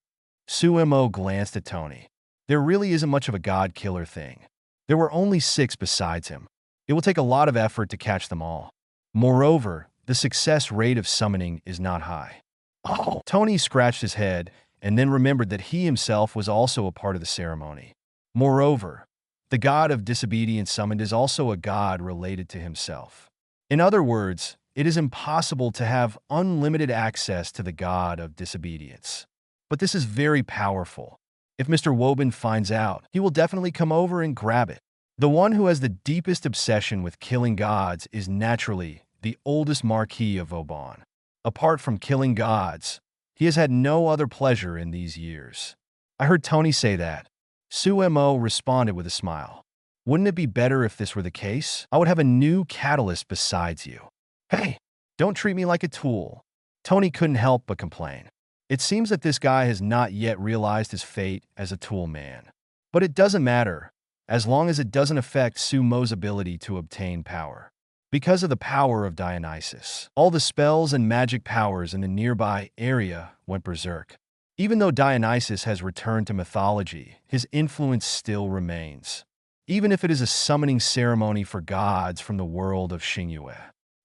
Su Mo glanced at Tony. There really isn't much of a god-killer thing. There were only 6 besides him. It will take a lot of effort to catch them all. Moreover, the success rate of summoning is not high. Oh. Tony scratched his head and then remembered that he himself was also a part of the ceremony. Moreover, the god of disobedience summoned is also a god related to himself. In other words, it is impossible to have unlimited access to the god of disobedience. But this is very powerful. If Mr. Woban finds out, he will definitely come over and grab it. The one who has the deepest obsession with killing gods is naturally the oldest Marquis of Vauban. Apart from killing gods, he has had no other pleasure in these years. I heard Tony say that. Su Mo responded with a smile. Wouldn't it be better if this were the case? I would have a new catalyst besides you. Hey, don't treat me like a tool. Tony couldn't help but complain. It seems that this guy has not yet realized his fate as a tool man. But it doesn't matter, as long as it doesn't affect Su Mo's ability to obtain power. Because of the power of Dionysus, all the spells and magic powers in the nearby area went berserk. Even though Dionysus has returned to mythology, his influence still remains. Even if it is a summoning ceremony for gods from the world of Xingyue,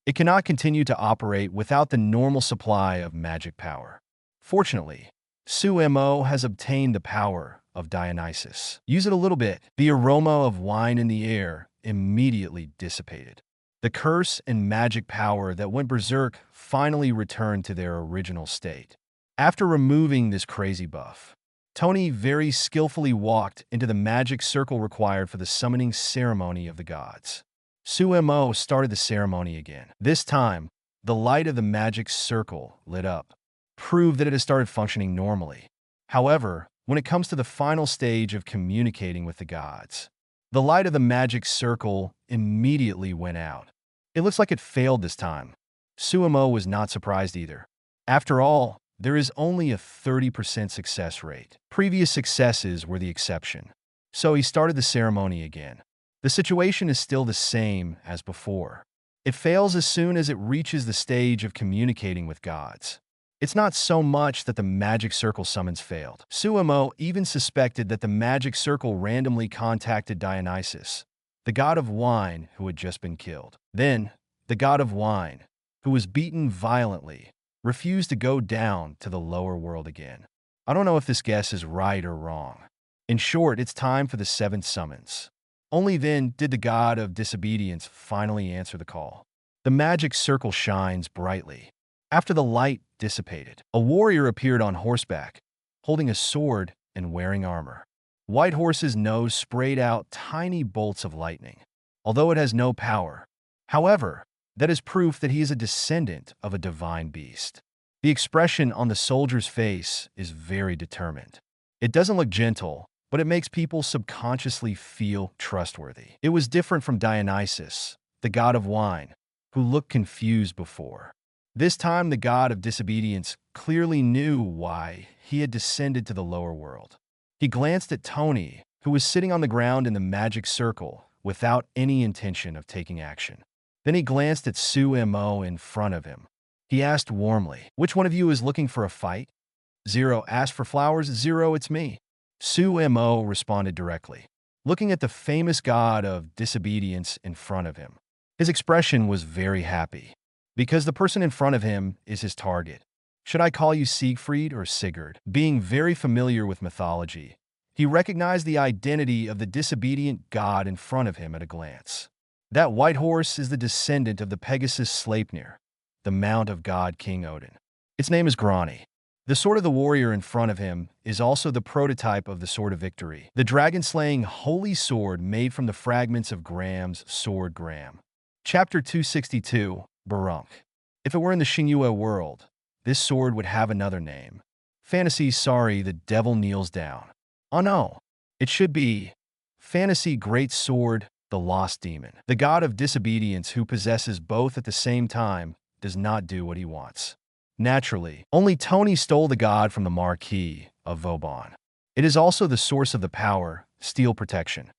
it cannot continue to operate without the normal supply of magic power. Fortunately, Su Mo has obtained the power of Dionysus. Use it a little bit. The aroma of wine in the air immediately dissipated. The curse and magic power that went berserk finally returned to their original state. After removing this crazy buff, Tony very skillfully walked into the magic circle required for the summoning ceremony of the gods. Su Mo started the ceremony again. This time, the light of the magic circle lit up, proved that it has started functioning normally. However, when it comes to the final stage of communicating with the gods, the light of the magic circle immediately went out. It looks like it failed this time. Su Mo was not surprised either. After all, there is only a 30% success rate. Previous successes were the exception. So he started the ceremony again. The situation is still the same as before. It fails as soon as it reaches the stage of communicating with gods. It's not so much that the magic circle summons failed. Su Mo even suspected that the magic circle randomly contacted Dionysus, the god of wine who had just been killed. Then, the god of wine, who was beaten violently, refused to go down to the lower world again. I don't know if this guess is right or wrong. In short, it's time for the 7th summons. Only then did the god of disobedience finally answer the call. The magic circle shines brightly. After the light dissipated, a warrior appeared on horseback, holding a sword and wearing armor. White Horse's nose sprayed out tiny bolts of lightning, although it has no power. However, that is proof that he is a descendant of a divine beast. The expression on the soldier's face is very determined. It doesn't look gentle, but it makes people subconsciously feel trustworthy. It was different from Dionysus, the god of wine, who looked confused before. This time, the god of disobedience clearly knew why he had descended to the lower world. He glanced at Tony, who was sitting on the ground in the magic circle without any intention of taking action. Then he glanced at Su Mo in front of him. He asked warmly, "Which one of you is looking for a fight?" "Zero asked for flowers. Zero, it's me." Su Mo responded directly, looking at the famous god of disobedience in front of him. His expression was very happy, because the person in front of him is his target. Should I call you Siegfried or Sigurd? Being very familiar with mythology, He recognized the identity of the disobedient god in front of him at a glance. That white horse is the descendant of the Pegasus Sleipnir, the mount of god King Odin. Its name is Grani. The sword of the warrior in front of him is also the prototype of the Sword of Victory, the dragon-slaying holy sword made from the fragments of Gram's sword Gram. Chapter 262, Barunk. If it were in the Xingyue world, this sword would have another name. Fantasy Sorry, the devil kneels down. Oh no, it should be Fantasy Great Sword, the Lost Demon. The god of disobedience who possesses both at the same time does not do what he wants. Naturally, only Tony stole the god from the Marquis of Vauban. It is also the source of the power, steel protection.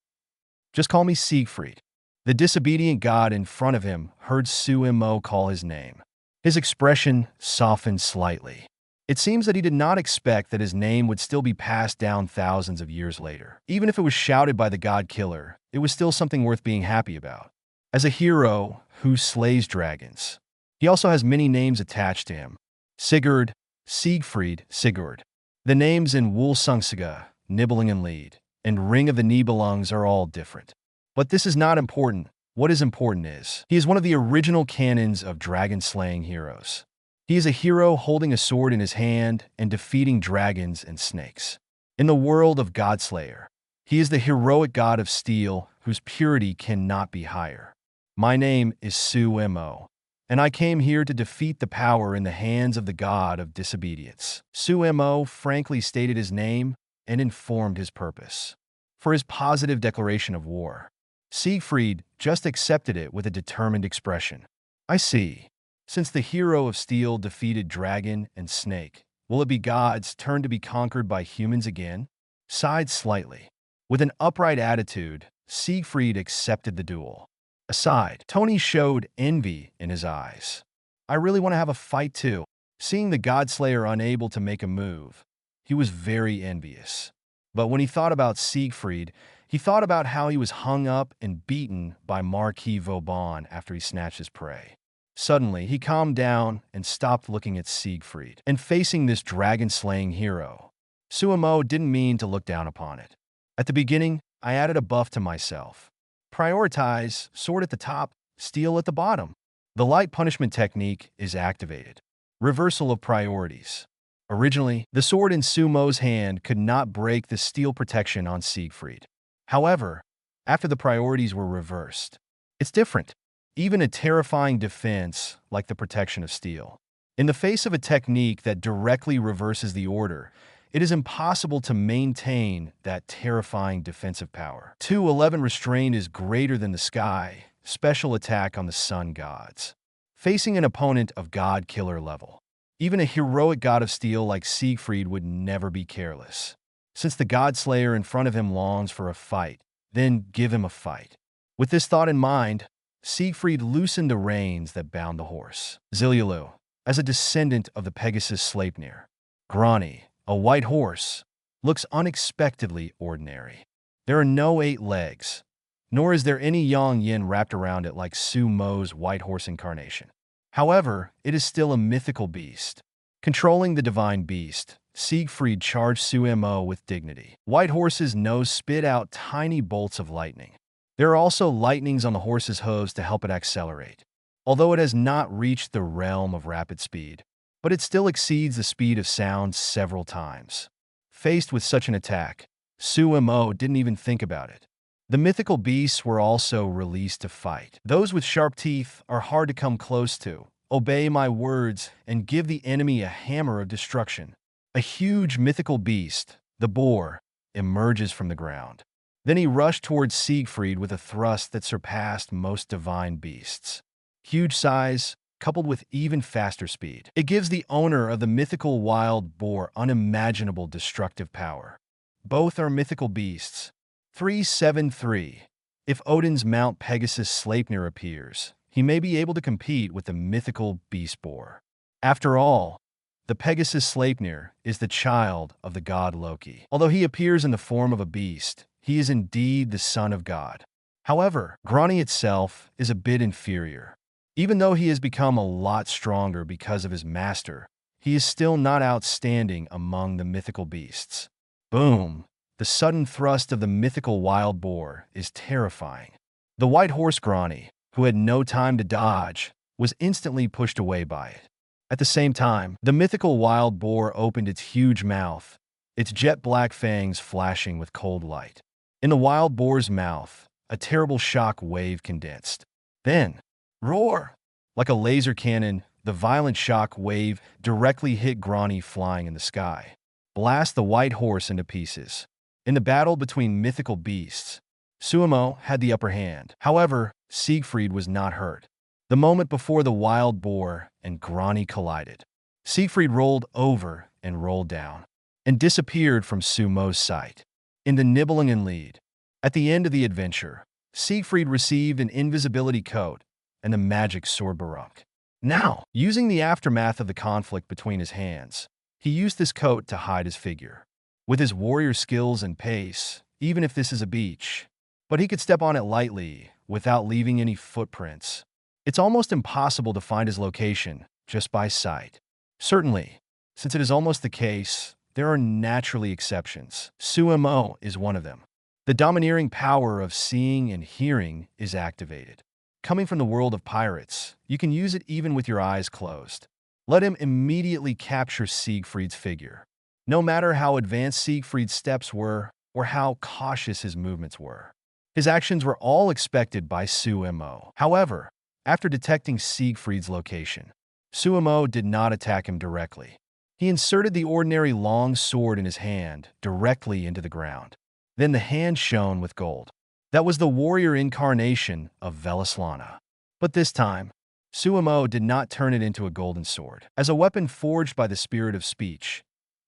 Just call me Siegfried. The disobedient god in front of him heard Su Mo call his name. His expression softened slightly. It seems that he did not expect that his name would still be passed down thousands of years later. Even if it was shouted by the god killer, it was still something worth being happy about. As a hero who slays dragons, he also has many names attached to him. Sigurd, Siegfried, Sigurd. The names in Wolsungsaga, Nibbling and Lead, and Ring of the Nibelungs are all different. But this is not important. What is important is, he is one of the original canons of dragon-slaying heroes. He is a hero holding a sword in his hand and defeating dragons and snakes. In the world of Godslayer, he is the heroic god of steel whose purity cannot be higher. My name is Su Mo, and I came here to defeat the power in the hands of the god of disobedience. Su Mo frankly stated his name and informed his purpose. For his positive declaration of war, Siegfried just accepted it with a determined expression. I see. Since the hero of steel defeated dragon and snake, will it be God's turn to be conquered by humans again? Sighed slightly. With an upright attitude, Siegfried accepted the duel. Aside, Tony showed envy in his eyes. I really want to have a fight too. Seeing the Godslayer unable to make a move, he was very envious. But when he thought about Siegfried, he thought about how he was hung up and beaten by Marquis Vauban after he snatched his prey. Suddenly, he calmed down and stopped looking at Siegfried and facing this dragon-slaying hero. Su Mo didn't mean to look down upon it. At the beginning, I added a buff to myself. Prioritize, sword at the top, steel at the bottom. The light punishment technique is activated. Reversal of priorities. Originally, the sword in Su Mo's hand could not break the steel protection on Siegfried. However, after the priorities were reversed, it's different. Even a terrifying defense, like the protection of steel. In the face of a technique that directly reverses the order, it is impossible to maintain that terrifying defensive power. 211 restraint is greater than the sky, special attack on the sun gods. Facing an opponent of god killer level. Even a heroic god of steel like Siegfried would never be careless. Since the Godslayer in front of him longs for a fight, then give him a fight. With this thought in mind, Siegfried loosened the reins that bound the horse. Ziliulu, as a descendant of the Pegasus Sleipnir. Grani, a white horse, looks unexpectedly ordinary. There are no 8 legs, nor is there any yang yin wrapped around it like Su Mo's white horse incarnation. However, it is still a mythical beast. Controlling the divine beast, Siegfried charged Su Mo with dignity. White horse's nose spit out tiny bolts of lightning. There are also lightnings on the horse's hooves to help it accelerate. Although it has not reached the realm of rapid speed, but it still exceeds the speed of sound several times. Faced with such an attack, Su Mo didn't even think about it. The mythical beasts were also released to fight. Those with sharp teeth are hard to come close to. Obey my words and give the enemy a hammer of destruction. A huge mythical beast, the boar, emerges from the ground. Then he rushed towards Siegfried with a thrust that surpassed most divine beasts. Huge size, coupled with even faster speed. It gives the owner of the mythical wild boar unimaginable destructive power. Both are mythical beasts. 373. If Odin's Mount Pegasus Sleipnir appears, he may be able to compete with the mythical beast boar. After all, the Pegasus Sleipnir is the child of the god Loki. Although he appears in the form of a beast, he is indeed the son of God. However, Grani itself is a bit inferior. Even though he has become a lot stronger because of his master, he is still not outstanding among the mythical beasts. Boom! The sudden thrust of the mythical wild boar is terrifying. The white horse Grani, who had no time to dodge, was instantly pushed away by it. At the same time, the mythical wild boar opened its huge mouth, its jet-black fangs flashing with cold light. In the wild boar's mouth, a terrible shock wave condensed. Then, roar! Like a laser cannon, the violent shock wave directly hit Grani flying in the sky. Blast the white horse into pieces. In the battle between mythical beasts, Su Mo had the upper hand. However, Siegfried was not hurt. The moment before the wild boar and Grani collided, Siegfried rolled over and rolled down, and disappeared from Su Mo's sight. In the Nibelungen lead, at the end of the adventure, Siegfried received an invisibility coat and the magic sword Baruch. Now, using the aftermath of the conflict between his hands, he used this coat to hide his figure. With his warrior skills and pace, even if this is a beach, but he could step on it lightly, without leaving any footprints. It's almost impossible to find his location just by sight. Certainly, since it is almost the case, there are naturally exceptions. Su Mo is one of them. The domineering power of seeing and hearing is activated. Coming from the world of pirates, you can use it even with your eyes closed. Let him immediately capture Siegfried's figure. No matter how advanced Siegfried's steps were, or how cautious his movements were, his actions were all expected by Su Mo. However, after detecting Siegfried's location, Su Mo did not attack him directly. He inserted the ordinary long sword in his hand directly into the ground. Then the hand shone with gold. That was the warrior incarnation of Velislana. But this time, Su Mo did not turn it into a golden sword. As a weapon forged by the spirit of speech,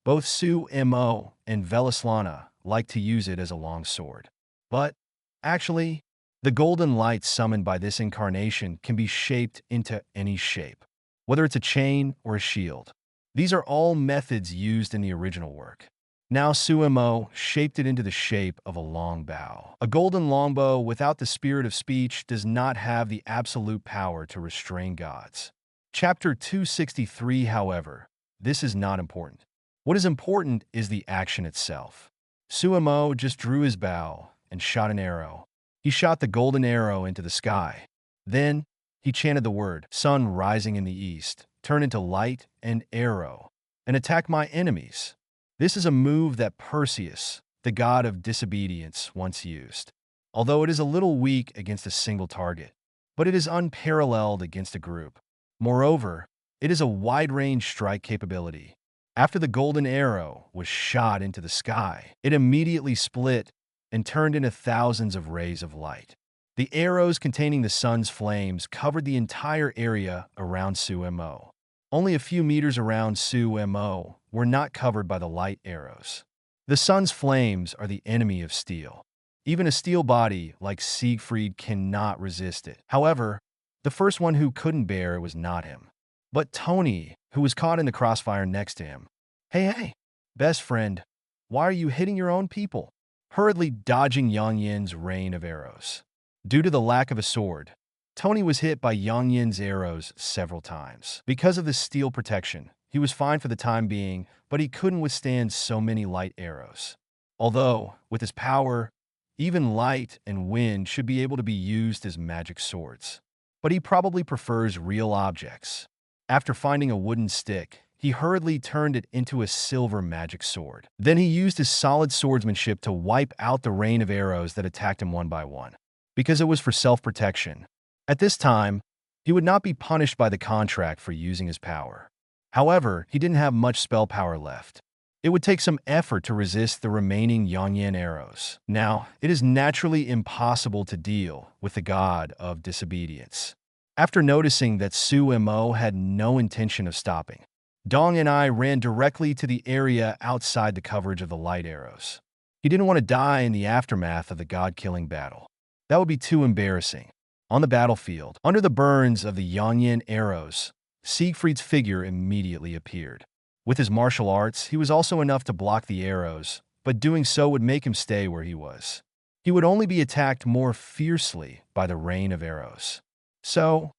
both Su Mo and Velislana like to use it as a long sword. But, actually, the golden light summoned by this incarnation can be shaped into any shape, whether it's a chain or a shield. These are all methods used in the original work. Now Su Mo shaped it into the shape of a long bow. A golden longbow without the spirit of speech does not have the absolute power to restrain gods. Chapter 263, however, this is not important. What is important is the action itself. Su Mo just drew his bow and shot an arrow. He shot the golden arrow into the sky. Then, he chanted the word, "Sun rising in the east, turn into light and arrow, and attack my enemies." This is a move that Perseus, the god of disobedience, once used. Although it is a little weak against a single target, but it is unparalleled against a group. Moreover, it is a wide-range strike capability. After the golden arrow was shot into the sky, it immediately split and turned into thousands of rays of light. The arrows containing the sun's flames covered the entire area around Su Mo. Only a few meters around Su Mo were not covered by the light arrows. The sun's flames are the enemy of steel. Even a steel body like Siegfried cannot resist it. However, the first one who couldn't bear it was not him, but Tony, who was caught in the crossfire next to him. Hey, best friend, why are you hitting your own people?" Hurriedly dodging Yang Yin's rain of arrows. Due to the lack of a sword, Tony was hit by Yang Yin's arrows several times. Because of the steel protection, he was fine for the time being, but he couldn't withstand so many light arrows. Although, with his power, even light and wind should be able to be used as magic swords. But he probably prefers real objects. After finding a wooden stick, he hurriedly turned it into a silver magic sword. Then he used his solid swordsmanship to wipe out the rain of arrows that attacked him one by one. Because it was for self-protection. At this time, he would not be punished by the contract for using his power. However, he didn't have much spell power left. It would take some effort to resist the remaining Yang Yin arrows. Now, it is naturally impossible to deal with the god of disobedience. After noticing that Su Mo had no intention of stopping, Dong and I ran directly to the area outside the coverage of the light arrows. He didn't want to die in the aftermath of the god-killing battle. That would be too embarrassing. On the battlefield, under the burns of the Yang Yin arrows, Siegfried's figure immediately appeared. With his martial arts, he was also enough to block the arrows, but doing so would make him stay where he was. He would only be attacked more fiercely by the rain of arrows. So,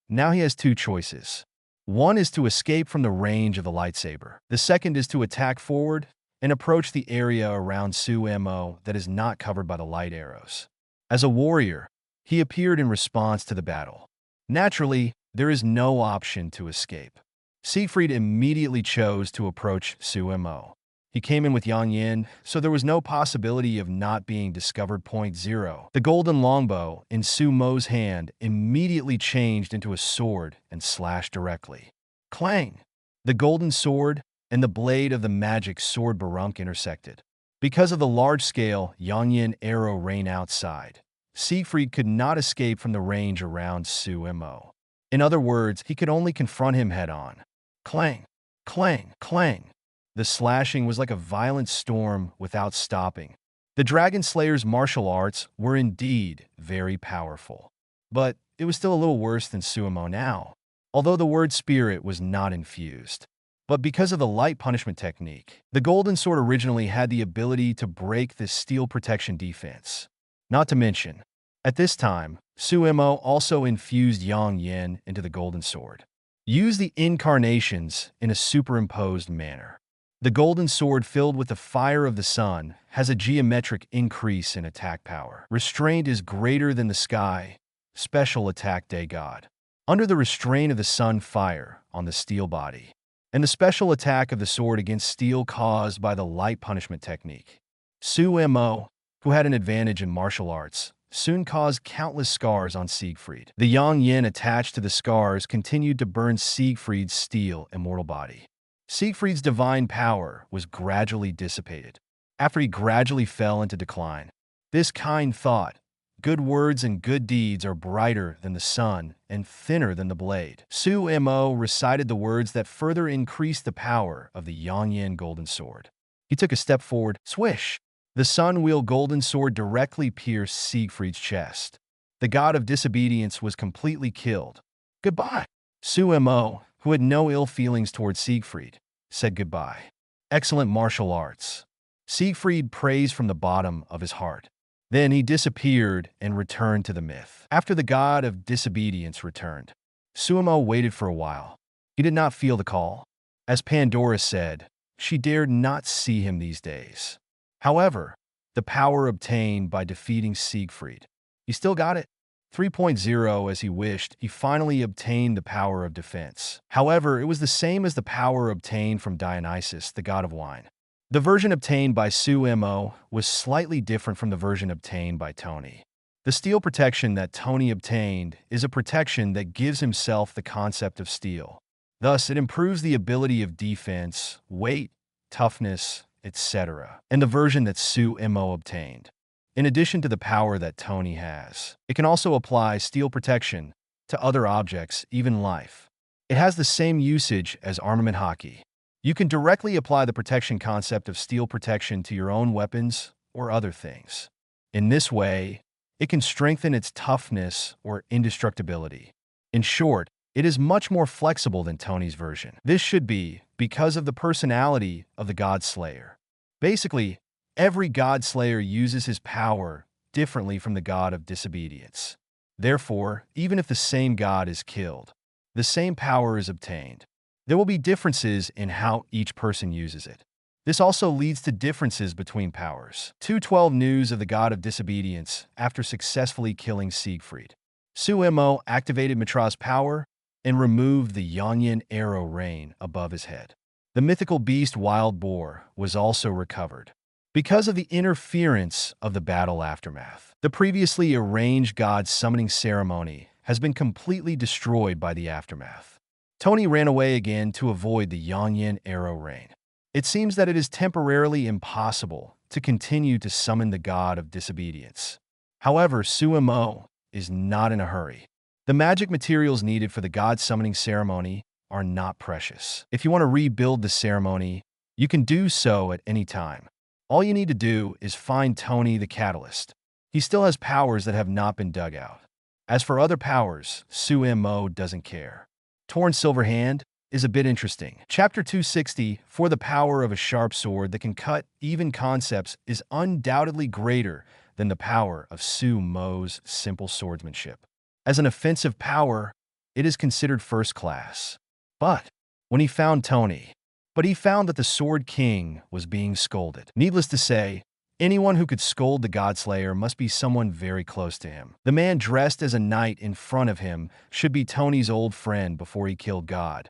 now he has two choices. One is to escape from the range of the lightsaber. The second is to attack forward and approached the area around Su Mo that is not covered by the light arrows. As a warrior, he appeared in response to the battle. Naturally, there is no option to escape. Siegfried immediately chose to approach Su Mo. He came in with Yang Yin, so there was no possibility of not being discovered. Point 0. The golden longbow in Su Mo's hand immediately changed into a sword and slashed directly. Clang! The golden sword and the blade of the magic sword barunk intersected. Because of the large-scale Yang Yin arrow rain outside, Siegfried could not escape from the range around Su Mo. In other words, he could only confront him head-on. Clang! Clang! Clang! The slashing was like a violent storm without stopping. The Dragon Slayer's martial arts were indeed very powerful. But it was still a little worse than Su Mo now, although the word spirit was not infused. But because of the light punishment technique, the golden sword originally had the ability to break the steel protection defense. Not to mention, at this time, Su Mo also infused Yang Yin into the golden sword. Use the incarnations in a superimposed manner. The golden sword filled with the fire of the sun has a geometric increase in attack power. Restraint is greater than the sky. Special attack day god. Under the restraint of the sun fire on the steel body. And the special attack of the sword against steel caused by the light punishment technique. Su Mo, who had an advantage in martial arts, soon caused countless scars on Siegfried. The Yang Yin attached to the scars continued to burn Siegfried's steel immortal body. Siegfried's divine power was gradually dissipated, after he gradually fell into decline. This kind thought, good words and good deeds are brighter than the sun and thinner than the blade. Su Mo recited the words that further increased the power of the Yang Yin golden sword. He took a step forward, swish! The sun-wheel golden sword directly pierced Siegfried's chest. The god of disobedience was completely killed. Goodbye! Su Mo, who had no ill feelings towards Siegfried, said goodbye. Excellent martial arts. Siegfried praised from the bottom of his heart. Then he disappeared and returned to the myth. After the god of disobedience returned, Su Mo waited for a while. He did not feel the call. As Pandora said, she dared not see him these days. However, the power obtained by defeating Siegfried, he still got it. 3.0 as he wished, he finally obtained the power of defense. However, it was the same as the power obtained from Dionysus, the god of wine. The version obtained by Su Mo was slightly different from the version obtained by Tony. The steel protection that Tony obtained is a protection that gives himself the concept of steel. Thus, it improves the ability of defense, weight, toughness, etc. And the version that Su Mo obtained, in addition to the power that Tony has, it can also apply steel protection to other objects, even life. It has the same usage as armament hockey. You can directly apply the protection concept of steel protection to your own weapons or other things. In this way, it can strengthen its toughness or indestructibility. In short, it is much more flexible than Tony's version. This should be because of the personality of the God Slayer. Basically, every God Slayer uses his power differently from the god of disobedience. Therefore, even if the same god is killed, the same power is obtained. There will be differences in how each person uses it. This also leads to differences between powers. 212 News of the god of disobedience after successfully killing Siegfried. Su Mo activated Mitra's power and removed the Yang Yin arrow rain above his head. The mythical beast Wild Boar was also recovered. Because of the interference of the battle aftermath, the previously arranged god summoning ceremony has been completely destroyed by the aftermath. Tony ran away again to avoid the Yang Yin arrow rain. It seems that it is temporarily impossible to continue to summon the god of disobedience. However, Su Mo is not in a hurry. The magic materials needed for the god summoning ceremony are not precious. If you want to rebuild the ceremony, you can do so at any time. All you need to do is find Tony the Catalyst. He still has powers that have not been dug out. As for other powers, Su Mo doesn't care. Torn Silver Hand is a bit interesting. Chapter 260, for the power of a sharp sword that can cut even concepts, is undoubtedly greater than the power of Su Mo's simple swordsmanship. As an offensive power, it is considered first class. But when he found Tony, But he found that the Sword King was being scolded. Needless to say, anyone who could scold the Godslayer must be someone very close to him. The man dressed as a knight in front of him should be Tony's old friend before he killed God,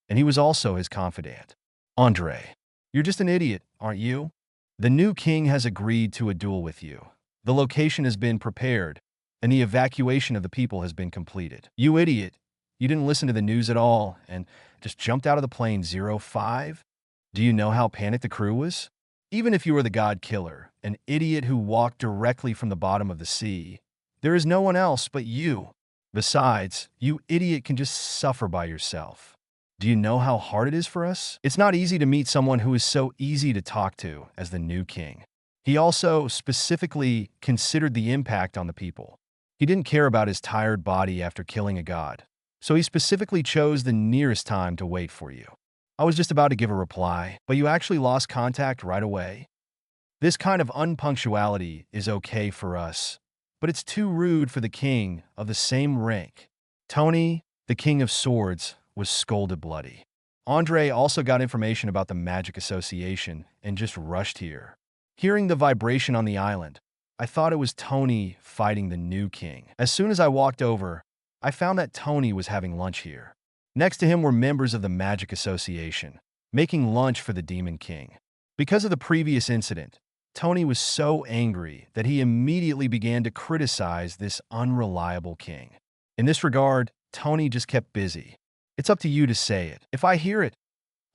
and he was also his confidant. Andre, you're just an idiot, aren't you? The new king has agreed to a duel with you. The location has been prepared, and the evacuation of the people has been completed. You idiot, you didn't listen to the news at all and just jumped out of the plane 05? Do you know how panicked the crew was? Even if you were the God Killer, an idiot who walked directly from the bottom of the sea, there is no one else but you. Besides, you idiot can just suffer by yourself. Do you know how hard it is for us? It's not easy to meet someone who is so easy to talk to as the new king. He also specifically considered the impact on the people. He didn't care about his tired body after killing a god, so he specifically chose the nearest time to wait for you. I was just about to give a reply, but you actually lost contact right away. This kind of unpunctuality is okay for us, but it's too rude for the king of the same rank. Tony, the King of Swords, was scolded bloody. Andre also got information about the Magic Association and just rushed here. Hearing the vibration on the island, I thought it was Tony fighting the new king. As soon as I walked over, I found that Tony was having lunch here. Next to him were members of the Magic Association, making lunch for the Demon King. Because of the previous incident, Tony was so angry that he immediately began to criticize this unreliable king. In this regard, Tony just kept busy. It's up to you to say it. If I hear it,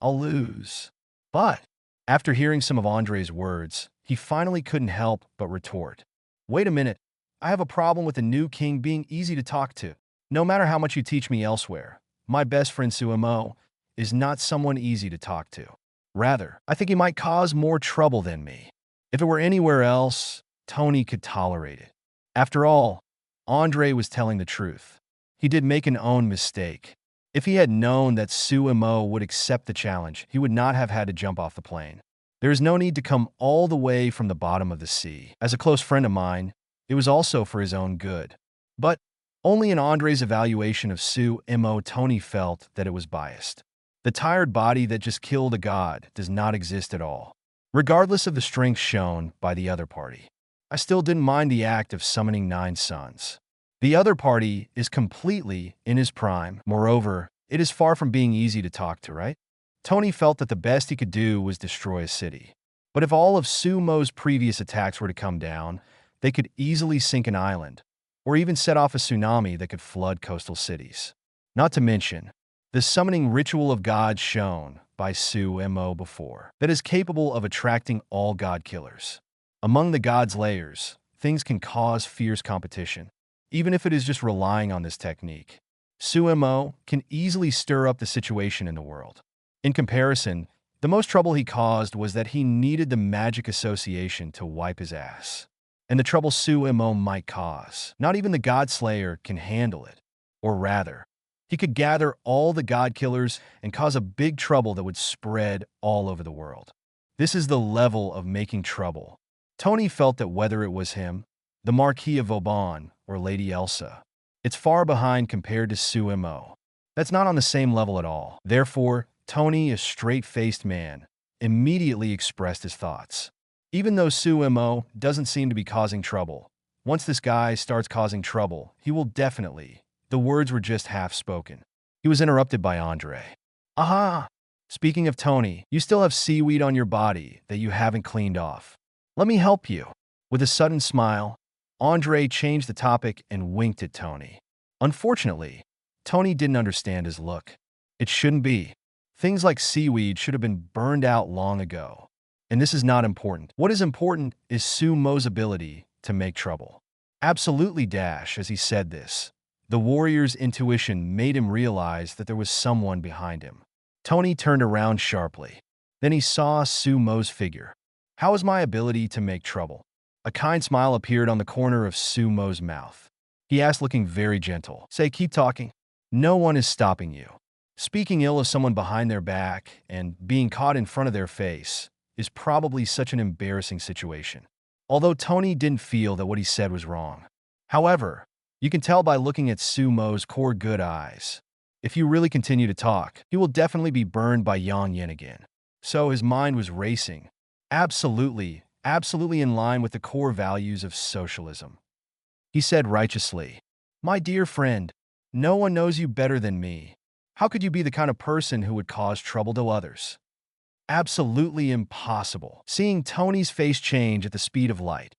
I'll lose. But after hearing some of Andre's words, he finally couldn't help but retort. Wait a minute, I have a problem with the new king being easy to talk to. No matter how much you teach me elsewhere, my best friend Su Mo is not someone easy to talk to. Rather, I think he might cause more trouble than me. If it were anywhere else, Tony could tolerate it. After all, Andre was telling the truth. He did make an own mistake. If he had known that Su Mo would accept the challenge, he would not have had to jump off the plane. There is no need to come all the way from the bottom of the sea. As a close friend of mine, it was also for his own good. But only in Andre's evaluation of Su Mo, Tony felt that it was biased. The tired body that just killed a god does not exist at all, regardless of the strength shown by the other party. I still didn't mind the act of summoning 9 suns. The other party is completely in his prime. Moreover, it is far from being easy to talk to, right? Tony felt that the best he could do was destroy a city. But if all of Su Mo's previous attacks were to come down, they could easily sink an island, or even set off a tsunami that could flood coastal cities. Not to mention, the summoning ritual of gods shown by Su Mo before, that is capable of attracting all god killers. Among the gods' layers, things can cause fierce competition, even if it is just relying on this technique. Su Mo can easily stir up the situation in the world. In comparison, the most trouble he caused was that he needed the Magic Association to wipe his ass. And the trouble Su Mo might cause, not even the God Slayer can handle it. Or rather, he could gather all the god killers and cause a big trouble that would spread all over the world. This is the level of making trouble. Tony felt that whether it was him, the Marquis of Vauban, or Lady Elsa, it's far behind compared to Su Mo. That's not on the same level at all. Therefore, Tony, a straight-faced man, immediately expressed his thoughts. Even though Su Mo doesn't seem to be causing trouble, once this guy starts causing trouble, he will definitely. The words were just half-spoken. He was interrupted by Andre. Aha! Speaking of Tony, you still have seaweed on your body that you haven't cleaned off. Let me help you. With a sudden smile, Andre changed the topic and winked at Tony. Unfortunately, Tony didn't understand his look. It shouldn't be. Things like seaweed should have been burned out long ago. And this is not important. What is important is Su Mo's ability to make trouble. Absolutely, Dash, as he said this. The warrior's intuition made him realize that there was someone behind him. Tony turned around sharply. Then he saw Su Mo's figure. How is my ability to make trouble? A kind smile appeared on the corner of Su Mo's mouth. He asked, looking very gentle. Say, keep talking. No one is stopping you. Speaking ill of someone behind their back and being caught in front of their face is probably such an embarrassing situation. Although Tony didn't feel that what he said was wrong. However, you can tell by looking at Su Mo's core good eyes. If you really continue to talk, he will definitely be burned by Yang Yin again. So his mind was racing. Absolutely, absolutely in line with the core values of socialism. He said righteously, "My dear friend, no one knows you better than me. How could you be the kind of person who would cause trouble to others?" Absolutely impossible. Seeing Tony's face change at the speed of light,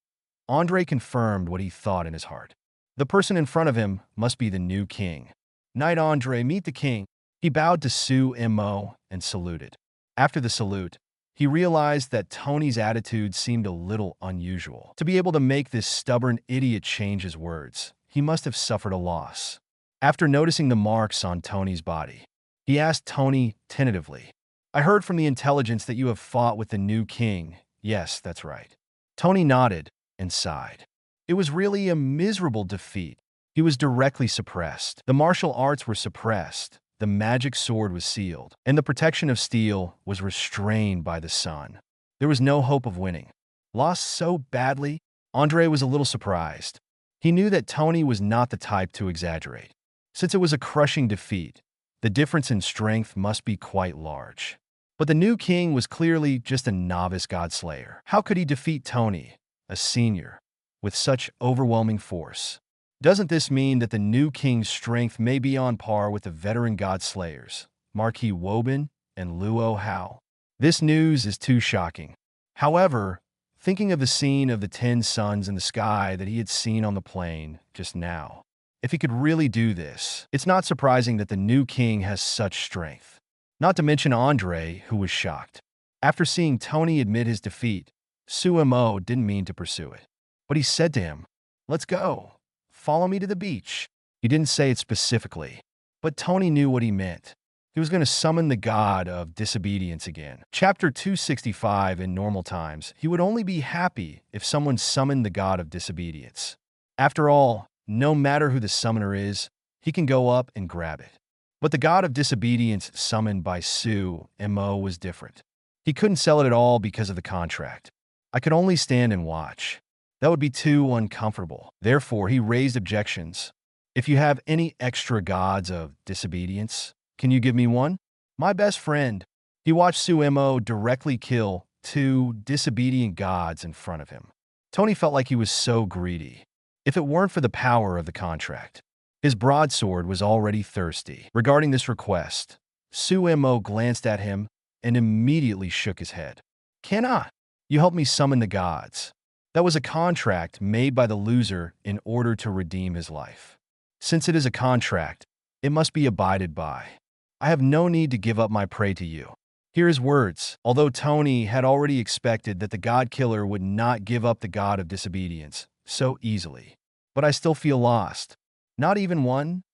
Andre confirmed what he thought in his heart. The person in front of him must be the new king. "Knight Andre, meet the king." He bowed to Su Mo and saluted. After the salute, he realized that Tony's attitude seemed a little unusual. To be able to make this stubborn idiot change his words, he must have suffered a loss. After noticing the marks on Tony's body, he asked Tony tentatively, "I heard from the intelligence that you have fought with the new king." "Yes, that's right." Tony nodded and sighed. It was really a miserable defeat. He was directly suppressed. The martial arts were suppressed. The magic sword was sealed, and the protection of steel was restrained by the sun. There was no hope of winning. Lost so badly, Andre was a little surprised. He knew that Tony was not the type to exaggerate. Since it was a crushing defeat, the difference in strength must be quite large. But the new king was clearly just a novice godslayer. How could he defeat Tony, a senior, with such overwhelming force? Doesn't this mean that the new king's strength may be on par with the veteran godslayers, Marquis Woban and Luo Hao? This news is too shocking. However, thinking of the scene of the 10 suns in the sky that he had seen on the plain just now, if he could really do this, it's not surprising that the new king has such strength. Not to mention Andre, who was shocked. After seeing Tony admit his defeat, Su Mo didn't mean to pursue it. But he said to him, "Let's go. Follow me to the beach." He didn't say it specifically, but Tony knew what he meant. He was going to summon the god of disobedience again. Chapter 265 in normal times, he would only be happy if someone summoned the god of disobedience. After all, no matter who the summoner is, he can go up and grab it. But the god of disobedience summoned by Su Mo was different. He couldn't sell it at all because of the contract. "I could only stand and watch. That would be too uncomfortable." Therefore, he raised objections. "If you have any extra gods of disobedience, can you give me one?" My best friend. He watched Su Mo directly kill 2 disobedient gods in front of him. Tony felt like he was so greedy. If it weren't for the power of the contract, his broadsword was already thirsty. Regarding this request, Su Mo glanced at him and immediately shook his head. "Cannot. You help me summon the gods." That was a contract made by the loser in order to redeem his life. Since it is a contract, it must be abided by. "I have no need to give up my prey to you." Hear his words. Although Tony had already expected that the god killer would not give up the god of disobedience so easily. "But I still feel lost." "Not even one?"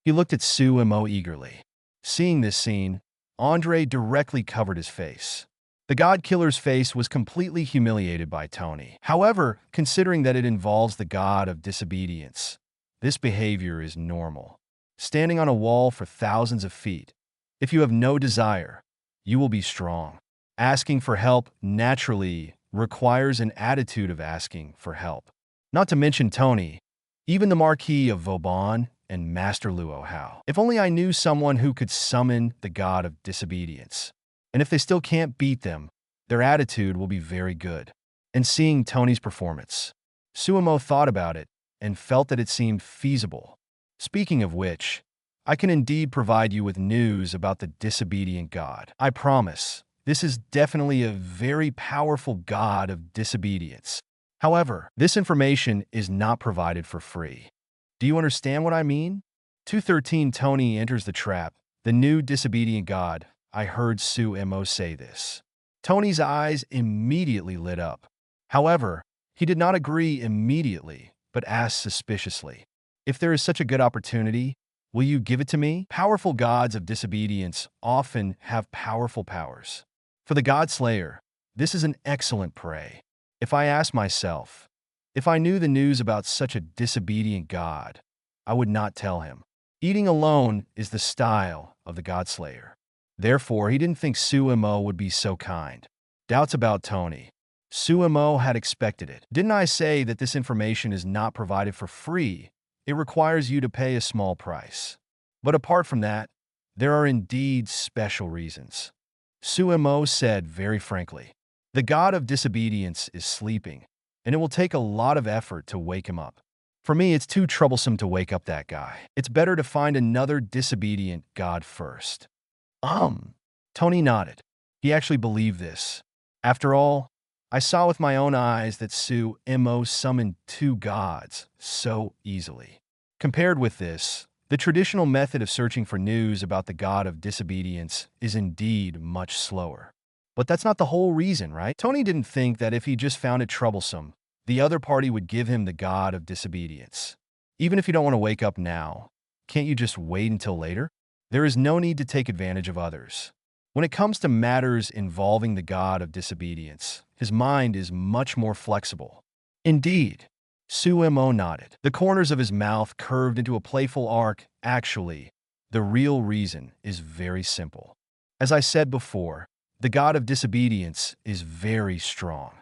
He looked at Su Mo eagerly. Seeing this scene, Andre directly covered his face. The god killer's face was completely humiliated by Tony. However, considering that it involves the god of disobedience, this behavior is normal. Standing on a wall for thousands of feet, if you have no desire, you will be strong. Asking for help naturally requires an attitude of asking for help. Not to mention Tony, even the Marquis of Vauban and Master Luo Hao. If only I knew someone who could summon the god of disobedience. And if they still can't beat them, their attitude will be very good. And seeing Tony's performance, Su Mo thought about it and felt that it seemed feasible. Speaking of which, I can indeed provide you with news about the disobedient god. I promise, this is definitely a very powerful god of disobedience. However, this information is not provided for free. Do you understand what I mean? 213 Tony enters the trap, the new disobedient god. I heard Su Mo say this. Tony's eyes immediately lit up. However, he did not agree immediately, but asked suspiciously, "If there is such a good opportunity, will you give it to me?" Powerful gods of disobedience often have powerful powers. For the god slayer, this is an excellent prey. If I ask myself, if I knew the news about such a disobedient god, I would not tell him. Eating alone is the style of the god slayer. Therefore, he didn't think Su Mo would be so kind. Doubts about Tony. Su Mo had expected it. Didn't I say that this information is not provided for free? It requires you to pay a small price. But apart from that, there are indeed special reasons. Su Mo said very frankly. The god of disobedience is sleeping, and it will take a lot of effort to wake him up. For me, it's too troublesome to wake up that guy. It's better to find another disobedient god first. Tony nodded. He actually believed this. After all, I saw with my own eyes that Su Mo summoned two gods so easily. Compared with this, the traditional method of searching for news about the god of disobedience is indeed much slower. But that's not the whole reason, right? Tony didn't think that if he just found it troublesome, the other party would give him the god of disobedience. Even if you don't want to wake up now, can't you just wait until later? There is no need to take advantage of others. When it comes to matters involving the god of disobedience, his mind is much more flexible. Indeed, Su Mo nodded. The corners of his mouth curved into a playful arc. Actually, the real reason is very simple. As I said before, the god of disobedience is very strong.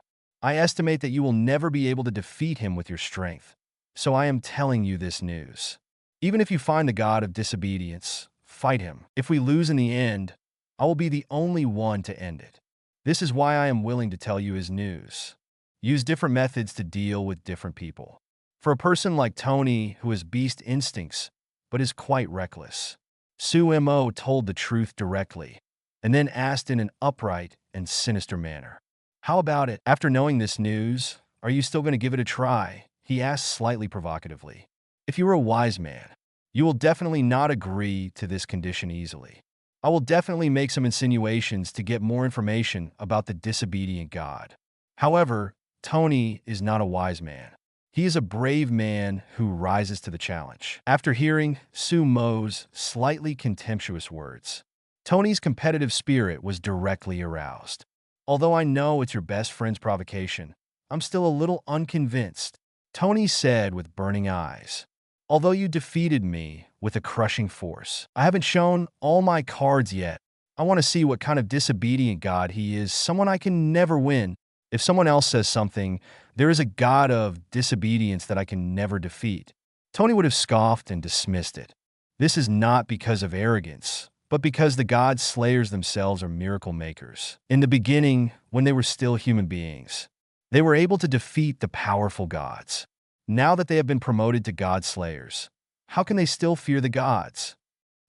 I estimate that you will never be able to defeat him with your strength. So I am telling you this news. Even if you find the god of disobedience, fight him. If we lose in the end, I will be the only one to end it. This is why I am willing to tell you his news. Use different methods to deal with different people. For a person like Tony, who has beast instincts, but is quite reckless, Su Mo told the truth directly, and then asked in an upright and sinister manner. How about it? After knowing this news, are you still going to give it a try? He asked slightly provocatively. If you were a wise man, you will definitely not agree to this condition easily. I will definitely make some insinuations to get more information about the disobedient god. However, Tony is not a wise man. He is a brave man who rises to the challenge. After hearing Su Mo's slightly contemptuous words, Tony's competitive spirit was directly aroused. Although I know it's your best friend's provocation, I'm still a little unconvinced, Tony said with burning eyes. Although you defeated me with a crushing force, I haven't shown all my cards yet. I want to see what kind of disobedient god he is, someone I can never win. If someone else says something, there is a god of disobedience that I can never defeat, Tony would have scoffed and dismissed it. This is not because of arrogance, but because the god slayers themselves are miracle makers. In the beginning, when they were still human beings, they were able to defeat the powerful gods. Now that they have been promoted to god slayers, how can they still fear the gods?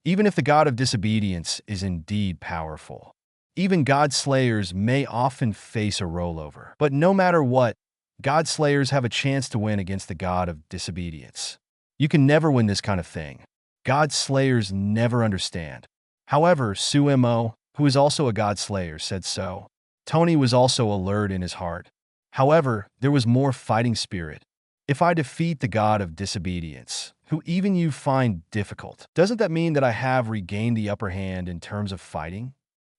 Even if the god of disobedience is indeed powerful, even god slayers may often face a rollover. But no matter what, god slayers have a chance to win against the god of disobedience. You can never win this kind of thing. God slayers never understand. However, Su Mo, who is also a god slayer, said so. Tony was also alert in his heart. However, there was more fighting spirit. If I defeat the god of disobedience, who even you find difficult, doesn't that mean that I have regained the upper hand in terms of fighting?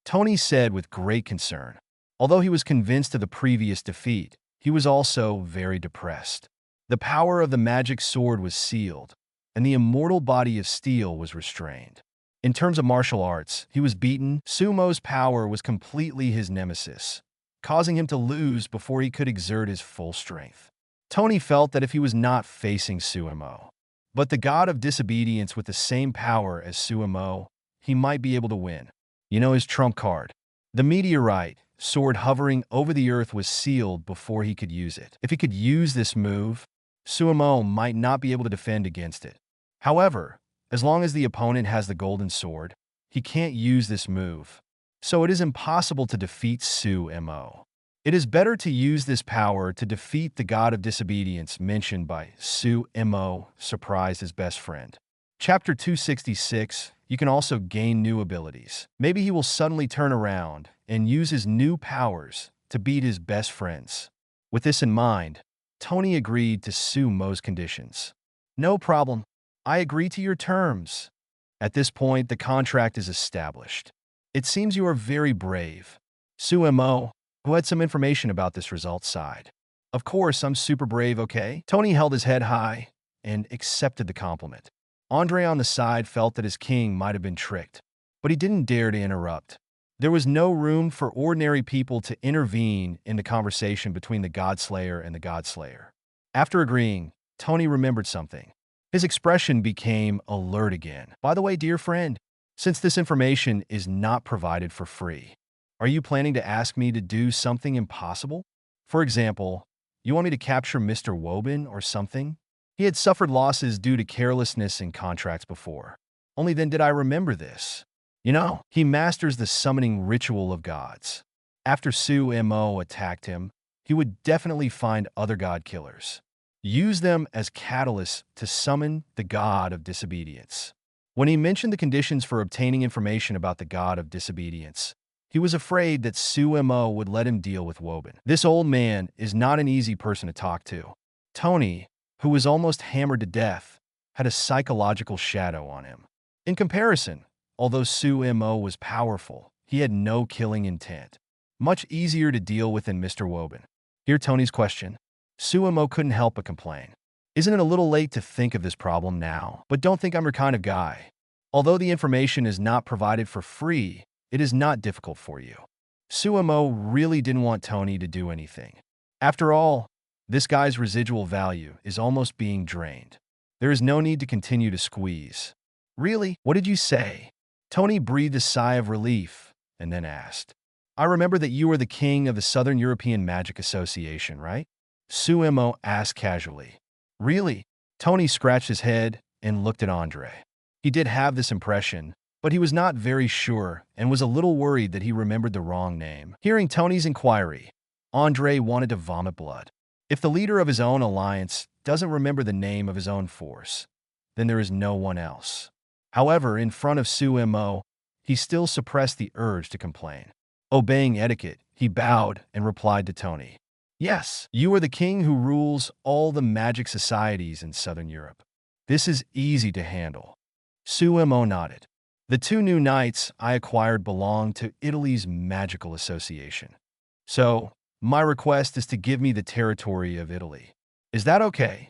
Tony said with great concern. Although he was convinced of the previous defeat, he was also very depressed. The power of the magic sword was sealed, and the immortal body of steel was restrained. In terms of martial arts, he was beaten. Su Mo's power was completely his nemesis, causing him to lose before he could exert his full strength. Tony felt that if he was not facing Su Mo, but the god of disobedience with the same power as Su Mo, he might be able to win. You know his trump card. The meteorite sword hovering over the earth was sealed before he could use it. If he could use this move, Su Mo might not be able to defend against it. However, as long as the opponent has the golden sword, he can't use this move. So it is impossible to defeat Su Mo. It is better to use this power to defeat the god of disobedience mentioned by Su Mo, surprised his best friend. Chapter 266, you can also gain new abilities. Maybe he will suddenly turn around and use his new powers to beat his best friends. With this in mind, Tony agreed to Su Mo's conditions. No problem. I agree to your terms. At this point, the contract is established. It seems you are very brave. Su Mo, who had some information about this result, sighed. Of course, I'm super brave, okay? Tony held his head high and accepted the compliment. Andre on the side felt that his king might have been tricked, but he didn't dare to interrupt. There was no room for ordinary people to intervene in the conversation between the Godslayer and the Godslayer. After agreeing, Tony remembered something. His expression became alert again. By the way, dear friend, since this information is not provided for free, Are you planning to ask me to do something impossible? For example, you want me to capture Mr. Woban or something? He had suffered losses due to carelessness in contracts before. Only then did I remember this. He masters the summoning ritual of gods. After Su Mo attacked him, he would definitely find other god killers. Use them as catalysts to summon the god of disobedience. When he mentioned the conditions for obtaining information about the god of disobedience, he was afraid that Su Mo would let him deal with Woban. This old man is not an easy person to talk to. Tony, who was almost hammered to death, had a psychological shadow on him. In comparison, although Su Mo was powerful, he had no killing intent. Much easier to deal with than Mr. Woban. Hear Tony's question. Su Mo couldn't help but complain. Isn't it a little late to think of this problem now? But don't think I'm your kind of guy. Although the information is not provided for free, it is not difficult for you. Su Mo really didn't want Tony to do anything. After all, this guy's residual value is almost being drained. There is no need to continue to squeeze. Really? What did you say? Tony breathed a sigh of relief and then asked, I remember that you are the king of the Southern European Magic Association, right? Su Mo asked casually. Really? Tony scratched his head and looked at Andre. He did have this impression, but he was not very sure and was a little worried that he remembered the wrong name. Hearing Tony's inquiry, Andre wanted to vomit blood. If the leader of his own alliance doesn't remember the name of his own force, then there is no one else. However, in front of Su Mo, he still suppressed the urge to complain. Obeying etiquette, he bowed and replied to Tony. Yes, you are the king who rules all the magic societies in Southern Europe. This is easy to handle. Su Mo nodded. The 2 new knights I acquired belong to Italy's magical association. So, my request is to give me the territory of Italy. Is that okay?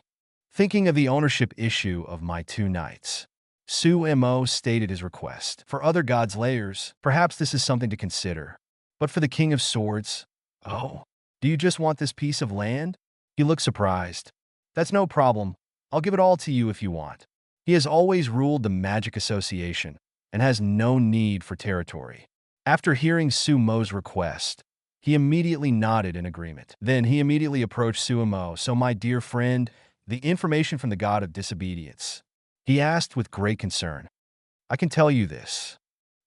Thinking of the ownership issue of my 2 knights, Su Mo stated his request. For other gods' layers, perhaps this is something to consider. But for the King of Swords, oh, do you just want this piece of land? He looked surprised. That's no problem. I'll give it all to you if you want. He has always ruled the Magic Association and has no need for territory. After hearing Su Mo's request, he immediately nodded in agreement. Then he immediately approached Su Mo. So, my dear friend, the information from the god of disobedience. He asked with great concern. I can tell you this.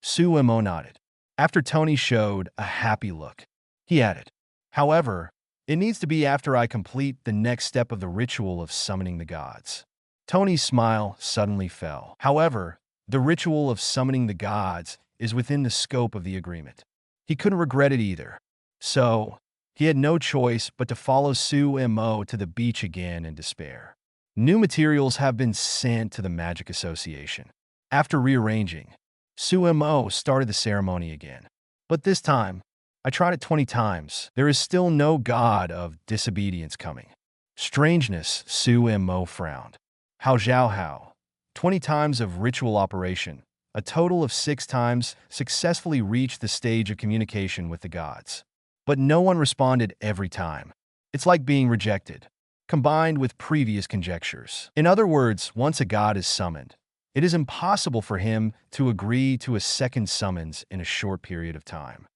Su Mo nodded. After Tony showed a happy look, he added, however, it needs to be after I complete the next step of the ritual of summoning the gods. Tony's smile suddenly fell. However, the ritual of summoning the gods is within the scope of the agreement. He couldn't regret it either. So, he had no choice but to follow Su Mo to the beach again in despair. New materials have been sent to the Magic Association. After rearranging, Su Mo started the ceremony again. But this time, I tried it 20 times. There is still no god of disobedience coming. Strangeness, Su Mo frowned. Hao Zhao Hao. 20 times of ritual operation, a total of 6 times, successfully reached the stage of communication with the gods. But no one responded every time. It's like being rejected, combined with previous conjectures. In other words, once a god is summoned, it is impossible for him to agree to a second summons in a short period of time.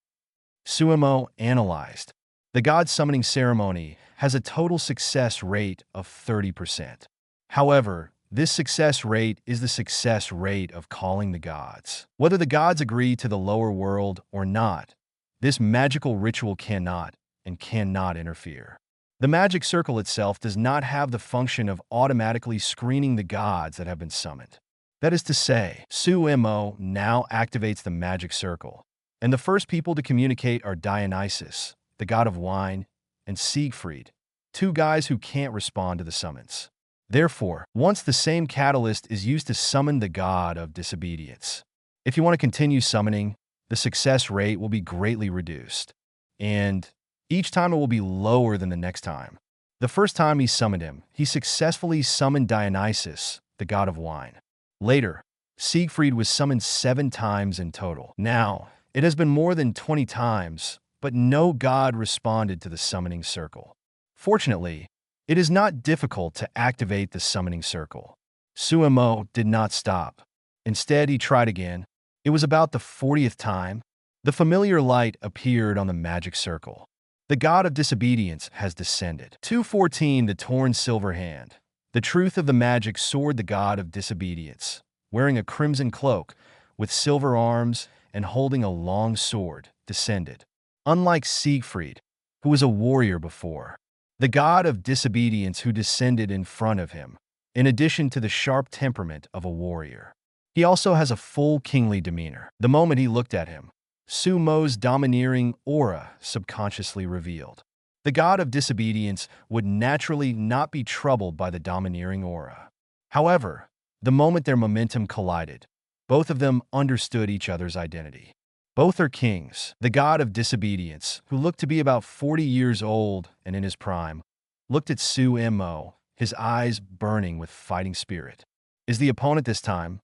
Su Mo analyzed. The god summoning ceremony has a total success rate of 30%. However, this success rate is the success rate of calling the gods. Whether the gods agree to the lower world or not, this magical ritual cannot interfere. The magic circle itself does not have the function of automatically screening the gods that have been summoned. That is to say, Su Mo now activates the magic circle, and the first people to communicate are Dionysus, the god of wine, and Siegfried, 2 guys who can't respond to the summons. Therefore, once the same catalyst is used to summon the god of disobedience, if you want to continue summoning, the success rate will be greatly reduced, and each time it will be lower than the next time. The first time he summoned him, he successfully summoned Dionysus, the god of wine. Later, Siegfried was summoned 7 times in total. Now, it has been more than 20 times, but no god responded to the summoning circle. Fortunately, it is not difficult to activate the summoning circle. Su Mo did not stop. Instead, he tried again. It was about the 40th time. The familiar light appeared on the magic circle. The god of disobedience has descended. 214 The torn silver hand. The truth of the magic sword. The god of disobedience, wearing a crimson cloak, with silver arms and holding a long sword, descended. Unlike Siegfried, who was a warrior before, the god of disobedience who descended in front of him, in addition to the sharp temperament of a warrior, he also has a full kingly demeanor. The moment he looked at him, Su Mo's domineering aura subconsciously revealed. The god of disobedience would naturally not be troubled by the domineering aura. However, the moment their momentum collided, both of them understood each other's identity. Both are kings. The god of disobedience, who looked to be about 40 years old and in his prime, looked at Su Mo, his eyes burning with fighting spirit. Is the opponent this time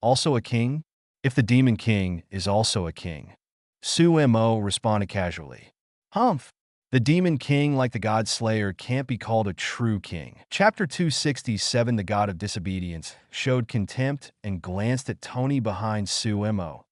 also a king? If the demon king is also a king, Su Mo responded casually. Humph! The demon king, like the god slayer, can't be called a true king. Chapter 267 The god of disobedience showed contempt and glanced at Tony behind Su Mo.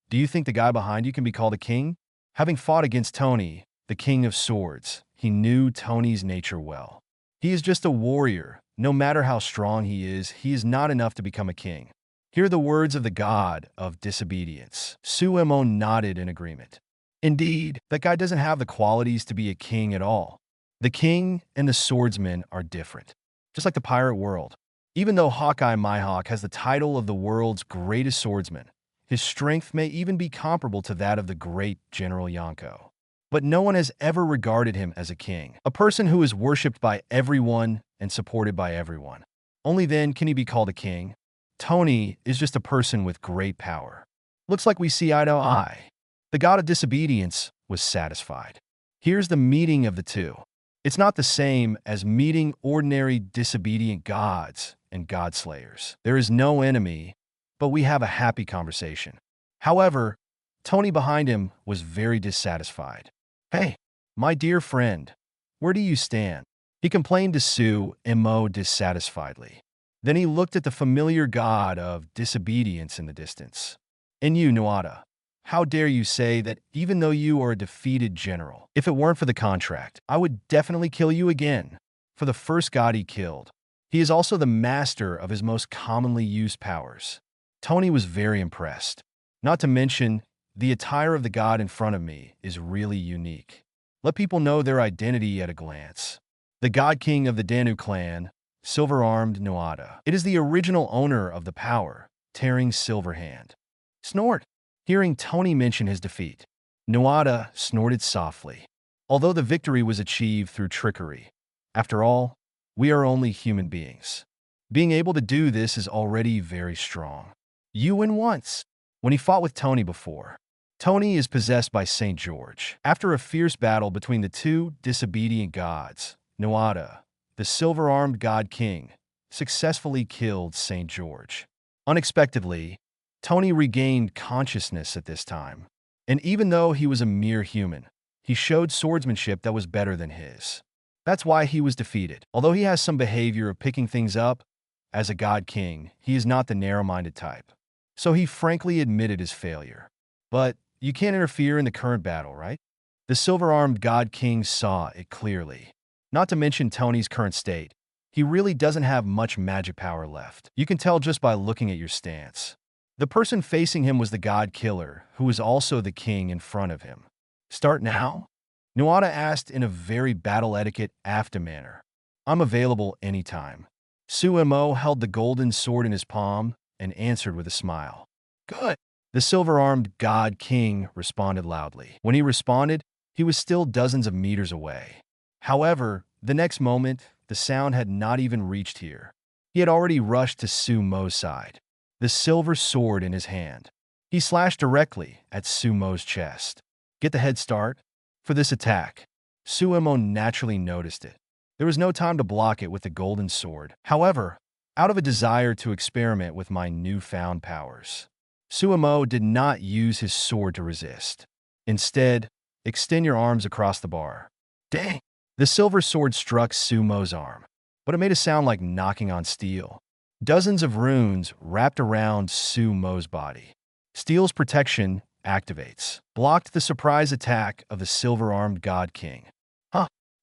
Do you think the guy behind you can be called a king? Having fought against Tony, the king of swords, he knew Tony's nature well. He is just a warrior. No matter how strong he is not enough to become a king. Hear the words of the god of disobedience. Su Mo nodded in agreement. Indeed, that guy doesn't have the qualities to be a king at all. The king and the swordsman are different, just like the pirate world. Even though Hawkeye Mihawk has the title of the world's greatest swordsman, his strength may even be comparable to that of the great General Yonko. But no one has ever regarded him as a king, a person who is worshipped by everyone and supported by everyone. Only then can he be called a king. Tony is just a person with great power. Looks like we see eye to eye. The god of disobedience was satisfied. Here's the meeting of the two. It's not the same as meeting ordinary disobedient gods and godslayers. There is no enemy, but we have a happy conversation. However, Tony behind him was very dissatisfied. Hey, my dear friend, where do you stand? He complained to Su Mo dissatisfiedly. Then he looked at the familiar god of disobedience in the distance. And you, Nuada, how dare you say that even though you are a defeated general, if it weren't for the contract, I would definitely kill you again. For the first god he killed, he is also the master of his most commonly used powers. Tony was very impressed. Not to mention, the attire of the god in front of me is really unique. Let people know their identity at a glance. The god king of the Danu clan, silver-armed Nuada. It is the original owner of the power, Tearing Silverhand. Snort. Hearing Tony mention his defeat, Nuada snorted softly. Although the victory was achieved through trickery, after all, we are only human beings. Being able to do this is already very strong. You win once. When he fought with Tony before, Tony is possessed by St. George. After a fierce battle between the two disobedient gods, Nuada, the silver-armed god king, successfully killed St. George. Unexpectedly, Tony regained consciousness at this time, and even though he was a mere human, he showed swordsmanship that was better than his. That's why he was defeated. Although he has some behavior of picking things up, as a god king, he is not the narrow-minded type. So he frankly admitted his failure. But you can't interfere in the current battle, right? The silver-armed god king saw it clearly. Not to mention Tony's current state, he really doesn't have much magic power left. You can tell just by looking at your stance. The person facing him was the god killer, who was also the king in front of him. Start now? Nuada asked in a very battle etiquette after manner. I'm available anytime. Su Mo held the golden sword in his palm and answered with a smile. Good. The silver-armed god king responded loudly. When he responded, he was still dozens of meters away. However, the next moment, the sound had not even reached here. He had already rushed to Su Mo's side, the silver sword in his hand. He slashed directly at Su Mo's chest. Get the head start? For this attack, Su Mo naturally noticed it. There was no time to block it with the golden sword. However, out of a desire to experiment with my newfound powers, Su Mo did not use his sword to resist. Instead, extend your arms across the bar. Dang! The silver sword struck Su Mo's arm, but it made a sound like knocking on steel. Dozens of runes wrapped around Su Mo's body. Steel's protection activates, blocked the surprise attack of the silver-armed God King.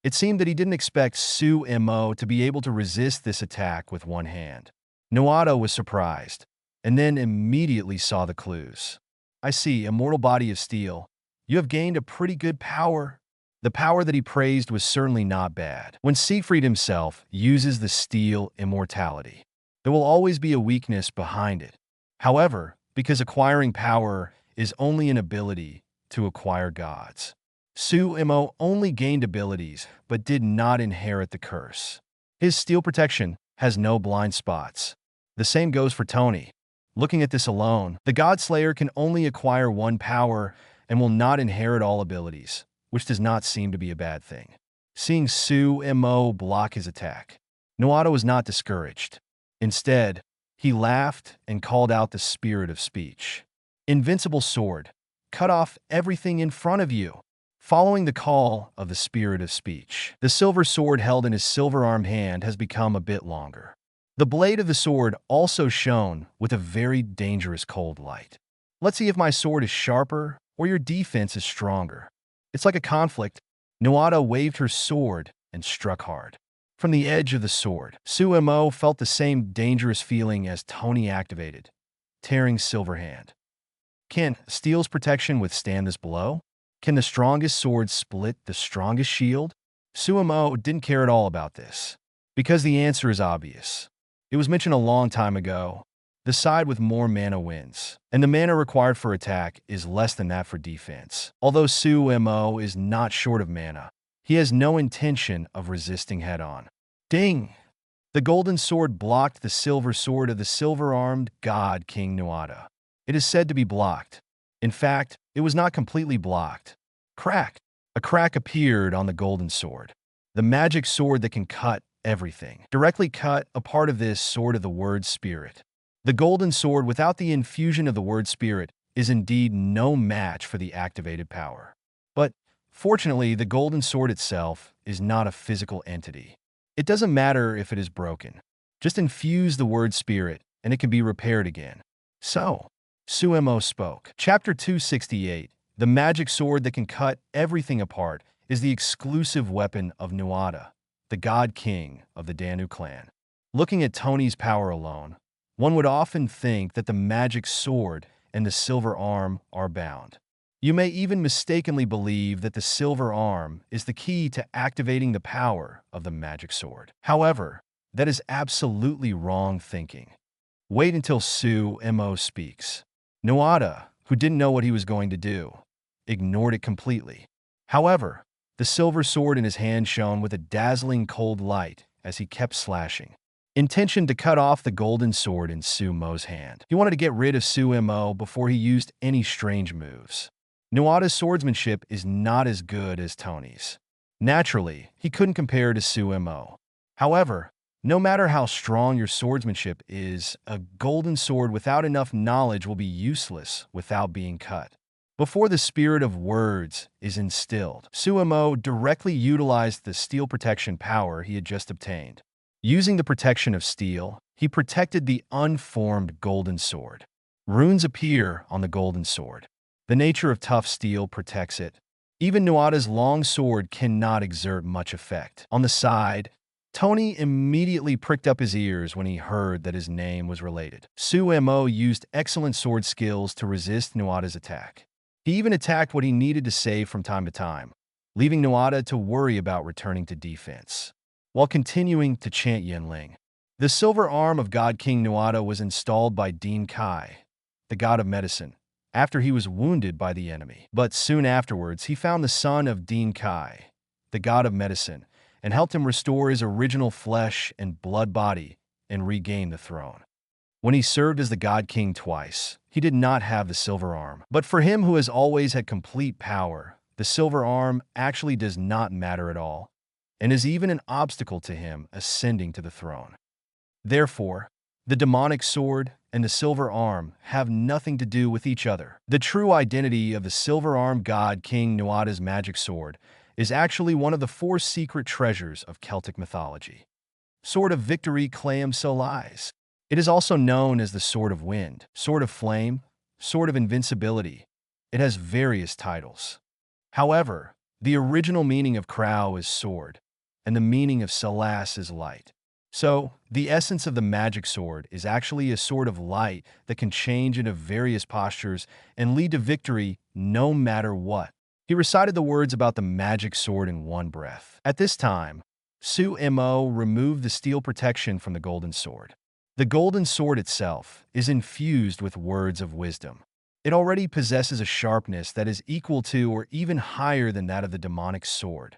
It seemed that he didn't expect Su Mo to be able to resist this attack with one hand. Nuada was surprised, and then immediately saw the clues. I see, immortal body of steel. You have gained a pretty good power. The power that he praised was certainly not bad. When Siegfried himself uses the steel immortality, there will always be a weakness behind it. However, because acquiring power is only an ability to acquire gods, Su Mo only gained abilities but did not inherit the curse. His steel protection has no blind spots. The same goes for Tony. Looking at this alone, the God Slayer can only acquire one power and will not inherit all abilities, which does not seem to be a bad thing. Seeing Su Mo block his attack, Nuada was not discouraged. Instead, he laughed and called out the spirit of speech. Invincible sword, cut off everything in front of you. Following the call of the spirit of speech, the silver sword held in his silver-armed hand has become a bit longer. The blade of the sword also shone with a very dangerous cold light. Let's see if my sword is sharper or your defense is stronger. It's like a conflict. Nuada waved her sword and struck hard. From the edge of the sword, Su Mo felt the same dangerous feeling as Tony activated, tearing silver hand. Can steel's protection withstand this blow? Can the strongest sword split the strongest shield? Su Mo didn't care at all about this, because the answer is obvious. It was mentioned a long time ago. The side with more mana wins, and the mana required for attack is less than that for defense. Although Su Mo is not short of mana, he has no intention of resisting head-on. Ding! The golden sword blocked the silver sword of the silver-armed God King Nuada. It is said to be blocked. In fact, it was not completely blocked. Crack! A crack appeared on the golden sword. The magic sword that can cut everything. Directly cut a part of this sword of the word spirit. The golden sword without the infusion of the word spirit is indeed no match for the activated power. But fortunately, the golden sword itself is not a physical entity. It doesn't matter if it is broken. Just infuse the word spirit and it can be repaired again. So, Su Mo spoke. Chapter 268, the magic sword that can cut everything apart, is the exclusive weapon of Nuada, the God King of the Danu clan. Looking at Tony's power alone, one would often think that the magic sword and the silver arm are bound. You may even mistakenly believe that the silver arm is the key to activating the power of the magic sword. However, that is absolutely wrong thinking. Wait until Su Mo speaks. Nuada, who didn't know what he was going to do, ignored it completely. However, the silver sword in his hand shone with a dazzling cold light as he kept slashing. Intention to cut off the golden sword in Su Mo's hand. He wanted to get rid of Su Mo before he used any strange moves. Nuada's swordsmanship is not as good as Tony's. Naturally, he couldn't compare to Su Mo. However, no matter how strong your swordsmanship is, a golden sword without enough knowledge will be useless without being cut. Before the spirit of words is instilled, Su Mo directly utilized the steel protection power he had just obtained. Using the protection of steel, he protected the unformed golden sword. Runes appear on the golden sword. The nature of tough steel protects it. Even Nuada's long sword cannot exert much effect. On the side, Tony immediately pricked up his ears when he heard that his name was related. Su Mo used excellent sword skills to resist Nuada's attack. He even attacked what he needed to save from time to time, leaving Nuada to worry about returning to defense, while continuing to chant Yinling. The silver arm of God King Nuada was installed by Dean Kai, the god of medicine, after he was wounded by the enemy. But soon afterwards, he found the son of Dean Kai, the god of medicine, and helped him restore his original flesh and blood body and regain the throne. When he served as the God King twice, he did not have the silver arm. But for him who has always had complete power, the silver arm actually does not matter at all, and is even an obstacle to him ascending to the throne. Therefore, the demonic sword and the silver arm have nothing to do with each other. The true identity of the silver-armed God King Nuada's magic sword is actually one of the 4 secret treasures of Celtic mythology. Sword of Victory Clam Solis. It is also known as the Sword of Wind, Sword of Flame, Sword of Invincibility, It has various titles. However, the original meaning of Krao is sword, and the meaning of Salas is light. So, the essence of the magic sword is actually a sword of light that can change into various postures and lead to victory no matter what. He recited the words about the magic sword in one breath. At this time, Su Mo removed the steel protection from the golden sword. The golden sword itself is infused with words of wisdom. It already possesses a sharpness that is equal to or even higher than that of the demonic sword.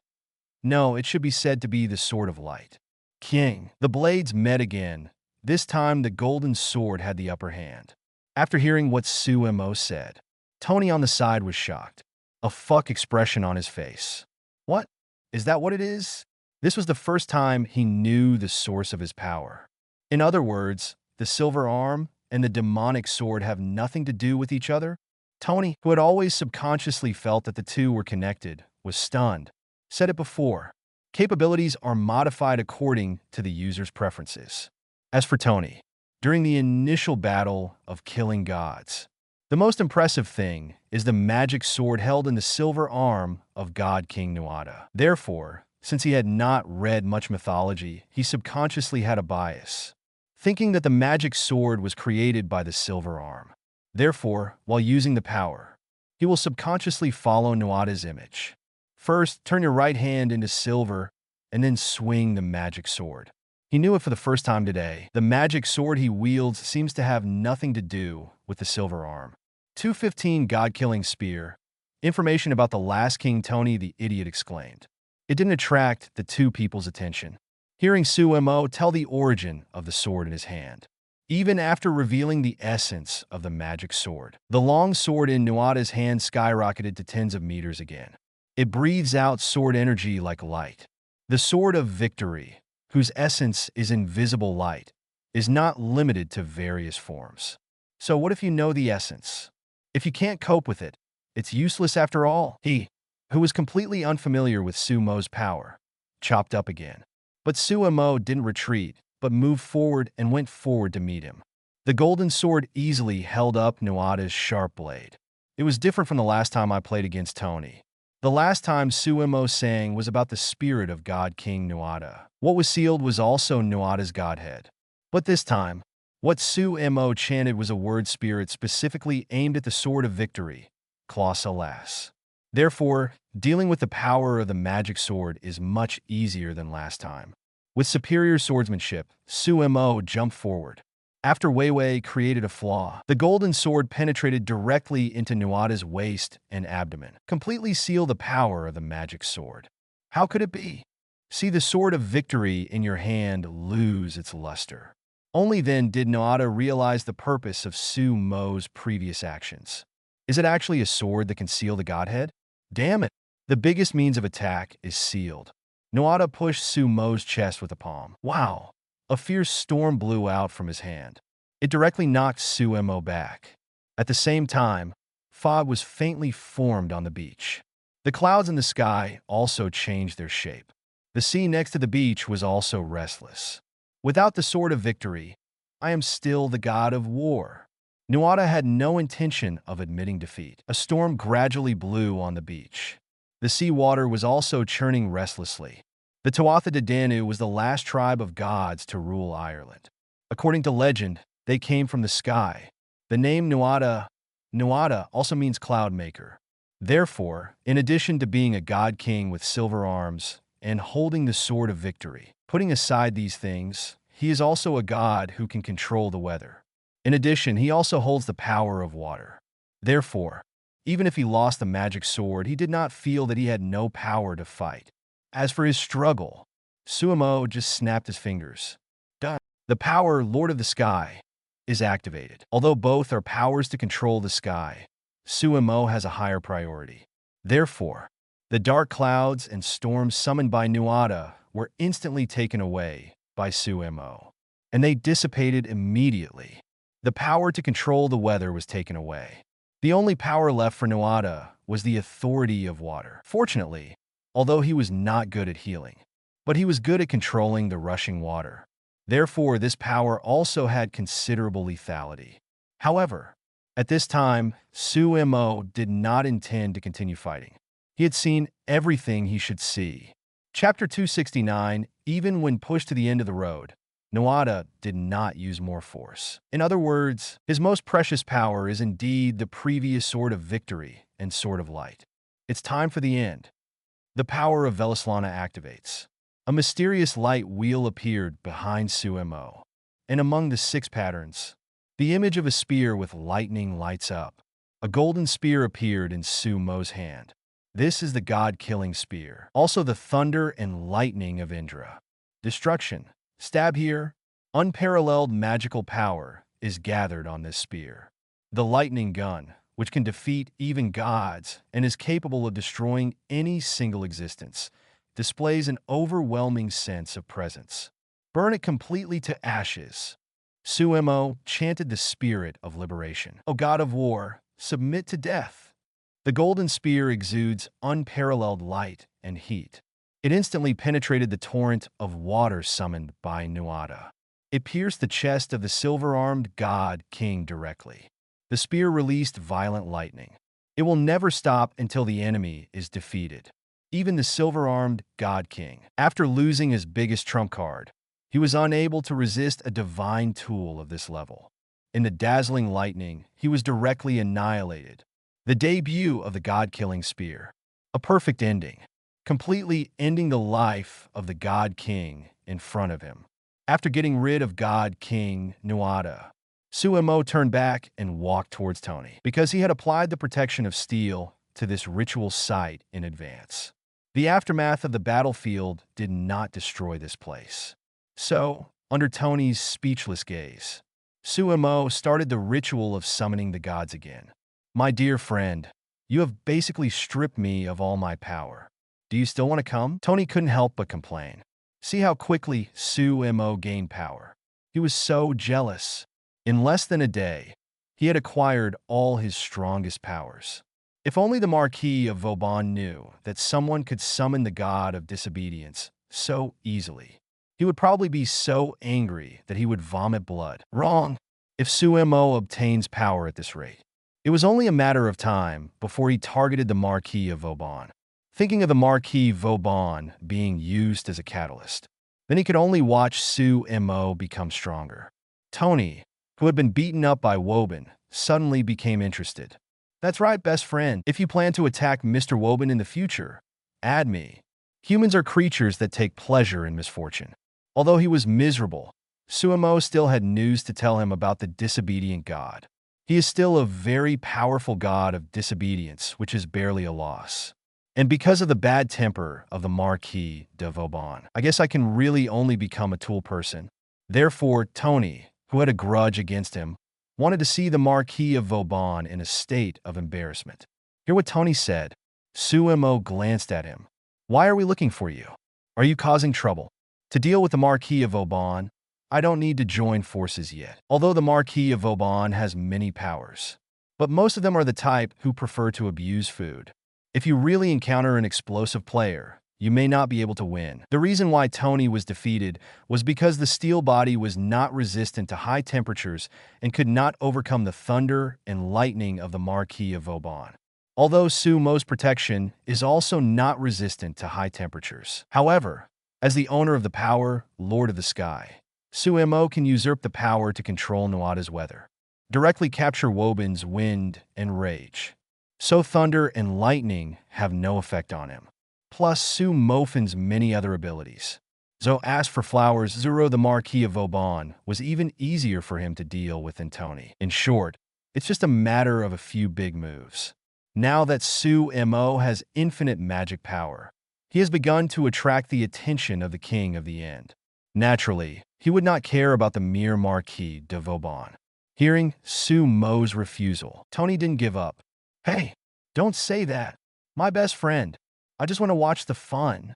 No, it should be said to be the sword of light. King. The blades met again. This time the golden sword had the upper hand. After hearing what Su Mo said, Tony on the side was shocked. A fuck expression on his face. What? Is that what it is? This was the first time he knew the source of his power. In other words, the silver arm and the demonic sword have nothing to do with each other? Tony, who had always subconsciously felt that the two were connected, was stunned. Said it before. Capabilities are modified according to the user's preferences. As for Tony, during the initial battle of killing gods, the most impressive thing is the magic sword held in the silver arm of God King Nuada. Therefore, since he had not read much mythology, he subconsciously had a bias, thinking that the magic sword was created by the silver arm. Therefore, while using the power, he will subconsciously follow Nuada's image. First, turn your right hand into silver, and then swing the magic sword. He knew it for the first time today. The magic sword he wields seems to have nothing to do with the silver arm. 215 God-killing spear. Information about the last king Tony the idiot exclaimed. It didn't attract the two people's attention. Hearing Su Mo tell the origin of the sword in his hand, even after revealing the essence of the magic sword, the long sword in Nuada's hand skyrocketed to tens of meters again. It breathes out sword energy like light. The sword of victory, whose essence is invisible light, is not limited to various forms. So what if you know the essence? If you can't cope with it, it's useless after all. He, who was completely unfamiliar with Su Mo's power, chopped up again. But Su Mo didn't retreat, but moved forward and went forward to meet him. The golden sword easily held up Nuada's sharp blade. It was different from the last time I played against Tony. The last time Su Mo sang was about the spirit of God King Nuada. What was sealed was also Nuada's godhead. But this time, what Su Mo chanted was a word spirit specifically aimed at the sword of victory, Claw Alas. Therefore, dealing with the power of the magic sword is much easier than last time. With superior swordsmanship, Su Mo jumped forward. After Wei Wei created a flaw, the golden sword penetrated directly into Nuada's waist and abdomen, completely sealed the power of the magic sword. How could it be? See the sword of victory in your hand lose its luster. Only then did Nuada realize the purpose of Su Mo's previous actions. Is it actually a sword that can seal the godhead? Damn it! The biggest means of attack is sealed. Nuada pushed Su Mo's chest with a palm. Wow! A fierce storm blew out from his hand. It directly knocked Su Mo back. At the same time, fog was faintly formed on the beach. The clouds in the sky also changed their shape. The sea next to the beach was also restless. Without the sword of victory, I am still the god of war. Nuada had no intention of admitting defeat. A storm gradually blew on the beach. The sea water was also churning restlessly. The Tuatha De Danann was the last tribe of gods to rule Ireland. According to legend, they came from the sky. The name Nuada also means cloud maker. Therefore, in addition to being a god king with silver arms and holding the sword of victory, putting aside these things, he is also a god who can control the weather. In addition, he also holds the power of water. Therefore, even if he lost the magic sword, he did not feel that he had no power to fight. As for his struggle, Su Mo just snapped his fingers. Done. The power Lord of the Sky is activated. Although both are powers to control the sky, Su Mo has a higher priority. Therefore, the dark clouds and storms summoned by Nuada were instantly taken away by Su Mo, and they dissipated immediately. The power to control the weather was taken away. The only power left for Nuada was the authority of water. Fortunately, although he was not good at healing, but he was good at controlling the rushing water. Therefore, this power also had considerable lethality. However, At this time, Su Mo did not intend to continue fighting. He had seen everything he should see. Chapter 269, even when pushed to the end of the road, Nuada did not use more force. In other words, his most precious power is indeed the previous Sword of Victory and Sword of Light. It's time for the end. The power of Velaslana activates. A mysterious light wheel appeared behind Su Mo, and among the 6 patterns, the image of a spear with lightning lights up. A golden spear appeared in Su Mo's hand. This is the god-killing spear, also the thunder and lightning of Indra. Destruction. Stab here. Unparalleled magical power is gathered on this spear. The lightning gun, which can defeat even gods and is capable of destroying any single existence, displays an overwhelming sense of presence. Burn it completely to ashes. Su Mo chanted the spirit of liberation. O god of war, submit to death. The golden spear exudes unparalleled light and heat. It instantly penetrated the torrent of water summoned by Nuada. It pierced the chest of the silver-armed god king directly. The spear released violent lightning. It will never stop until the enemy is defeated. Even the silver-armed god king, after losing his biggest trump card, he was unable to resist a divine tool of this level. In the dazzling lightning, he was directly annihilated. The debut of the god-killing spear. A perfect ending, completely ending the life of the god king in front of him. After getting rid of god king Nuada, Su Mo turned back and walked towards Tony, because he had applied the protection of steel to this ritual site in advance. The aftermath of the battlefield did not destroy this place. So, under Tony's speechless gaze, Su Mo started the ritual of summoning the gods again. My dear friend, you have basically stripped me of all my power. Do you still want to come? Tony couldn't help but complain. See how quickly Su Mo gained power. He was so jealous. In less than a day, he had acquired all his strongest powers. If only the Marquis of Vauban knew that someone could summon the god of disobedience so easily. He would probably be so angry that he would vomit blood. Wrong. If Su Mo obtains power at this rate, it was only a matter of time before he targeted the Marquis of Vauban. Thinking of the Marquis Vauban being used as a catalyst, then he could only watch Su Mo become stronger. Tony, who had been beaten up by Woban, suddenly became interested. That's right, best friend. If you plan to attack Mr. Woban in the future, add me. Humans are creatures that take pleasure in misfortune. Although he was miserable, Su Mo still had news to tell him about the disobedient god. He is still a very powerful god of disobedience, which is barely a loss. And because of the bad temper of the Marquis de Vauban, I guess I can really only become a tool person. Therefore, Tony, who had a grudge against him, wanted to see the Marquis of Vauban in a state of embarrassment. Hear what Tony said. Su Mo glanced at him. Why are we looking for you? Are you causing trouble? To deal with the Marquis of Vauban, I don't need to join forces yet, although the Marquis of Vauban has many powers. But most of them are the type who prefer to abuse food. If you really encounter an explosive player, you may not be able to win. The reason why Tony was defeated was because the steel body was not resistant to high temperatures and could not overcome the thunder and lightning of the Marquis of Vauban. Although Su Mo's protection is also not resistant to high temperatures. However, as the owner of the power, Lord of the Sky, Su Mo can usurp the power to control Nuada's weather, directly capture Woban's wind and rage. So thunder and lightning have no effect on him. Plus Su Mofin's many other abilities. Zo asked for flowers. Zero, the Marquis of Vauban, was even easier for him to deal with than Tony. In short, it's just a matter of a few big moves. Now that Su Mo has infinite magic power, he has begun to attract the attention of the King of the End. Naturally, he would not care about the mere Marquis de Vauban. Hearing Su Mo's refusal, Tony didn't give up. Hey, don't say that. My best friend. I just want to watch the fun.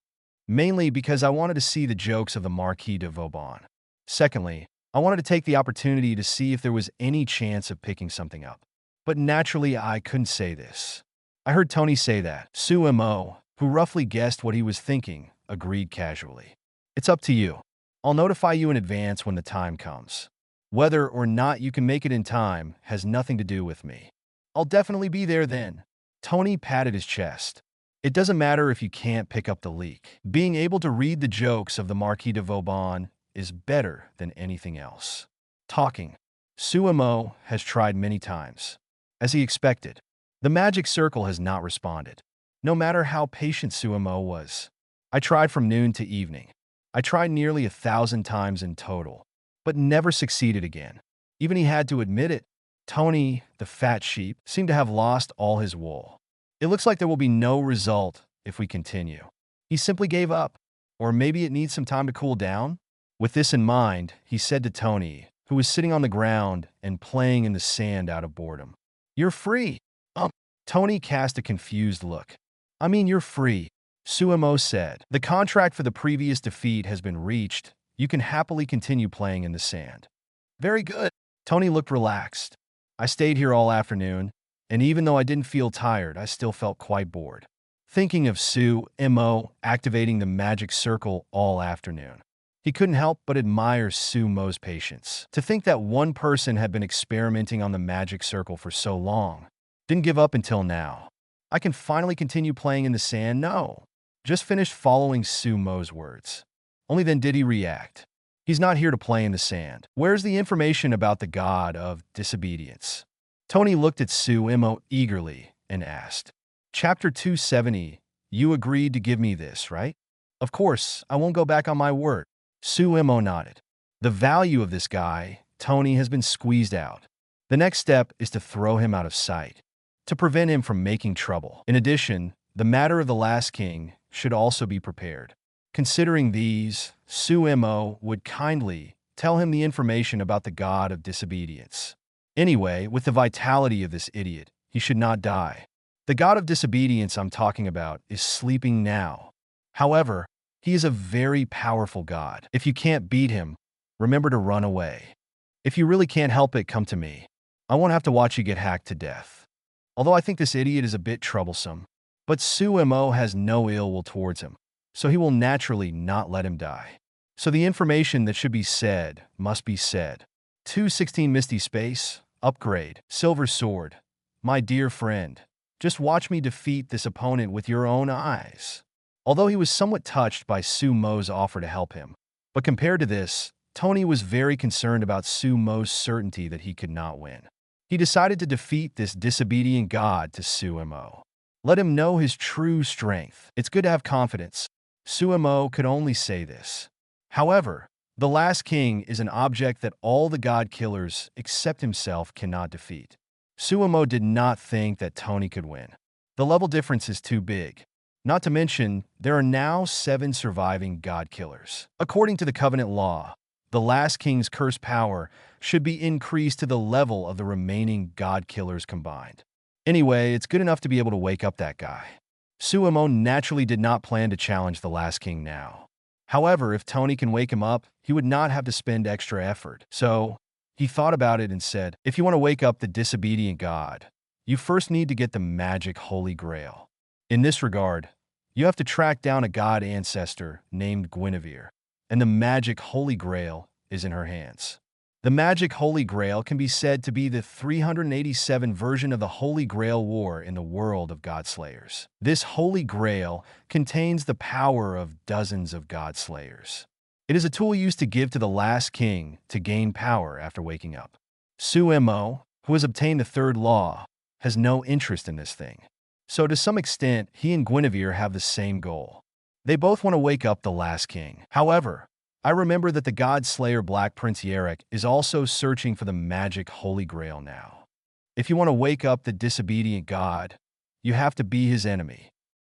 Mainly because I wanted to see the jokes of the Marquis de Vauban. Secondly, I wanted to take the opportunity to see if there was any chance of picking something up. But naturally, I couldn't say this. I heard Tony say that. Su Mo, who roughly guessed what he was thinking, agreed casually. It's up to you. I'll notify you in advance when the time comes. Whether or not you can make it in time has nothing to do with me. I'll definitely be there then. Tony patted his chest. It doesn't matter if you can't pick up the leak. Being able to read the jokes of the Marquis de Vauban is better than anything else. Talking. Su Mo has tried many times. As he expected, the magic circle has not responded. No matter how patient Su Mo was. I tried from noon to evening. I tried nearly 1,000 times in total, but never succeeded again. Even he had to admit it. Tony, the fat sheep, seemed to have lost all his wool. It looks like there will be no result if we continue. He simply gave up. Or maybe it needs some time to cool down? With this in mind, he said to Tony, who was sitting on the ground and playing in the sand out of boredom, "You're free." Tony cast a confused look. "I mean, you're free," Su Mo said. "The contract for the previous defeat has been reached. You can happily continue playing in the sand." "Very good." Tony looked relaxed. "I stayed here all afternoon, and even though I didn't feel tired, I still felt quite bored. Thinking of Su Mo activating the magic circle all afternoon. He couldn't help but admire Su Mo's patience. To think that one person had been experimenting on the magic circle for so long. Didn't give up until now. I can finally continue playing in the sand? No. Just finished following Su Mo's words. Only then did he react. He's not here to play in the sand. Where's the information about the god of disobedience? Tony looked at Su Mo eagerly and asked, Chapter 270, you agreed to give me this, right? Of course, I won't go back on my word. Su Mo nodded. The value of this guy, Tony, has been squeezed out. The next step is to throw him out of sight, to prevent him from making trouble. In addition, the matter of the last king should also be prepared. Considering these, Su Mo would kindly tell him the information about the god of disobedience. Anyway, with the vitality of this idiot, he should not die. The god of disobedience I'm talking about is sleeping now. However, he is a very powerful god. If you can't beat him, remember to run away. If you really can't help it, come to me. I won't have to watch you get hacked to death. Although I think this idiot is a bit troublesome, but Su Mo has no ill will towards him, so he will naturally not let him die. So the information that should be said must be said. 216 Misty Space, upgrade, Silver Sword. My dear friend, just watch me defeat this opponent with your own eyes. Although he was somewhat touched by Su Mo's offer to help him, but compared to this, Tony was very concerned about Su Mo's certainty that he could not win. He decided to defeat this disobedient god to Su Mo. Let him know his true strength. It's good to have confidence. Su Mo could only say this. However, the last king is an object that all the god killers except himself cannot defeat. Su Mo did not think that Tony could win. The level difference is too big. Not to mention, there are now 7 surviving god killers. According to the Covenant law, the last king's curse power should be increased to the level of the remaining god killers combined. Anyway, it's good enough to be able to wake up that guy. Su Mo naturally did not plan to challenge the last king now. However, if Tony can wake him up, he would not have to spend extra effort. So, he thought about it and said, if you want to wake up the disobedient god, you first need to get the magic Holy Grail. In this regard, you have to track down a god ancestor named Guinevere, and the magic Holy Grail is in her hands. The magic Holy Grail can be said to be the 387 version of the Holy Grail War in the world of Godslayers. This Holy Grail contains the power of dozens of Godslayers. It is a tool used to give to the last king to gain power after waking up. Su Mo, who has obtained the third law, has no interest in this thing. So to some extent, he and Guinevere have the same goal. They both want to wake up the last king. However, I remember that the god slayer Black Prince Yarek is also searching for the magic Holy Grail now. If you want to wake up the disobedient god, you have to be his enemy.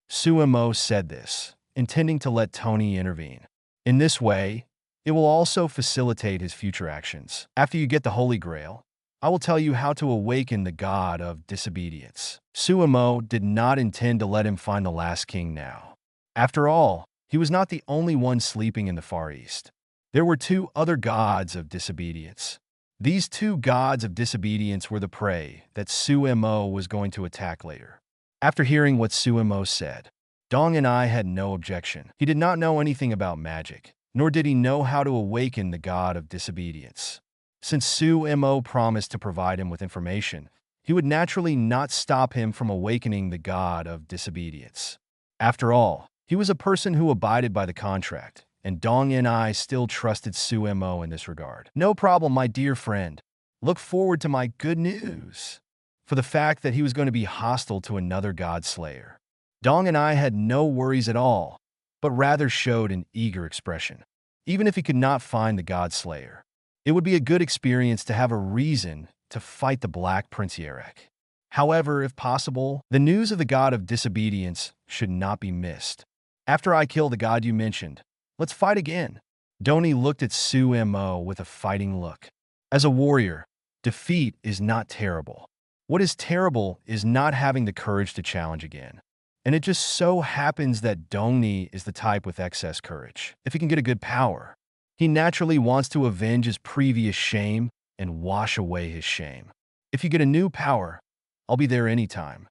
Su Mo said this, intending to let Tony intervene. In this way, it will also facilitate his future actions. After you get the Holy Grail, I will tell you how to awaken the god of disobedience. Su Mo did not intend to let him find the last king now. After all, he was not the only one sleeping in the Far East. There were 2 other gods of disobedience. These 2 gods of disobedience were the prey that Su Mo was going to attack later. After hearing what Su Mo said, Dong and I had no objection. He did not know anything about magic, nor did he know how to awaken the god of disobedience. Since Su Mo promised to provide him with information, he would naturally not stop him from awakening the god of disobedience. After all, he was a person who abided by the contract, and Dong and I still trusted Su Mo in this regard. No problem, my dear friend. Look forward to my good news. For the fact that he was going to be hostile to another god slayer. Dong and I had no worries at all, but rather showed an eager expression. Even if he could not find the god slayer, it would be a good experience to have a reason to fight the Black Prince Yerek. However, if possible, the news of the god of disobedience should not be missed. After I kill the god you mentioned, let's fight again. Doni looked at Su Mo with a fighting look. As a warrior, defeat is not terrible. What is terrible is not having the courage to challenge again. And it just so happens that Dongni is the type with excess courage. If he can get a good power, he naturally wants to avenge his previous shame and wash away his shame. If you get a new power, I'll be there anytime.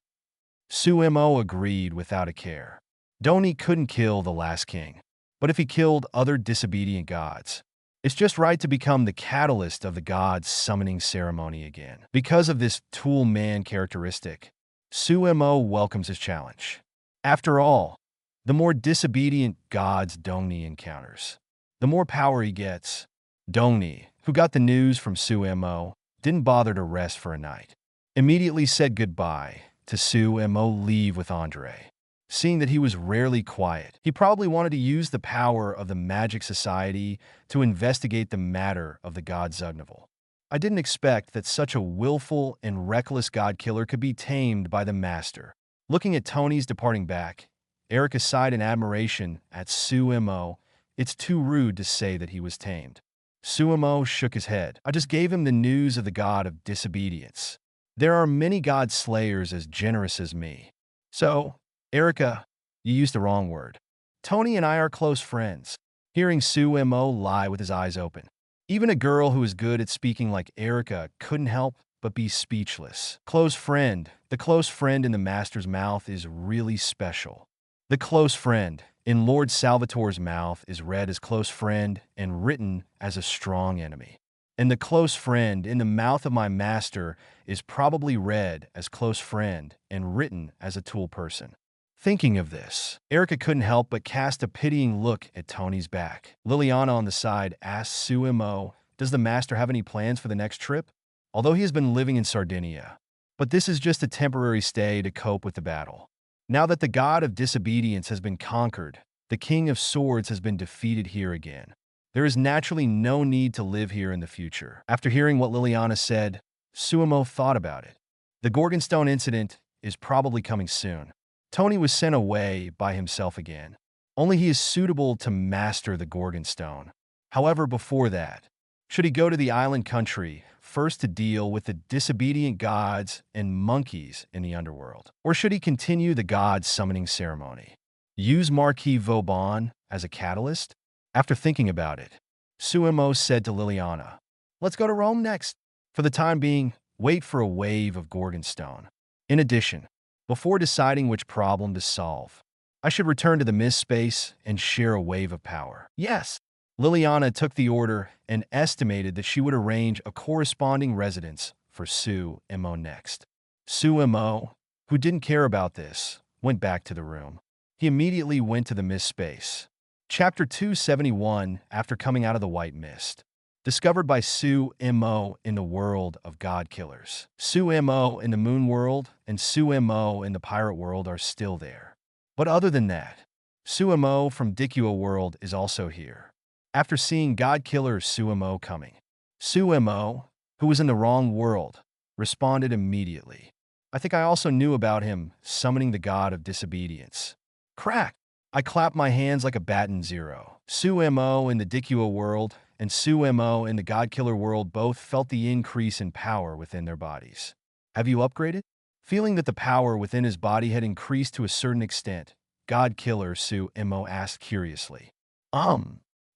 Su Mo agreed without a care. Doni couldn't kill the last king, but if he killed other disobedient gods, it's just right to become the catalyst of the god's summoning ceremony again. Because of this tool man characteristic, Su Mo welcomes his challenge. After all, the more disobedient gods Dongni encounters, the more power he gets. Dongni, who got the news from Su Mo, didn't bother to rest for a night. Immediately said goodbye to Su Mo leave with Andre. Seeing that he was rarely quiet, he probably wanted to use the power of the Magic Society to investigate the matter of the god Zugnaval. I didn't expect that such a willful and reckless god killer could be tamed by the master. Looking at Tony's departing back, Erica sighed in admiration at Su Mo. It's too rude to say that he was tamed. Su Mo shook his head. I just gave him the news of the god of disobedience. There are many god slayers as generous as me. So, Erica, you used the wrong word. Tony and I are close friends. Hearing Su Mo lie with his eyes open. Even a girl who is good at speaking like Erica couldn't help but be speechless. Close friend. The close friend in the master's mouth is really special. The close friend in Lord Salvatore's mouth is read as close friend and written as a strong enemy. And the close friend in the mouth of my master is probably read as close friend and written as a tool person. Thinking of this, Erica couldn't help but cast a pitying look at Tony's back. Liliana on the side asked Su Mo, does the master have any plans for the next trip? Although he has been living in Sardinia. But this is just a temporary stay to cope with the battle. Now that the god of disobedience has been conquered, the king of swords has been defeated here again. There is naturally no need to live here in the future. After hearing what Liliana said, Su Mo thought about it. The Gorgonstone incident is probably coming soon. Tony was sent away by himself again. Only he is suitable to master the Gorgonstone. However, before that, should he go to the island country, first to deal with the disobedient gods and monkeys in the underworld? Or should he continue the god summoning ceremony? Use Marquis Vauban as a catalyst? After thinking about it, Su Mo said to Liliana, let's go to Rome next. For the time being, wait for a wave of Gorgonstone. In addition, before deciding which problem to solve, I should return to the mist space and share a wave of power. Yes. Liliana took the order and estimated that she would arrange a corresponding residence for Su Mo next. Su Mo, who didn't care about this, went back to the room. He immediately went to the mist space. Chapter 271, after coming out of the white mist. Discovered by Su Mo in the world of god killers. Su Mo in the moon world and Su Mo in the pirate world are still there. But other than that, Su Mo from Dicuo world is also here. After seeing god killer Su Mo coming, Su Mo, who was in the wrong world, responded immediately. I think I also knew about him summoning the god of disobedience. Crack! I clapped my hands like a bat in zero. Su Mo in the Dicuo world and Su Mo in the god killer world both felt the increase in power within their bodies. Have you upgraded? Feeling that the power within his body had increased to a certain extent, god killer Su Mo asked curiously.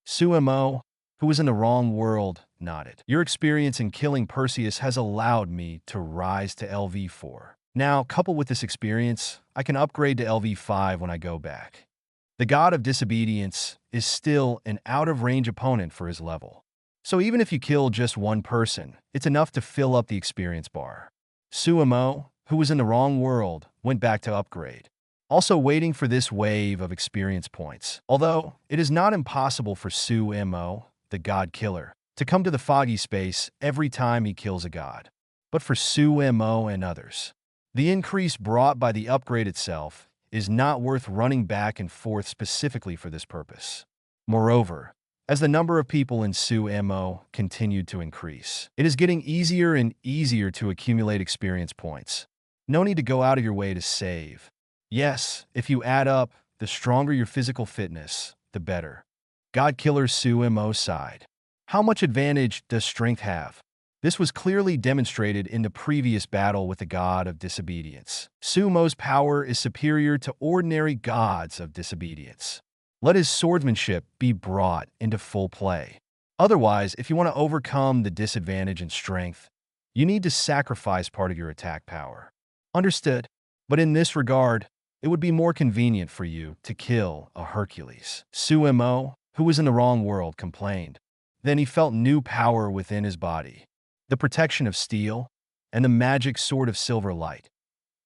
Su Mo, who was in the wrong world, nodded. Your experience in killing Perseus has allowed me to rise to LV4. Now, coupled with this experience, I can upgrade to LV5 when I go back. The god of disobedience is still an out-of-range opponent for his level. So even if you kill just one person, it's enough to fill up the experience bar. Su Mo, who was in the wrong world, went back to upgrade, also waiting for this wave of experience points. Although, it is not impossible for Su Mo, the god killer, to come to the foggy space every time he kills a god. But for Su Mo and others, the increase brought by the upgrade itself is not worth running back and forth specifically for this purpose. Moreover, as the number of people in Su Mo continued to increase, it is getting easier and easier to accumulate experience points. No need to go out of your way to save. Yes, if you add up, the stronger your physical fitness, the better. God Killer Su Mo sighed. How much advantage does strength have? This was clearly demonstrated in the previous battle with the god of disobedience. Su Mo's power is superior to ordinary gods of disobedience. Let his swordsmanship be brought into full play. Otherwise, if you want to overcome the disadvantage in strength, you need to sacrifice part of your attack power. Understood? But in this regard, it would be more convenient for you to kill a Hercules. Su Mo, who was in the wrong world, complained. Then he felt new power within his body. The protection of steel and the magic sword of silver light.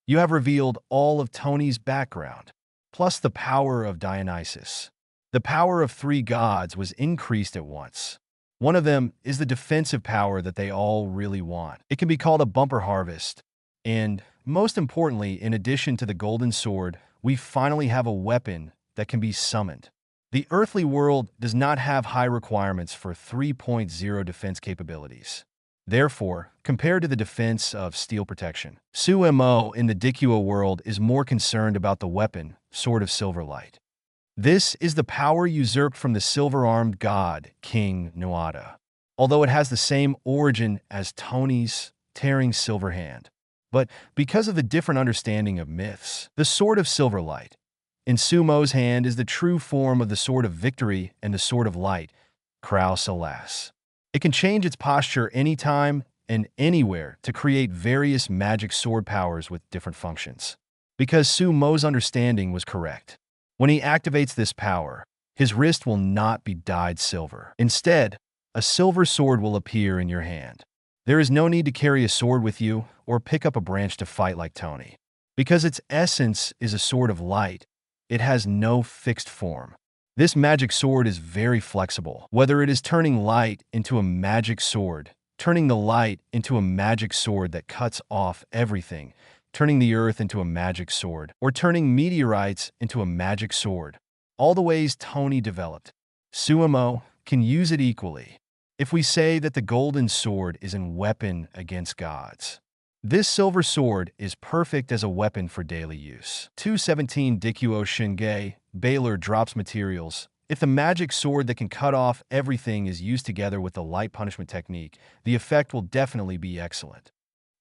You have revealed all of Tony's background, plus the power of Dionysus. The power of 3 gods was increased at once. One of them is the defensive power that they all really want. It can be called a bumper harvest. And, most importantly, in addition to the golden sword, we finally have a weapon that can be summoned. The earthly world does not have high requirements for 3.0 defense capabilities. Therefore, compared to the defense of steel protection, Su Mo in the Dicuo world is more concerned about the weapon, Sword of Silver Light. This is the power usurped from the silver-armed god, King Nuada, although it has the same origin as Tony's tearing silver hand. But because of the different understanding of myths, the Sword of Silver Light in Su Mo's hand is the true form of the Sword of Victory and the Sword of Light, Kraus Alas. It can change its posture anytime and anywhere to create various magic sword powers with different functions. Because Su Mo's understanding was correct. When he activates this power, his wrist will not be dyed silver. Instead, a silver sword will appear in your hand. There is no need to carry a sword with you or pick up a branch to fight like Tony. Because its essence is a sword of light, it has no fixed form. This magic sword is very flexible. Whether it is turning light into a magic sword, turning the light into a magic sword that cuts off everything, turning the earth into a magic sword, or turning meteorites into a magic sword. All the ways Tony developed, Su Mo can use it equally. If we say that the golden sword is a weapon against gods, this silver sword is perfect as a weapon for daily use. 217 Dicuo Shingei, Baylor drops materials. If the magic sword that can cut off everything is used together with the light punishment technique, the effect will definitely be excellent.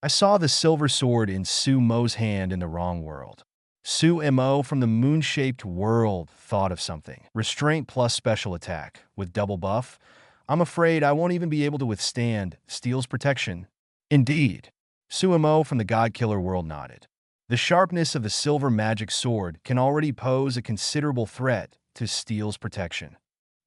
I saw the silver sword in Su Mo's hand in the wrong world. Su Mo from the moon-shaped world thought of something. Restraint plus special attack. With double buff, I'm afraid I won't even be able to withstand Steel's protection. Indeed. Su Mo from the God Killer world nodded. The sharpness of the silver magic sword can already pose a considerable threat to Steel's protection.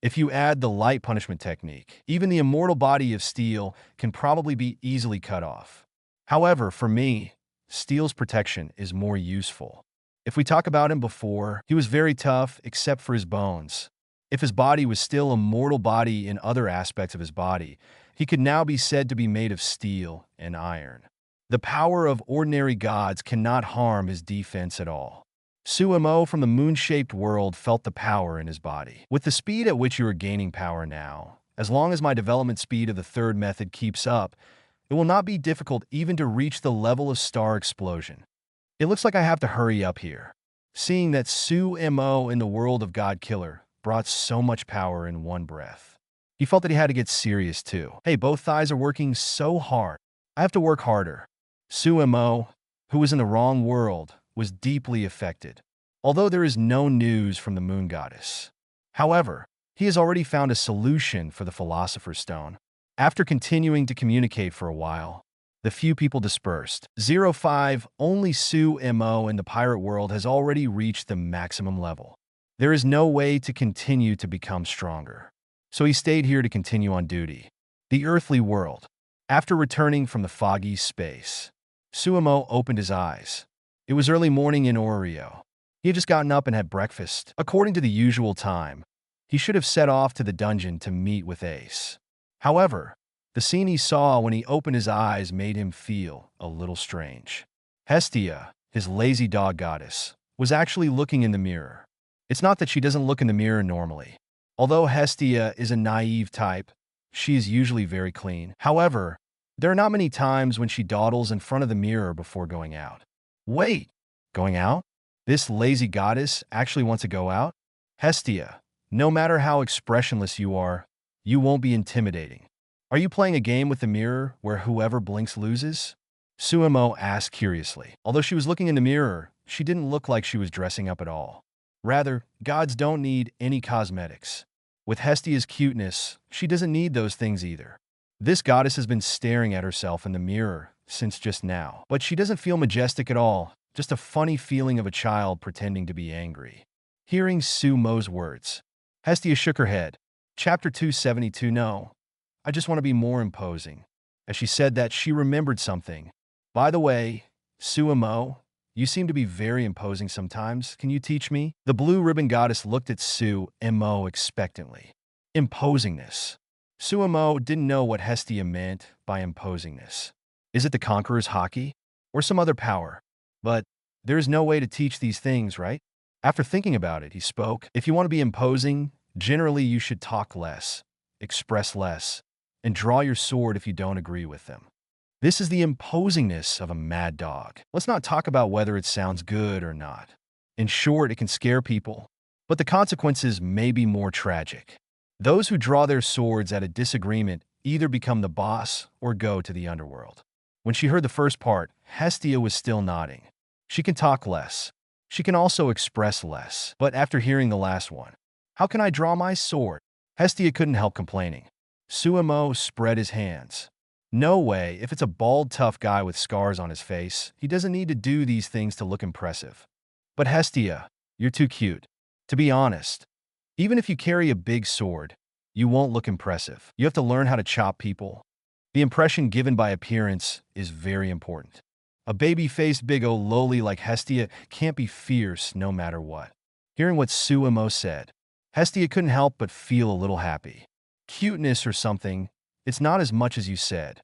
If you add the light punishment technique, even the immortal body of Steel can probably be easily cut off. However, for me, Steel's protection is more useful. If we talk about him before, he was very tough except for his bones. If his body was still a mortal body in other aspects of his body, he could now be said to be made of steel and iron. The power of ordinary gods cannot harm his defense at all. Su Mo from the moon-shaped world felt the power in his body. With the speed at which you are gaining power now, as long as my development speed of the third method keeps up, it will not be difficult even to reach the level of star explosion. It looks like I have to hurry up here. Seeing that Su Mo in the world of God Killer brought so much power in one breath. He felt that he had to get serious too. Hey, both thighs are working so hard. I have to work harder. Su Mo, who was in the wrong world, was deeply affected, although there is no news from the moon goddess. However, he has already found a solution for the Philosopher's Stone. After continuing to communicate for a while, the few people dispersed. 05, only Su Mo in the pirate world has already reached the maximum level. There is no way to continue to become stronger. So he stayed here to continue on duty. The earthly world. After returning from the foggy space, Su Mo opened his eyes. It was early morning in Oreo. He had just gotten up and had breakfast. According to the usual time, he should have set off to the dungeon to meet with Ace. However, the scene he saw when he opened his eyes made him feel a little strange. Hestia, his lazy dog goddess, was actually looking in the mirror. It's not that she doesn't look in the mirror normally. Although Hestia is a naive type, she is usually very clean. However, there are not many times when she dawdles in front of the mirror before going out. Wait, going out? This lazy goddess actually wants to go out? Hestia, no matter how expressionless you are, you won't be intimidating. Are you playing a game with the mirror where whoever blinks loses? Su Mo asked curiously. Although she was looking in the mirror, she didn't look like she was dressing up at all. Rather, gods don't need any cosmetics. With Hestia's cuteness, she doesn't need those things either. This goddess has been staring at herself in the mirror since just now. But she doesn't feel majestic at all, just a funny feeling of a child pretending to be angry. Hearing Su Mo's words, Hestia shook her head. Chapter 272. No, I just want to be more imposing. As she said that, she remembered something. By the way, Su Mo, you seem to be very imposing sometimes. Can you teach me? The blue ribbon goddess looked at Su Mo expectantly. Imposingness. Su Mo didn't know what Hestia meant by imposingness. Is it the Conqueror's hockey? Or some other power? But there is no way to teach these things, right? After thinking about it, he spoke. If you want to be imposing, generally you should talk less, express less, and draw your sword if you don't agree with them. This is the imposingness of a mad dog. Let's not talk about whether it sounds good or not. In short, it can scare people, but the consequences may be more tragic. Those who draw their swords at a disagreement either become the boss or go to the underworld. When she heard the first part, Hestia was still nodding. She can talk less. She can also express less. But after hearing the last one, how can I draw my sword? Hestia couldn't help complaining. Su Mo spread his hands. No way, if it's a bald, tough guy with scars on his face, he doesn't need to do these things to look impressive. But Hestia, you're too cute. To be honest, even if you carry a big sword, you won't look impressive. You have to learn how to chop people. The impression given by appearance is very important. A baby-faced big old loli like Hestia can't be fierce no matter what. Hearing what Su Mo said, Hestia couldn't help but feel a little happy. Cuteness or something, it's not as much as you said.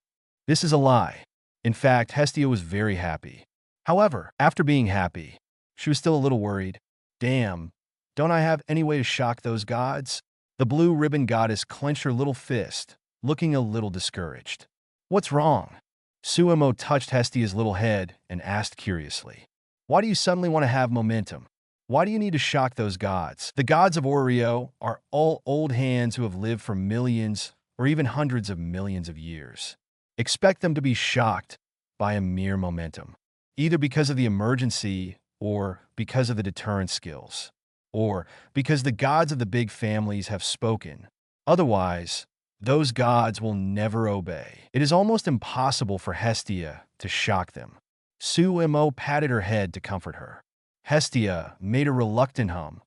This is a lie. In fact, Hestia was very happy. However, after being happy, she was still a little worried. Damn, don't I have any way to shock those gods? The blue ribbon goddess clenched her little fist, looking a little discouraged. What's wrong? Su Mo touched Hestia's little head and asked curiously. Why do you suddenly want to have momentum? Why do you need to shock those gods? The gods of Oreo are all old hands who have lived for millions or even hundreds of millions of years. Expect them to be shocked by a mere momentum, either because of the emergency or because of the deterrent skills, or because the gods of the big families have spoken. Otherwise, those gods will never obey. It is almost impossible for Hestia to shock them. Su Mo patted her head to comfort her. Hestia made a reluctant hum.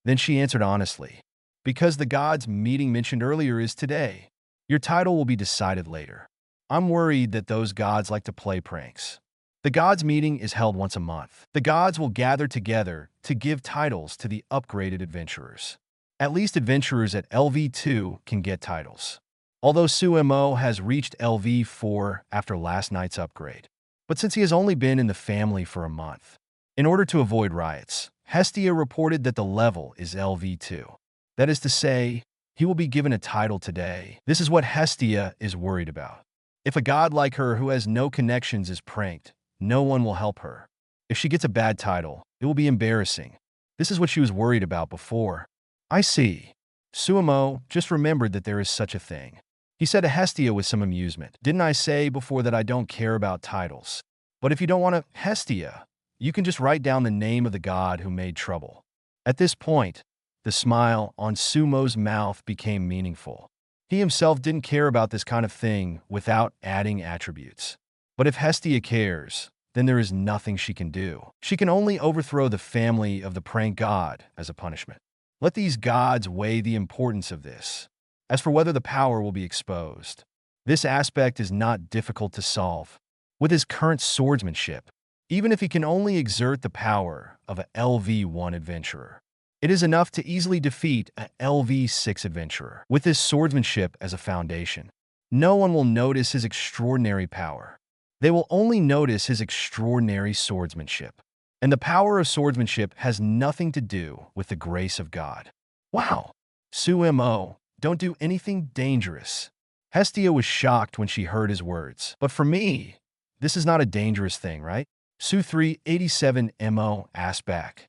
Then she answered honestly, because the gods meeting mentioned earlier is today. Your title will be decided later. I'm worried that those gods like to play pranks. The gods meeting is held once a month. The gods will gather together to give titles to the upgraded adventurers. At least adventurers at LV2 can get titles. Although Su Mo has reached LV4 after last night's upgrade. But since he has only been in the family for a month, in order to avoid riots, Hestia reported that the level is LV2. That is to say, he will be given a title today. This is what Hestia is worried about. If a god like her who has no connections is pranked, no one will help her. If she gets a bad title, it will be embarrassing. This is what she was worried about before. I see. Su Mo just remembered that there is such a thing. He said to Hestia with some amusement, Didn't I say before that I don't care about titles? But if you don't want to, Hestia, you can just write down the name of the god who made trouble. At this point, the smile on Su Mo's mouth became meaningful. He himself didn't care about this kind of thing without adding attributes. But if Hestia cares, then there is nothing she can do. She can only overthrow the family of the prank god as a punishment. Let these gods weigh the importance of this. As for whether the power will be exposed, this aspect is not difficult to solve. With his current swordsmanship, even if he can only exert the power of a LV1 adventurer, it is enough to easily defeat a LV6 adventurer. With his swordsmanship as a foundation, no one will notice his extraordinary power. They will only notice his extraordinary swordsmanship. And the power of swordsmanship has nothing to do with the grace of God. Wow! Su Mo, don't do anything dangerous. Hestia was shocked when she heard his words. But for me, this is not a dangerous thing, right? Su 387 Mo asked back.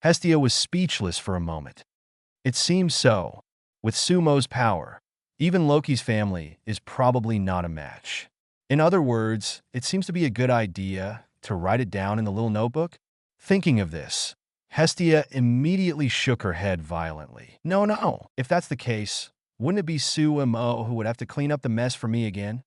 Hestia was speechless for a moment. It seems so. With Sumo's power, even Loki's family is probably not a match. In other words, it seems to be a good idea to write it down in the little notebook. Thinking of this, Hestia immediately shook her head violently. No. If that's the case, wouldn't it be Su Mo who would have to clean up the mess for me again?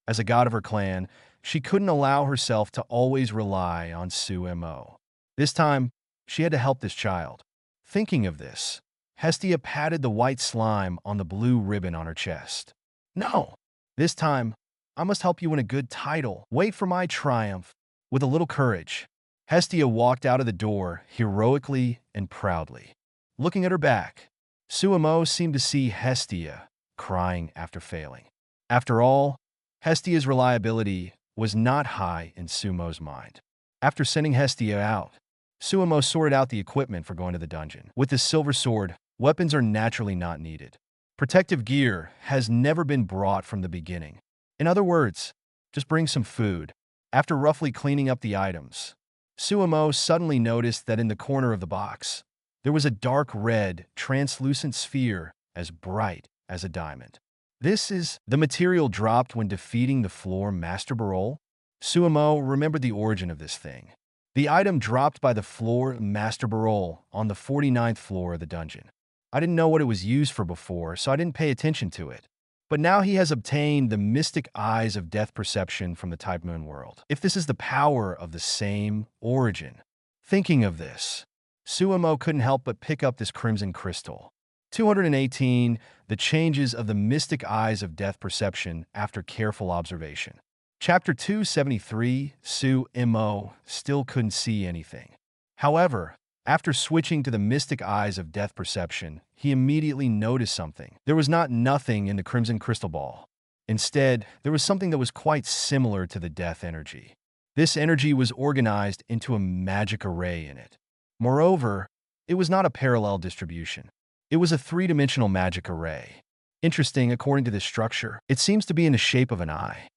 As a god of her clan, she couldn't allow herself to always rely on Su Mo. This time, she had to help this child. Thinking of this, Hestia patted the white slime on the blue ribbon on her chest. No, this time, I must help you win a good title. Wait for my triumph. With a little courage, Hestia walked out of the door heroically and proudly. Looking at her back, Su Mo seemed to see Hestia crying after failing. After all, Hestia's reliability was not high in Sumo's mind. After sending Hestia out, Su Mo sorted out the equipment for going to the dungeon. With his silver sword, weapons are naturally not needed. Protective gear has never been brought from the beginning. In other words, just bring some food. After roughly cleaning up the items, Su Mo suddenly noticed that in the corner of the box, there was a dark red, translucent sphere as bright as a diamond. This is the material dropped when defeating the floor Master Barol. Su Mo remembered the origin of this thing. The item dropped by the floor Master Barol on the 49th floor of the dungeon. I didn't know what it was used for before, so I didn't pay attention to it. But now he has obtained the mystic eyes of death perception from the Type Moon world. If this is the power of the same origin. Thinking of this, Su Mo couldn't help but pick up this crimson crystal. 218. The changes of the mystic eyes of death perception after careful observation. Chapter 273, Su Mo still couldn't see anything. However, after switching to the mystic eyes of death perception, he immediately noticed something. There was not nothing in the crimson crystal ball. Instead, there was something that was quite similar to the death energy. This energy was organized into a magic array in it. Moreover, it was not a parallel distribution. It was a three-dimensional magic array. Interesting, according to this structure, it seems to be in the shape of an eye.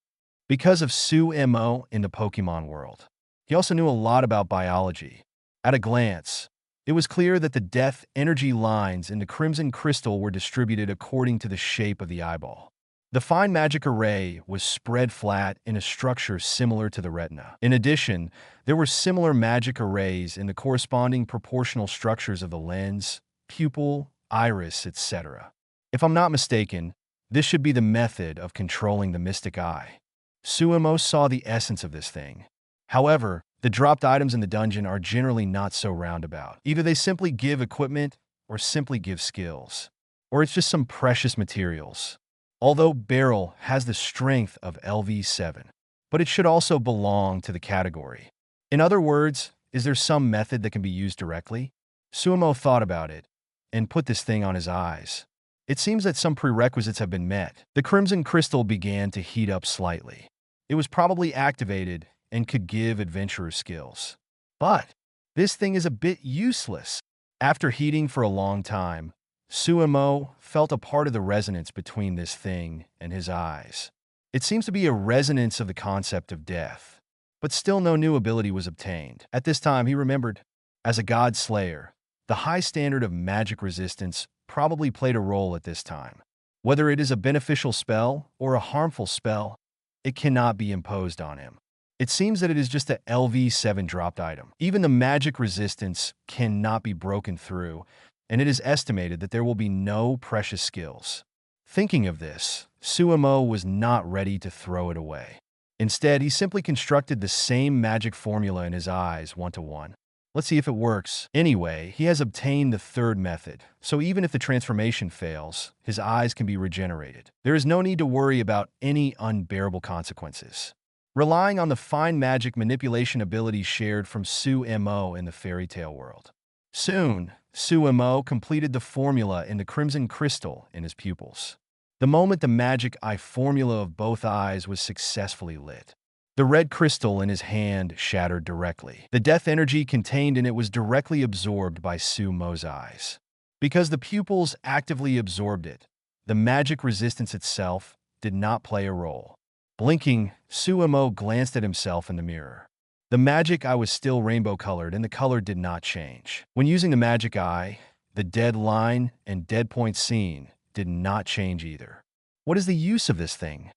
Because of Su Mo in the Pokémon world, he also knew a lot about biology. At a glance, it was clear that the death energy lines in the crimson crystal were distributed according to the shape of the eyeball. The fine magic array was spread flat in a structure similar to the retina. In addition, there were similar magic arrays in the corresponding proportional structures of the lens, pupil, iris, etc. If I'm not mistaken, this should be the method of controlling the mystic eye. Su Mo saw the essence of this thing. However, the dropped items in the dungeon are generally not so roundabout. Either they simply give equipment or simply give skills. Or it's just some precious materials. Although Beryl has the strength of LV7, but it should also belong to the category. In other words, is there some method that can be used directly? Su Mo thought about it and put this thing on his eyes. It seems that some prerequisites have been met. The crimson crystal began to heat up slightly. It was probably activated and could give adventurer skills. But this thing is a bit useless. After heating for a long time, Su Mo felt a part of the resonance between this thing and his eyes. It seems to be a resonance of the concept of death, but still no new ability was obtained. At this time, he remembered, as a god slayer, the high standard of magic resistance probably played a role at this time. Whether it is a beneficial spell or a harmful spell, it cannot be imposed on him. It seems that it is just a LV7 dropped item. Even the magic resistance cannot be broken through, and it is estimated that there will be no precious skills. Thinking of this, Su Mo was not ready to throw it away. Instead, he simply constructed the same magic formula in his eyes one-to-one. Let's see if it works. Anyway, he has obtained the third method, so even if the transformation fails, his eyes can be regenerated. There is no need to worry about any unbearable consequences. Relying on the fine magic manipulation ability shared from Su Mo in the fairy tale world. Soon, Su Mo completed the formula in the crimson crystal in his pupils. The moment the magic eye formula of both eyes was successfully lit, the red crystal in his hand shattered directly. The death energy contained in it was directly absorbed by Su Mo's eyes. Because the pupils actively absorbed it, the magic resistance itself did not play a role. Blinking, Su Mo glanced at himself in the mirror. The magic eye was still rainbow-colored, and the color did not change. When using the magic eye, the dead line and dead point seen did not change either. What is the use of this thing?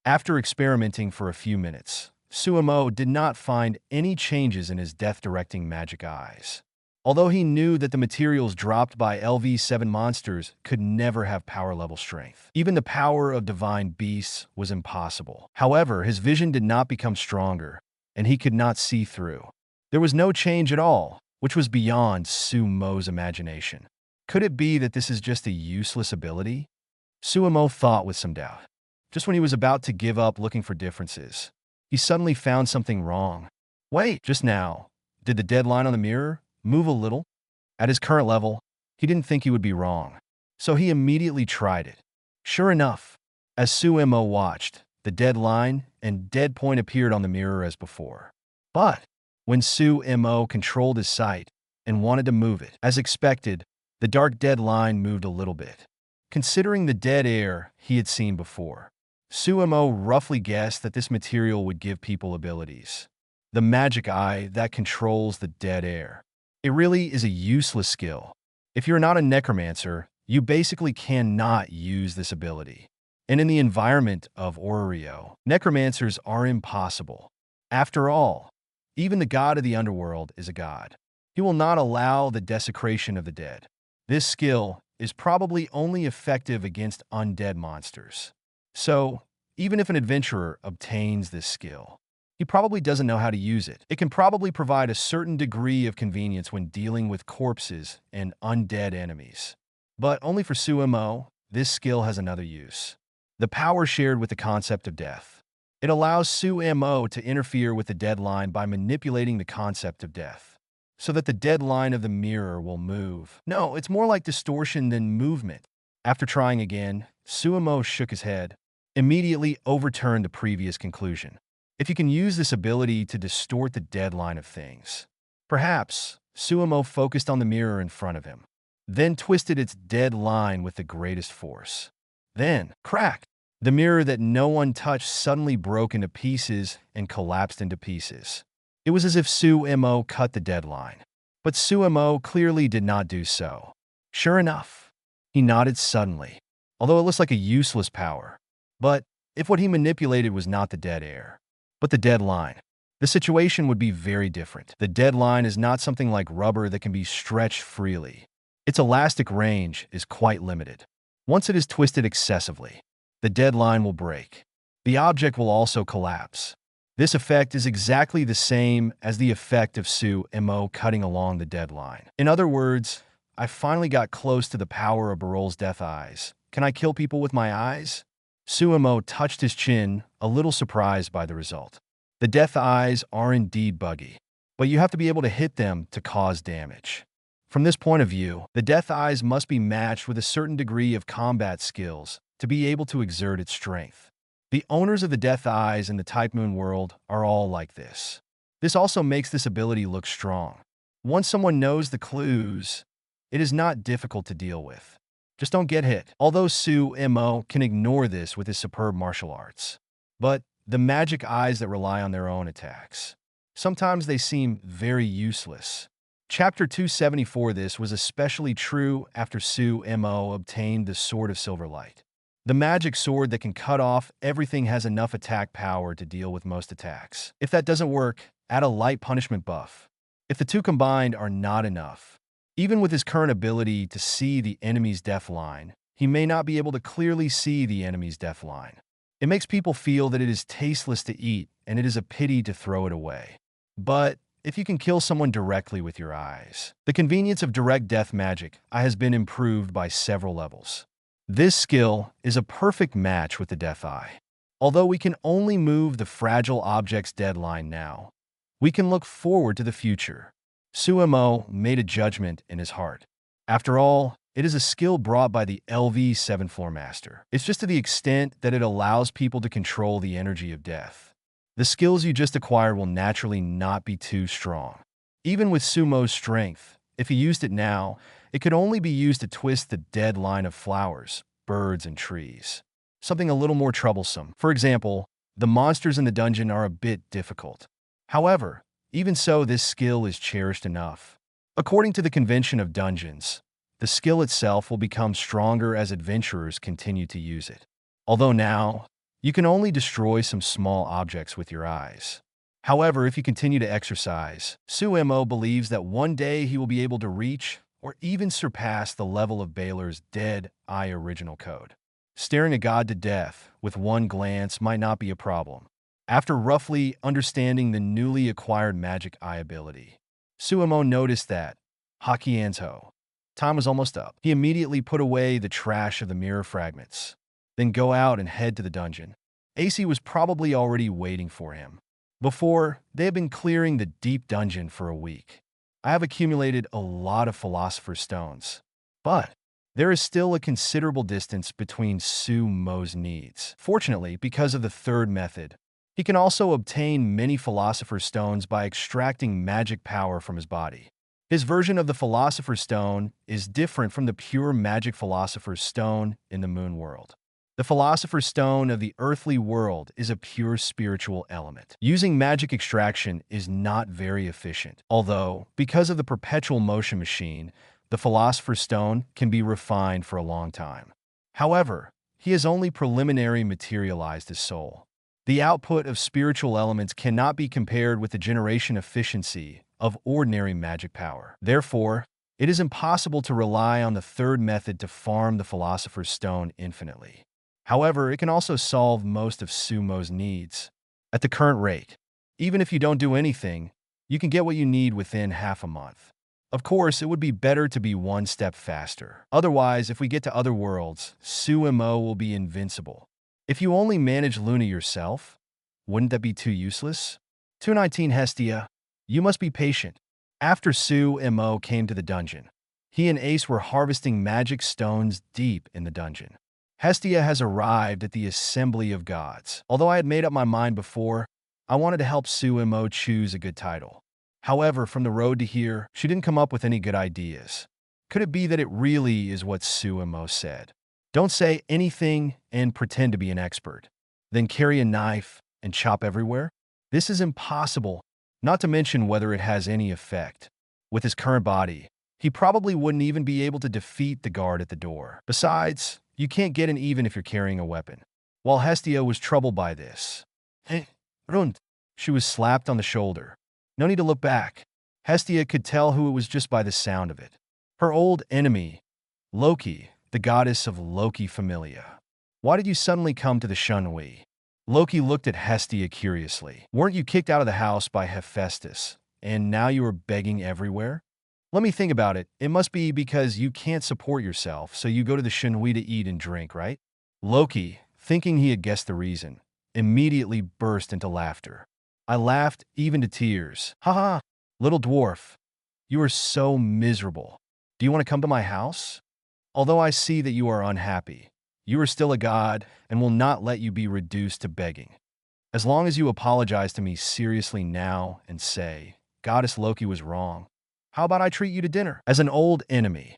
After experimenting for a few minutes, Su Mo did not find any changes in his death-directing magic eyes. Although he knew that the materials dropped by LV7 monsters could never have power-level strength. Even the power of divine beasts was impossible. However, his vision did not become stronger, and he could not see through. There was no change at all, which was beyond Su Mo's imagination. Could it be that this is just a useless ability? Su Mo thought with some doubt. Just when he was about to give up looking for differences, he suddenly found something wrong. Wait, just now, did the dead line on the mirror move a little? At his current level, he didn't think he would be wrong, so he immediately tried it. Sure enough, as Su Mo watched, the dead line and dead point appeared on the mirror as before. But when Su Mo controlled his sight and wanted to move it, as expected, the dark dead line moved a little bit. Considering the dead air he had seen before, Su Mo roughly guessed that this material would give people abilities. The magic eye that controls the dead air. It really is a useless skill. If you're not a necromancer, you basically cannot use this ability. And in the environment of Oreo, necromancers are impossible. After all, even the god of the underworld is a god. He will not allow the desecration of the dead. This skill is probably only effective against undead monsters. So, even if an adventurer obtains this skill, he probably doesn't know how to use it. It can probably provide a certain degree of convenience when dealing with corpses and undead enemies. But only for Su Mo, this skill has another use. The power shared with the concept of death. It allows Su Mo to interfere with the dead line by manipulating the concept of death, so that the dead line of the mirror will move. No, it's more like distortion than movement. After trying again, Su Mo shook his head, immediately overturned the previous conclusion. If you can use this ability to distort the dead line of things. Perhaps Su Mo focused on the mirror in front of him, then twisted its dead line with the greatest force. Then, crack! The mirror that no one touched suddenly broke into pieces and collapsed into pieces. It was as if Su Mo cut the dead line. But Su Mo clearly did not do so. Sure enough, he nodded suddenly, although it looks like a useless power. But if what he manipulated was not the dead air, but the dead line, the situation would be very different. The dead line is not something like rubber that can be stretched freely. Its elastic range is quite limited. Once it is twisted excessively, the dead line will break. The object will also collapse. This effect is exactly the same as the effect of Su Mo cutting along the dead line. In other words, I finally got close to the power of Barol's death eyes. Can I kill people with my eyes? Su Mo touched his chin, a little surprised by the result. The death eyes are indeed buggy, but you have to be able to hit them to cause damage. From this point of view, the death eyes must be matched with a certain degree of combat skills to be able to exert its strength. The owners of the death eyes in the Type Moon world are all like this. This also makes this ability look strong. Once someone knows the clues, it is not difficult to deal with. Just don't get hit. Although Su Mo can ignore this with his superb martial arts. But the magic eyes that rely on their own attacks. Sometimes they seem very useless. Chapter 274. This was especially true after Su Mo obtained the Sword of Silver Light. The magic sword that can cut off everything has enough attack power to deal with most attacks. If that doesn't work, add a light punishment buff. If the two combined are not enough, even with his current ability to see the enemy's death line, he may not be able to clearly see the enemy's death line. It makes people feel that it is tasteless to eat and it is a pity to throw it away. But if you can kill someone directly with your eyes. The convenience of direct death magic has been improved by several levels. This skill is a perfect match with the Death Eye. Although we can only move the fragile object's deadline now, we can look forward to the future. Su Mo made a judgment in his heart. After all, it is a skill brought by the LV 7th Floor Master. It's just to the extent that it allows people to control the energy of death. The skills you just acquired will naturally not be too strong. Even with Su Mo's strength, if he used it now, it could only be used to twist the dead line of flowers, birds, and trees. Something a little more troublesome. For example, the monsters in the dungeon are a bit difficult. However, even so, this skill is cherished enough. According to the convention of dungeons, the skill itself will become stronger as adventurers continue to use it. Although now, you can only destroy some small objects with your eyes. However, if you continue to exercise, Su Mo believes that one day he will be able to reach or even surpass the level of Baylor's Dead Eye original code. Staring a god to death with one glance might not be a problem. After roughly understanding the newly acquired magic eye ability, Su Mo noticed that, Hakianto, time was almost up. He immediately put away the trash of the mirror fragments, then go out and head to the dungeon. AC was probably already waiting for him. Before, they had been clearing the deep dungeon for a week. I have accumulated a lot of Philosopher's Stones, but there is still a considerable distance between Su Mo's needs. Fortunately, because of the third method, he can also obtain many Philosopher's Stones by extracting magic power from his body. His version of the Philosopher's Stone is different from the pure magic Philosopher's Stone in the Moon World. The Philosopher's Stone of the earthly world is a pure spiritual element. Using magic extraction is not very efficient, although, because of the perpetual motion machine, the Philosopher's Stone can be refined for a long time. However, he has only preliminary materialized his soul. The output of spiritual elements cannot be compared with the generation efficiency of ordinary magic power. Therefore, it is impossible to rely on the third method to farm the Philosopher's Stone infinitely. However, it can also solve most of Su Mo's needs. At the current rate, even if you don't do anything, you can get what you need within half a month. Of course, it would be better to be one step faster. Otherwise, if we get to other worlds, Su Mo will be invincible. If you only manage Luna yourself, wouldn't that be too useless? 219 Hestia, you must be patient. After Su Mo came to the dungeon, he and Ace were harvesting magic stones deep in the dungeon. Hestia has arrived at the Assembly of Gods. Although I had made up my mind before, I wanted to help Su Mo choose a good title. However, from the road to here, she didn't come up with any good ideas. Could it be that it really is what Su Mo said? Don't say anything and pretend to be an expert. Then carry a knife and chop everywhere? This is impossible, not to mention whether it has any effect. With his current body, he probably wouldn't even be able to defeat the guard at the door. Besides, you can't get an even if you're carrying a weapon. While Hestia was troubled by this, Rund, she was slapped on the shoulder. No need to look back. Hestia could tell who it was just by the sound of it. Her old enemy, Loki, the goddess of Loki Familia. Why did you suddenly come to the Shunhui? Loki looked at Hestia curiously. Weren't you kicked out of the house by Hephaestus, and now you are begging everywhere? Let me think about it. It must be because you can't support yourself, so you go to the Shunhui to eat and drink, right? Loki, thinking he had guessed the reason, immediately burst into laughter. I laughed even to tears. Ha ha, little dwarf, you are so miserable. Do you want to come to my house? Although I see that you are unhappy, you are still a god and will not let you be reduced to begging. As long as you apologize to me seriously now and say, Goddess Loki was wrong, how about I treat you to dinner? As an old enemy,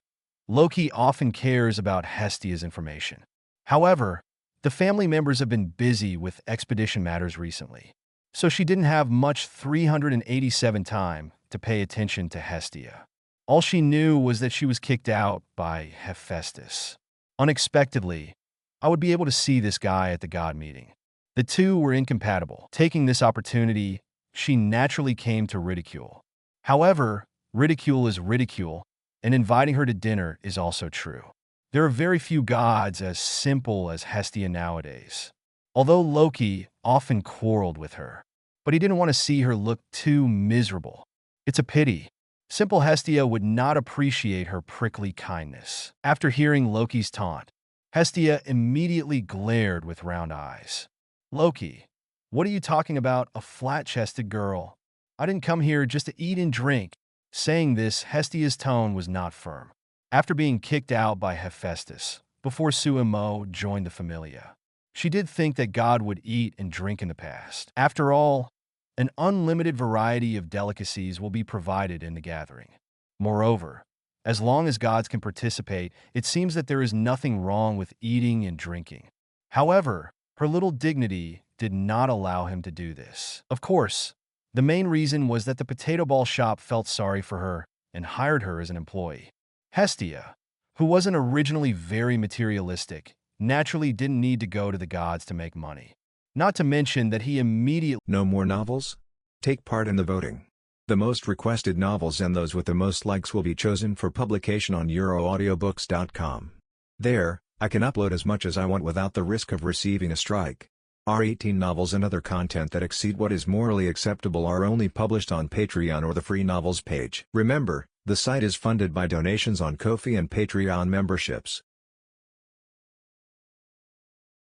Loki often cares about Hestia's information. However, the family members have been busy with expedition matters recently, so she didn't have much 387 time to pay attention to Hestia. All she knew was that she was kicked out by Hephaestus. Unexpectedly, I would be able to see this guy at the god meeting. The two were incompatible. Taking this opportunity, she naturally came to ridicule. However, ridicule is ridicule, and inviting her to dinner is also true. There are very few gods as simple as Hestia nowadays. Although Loki often quarreled with her, but he didn't want to see her look too miserable. It's a pity. Simple Hestia would not appreciate her prickly kindness. After hearing Loki's taunt, Hestia immediately glared with round eyes. Loki, what are you talking about, a flat-chested girl? I didn't come here just to eat and drink. Saying this, Hestia's tone was not firm. After being kicked out by Hephaestus, before Su Mo joined the Familia, she did think that God would eat and drink in the past. After all, an unlimited variety of delicacies will be provided in the gathering. Moreover, as long as gods can participate, it seems that there is nothing wrong with eating and drinking. However, her little dignity did not allow him to do this. Of course, the main reason was that the potato ball shop felt sorry for her and hired her as an employee. Hestia, who wasn't originally very materialistic, naturally didn't need to go to the gods to make money. Not to mention that he immediately... No more novels? Take part in the voting. The most requested novels and those with the most likes will be chosen for publication on euroaudiobooks.com. There, I can upload as much as I want without the risk of receiving a strike. Our 18 novels and other content that exceed what is morally acceptable are only published on Patreon or the free novels page. Remember, the site is funded by donations on Ko-fi and Patreon memberships.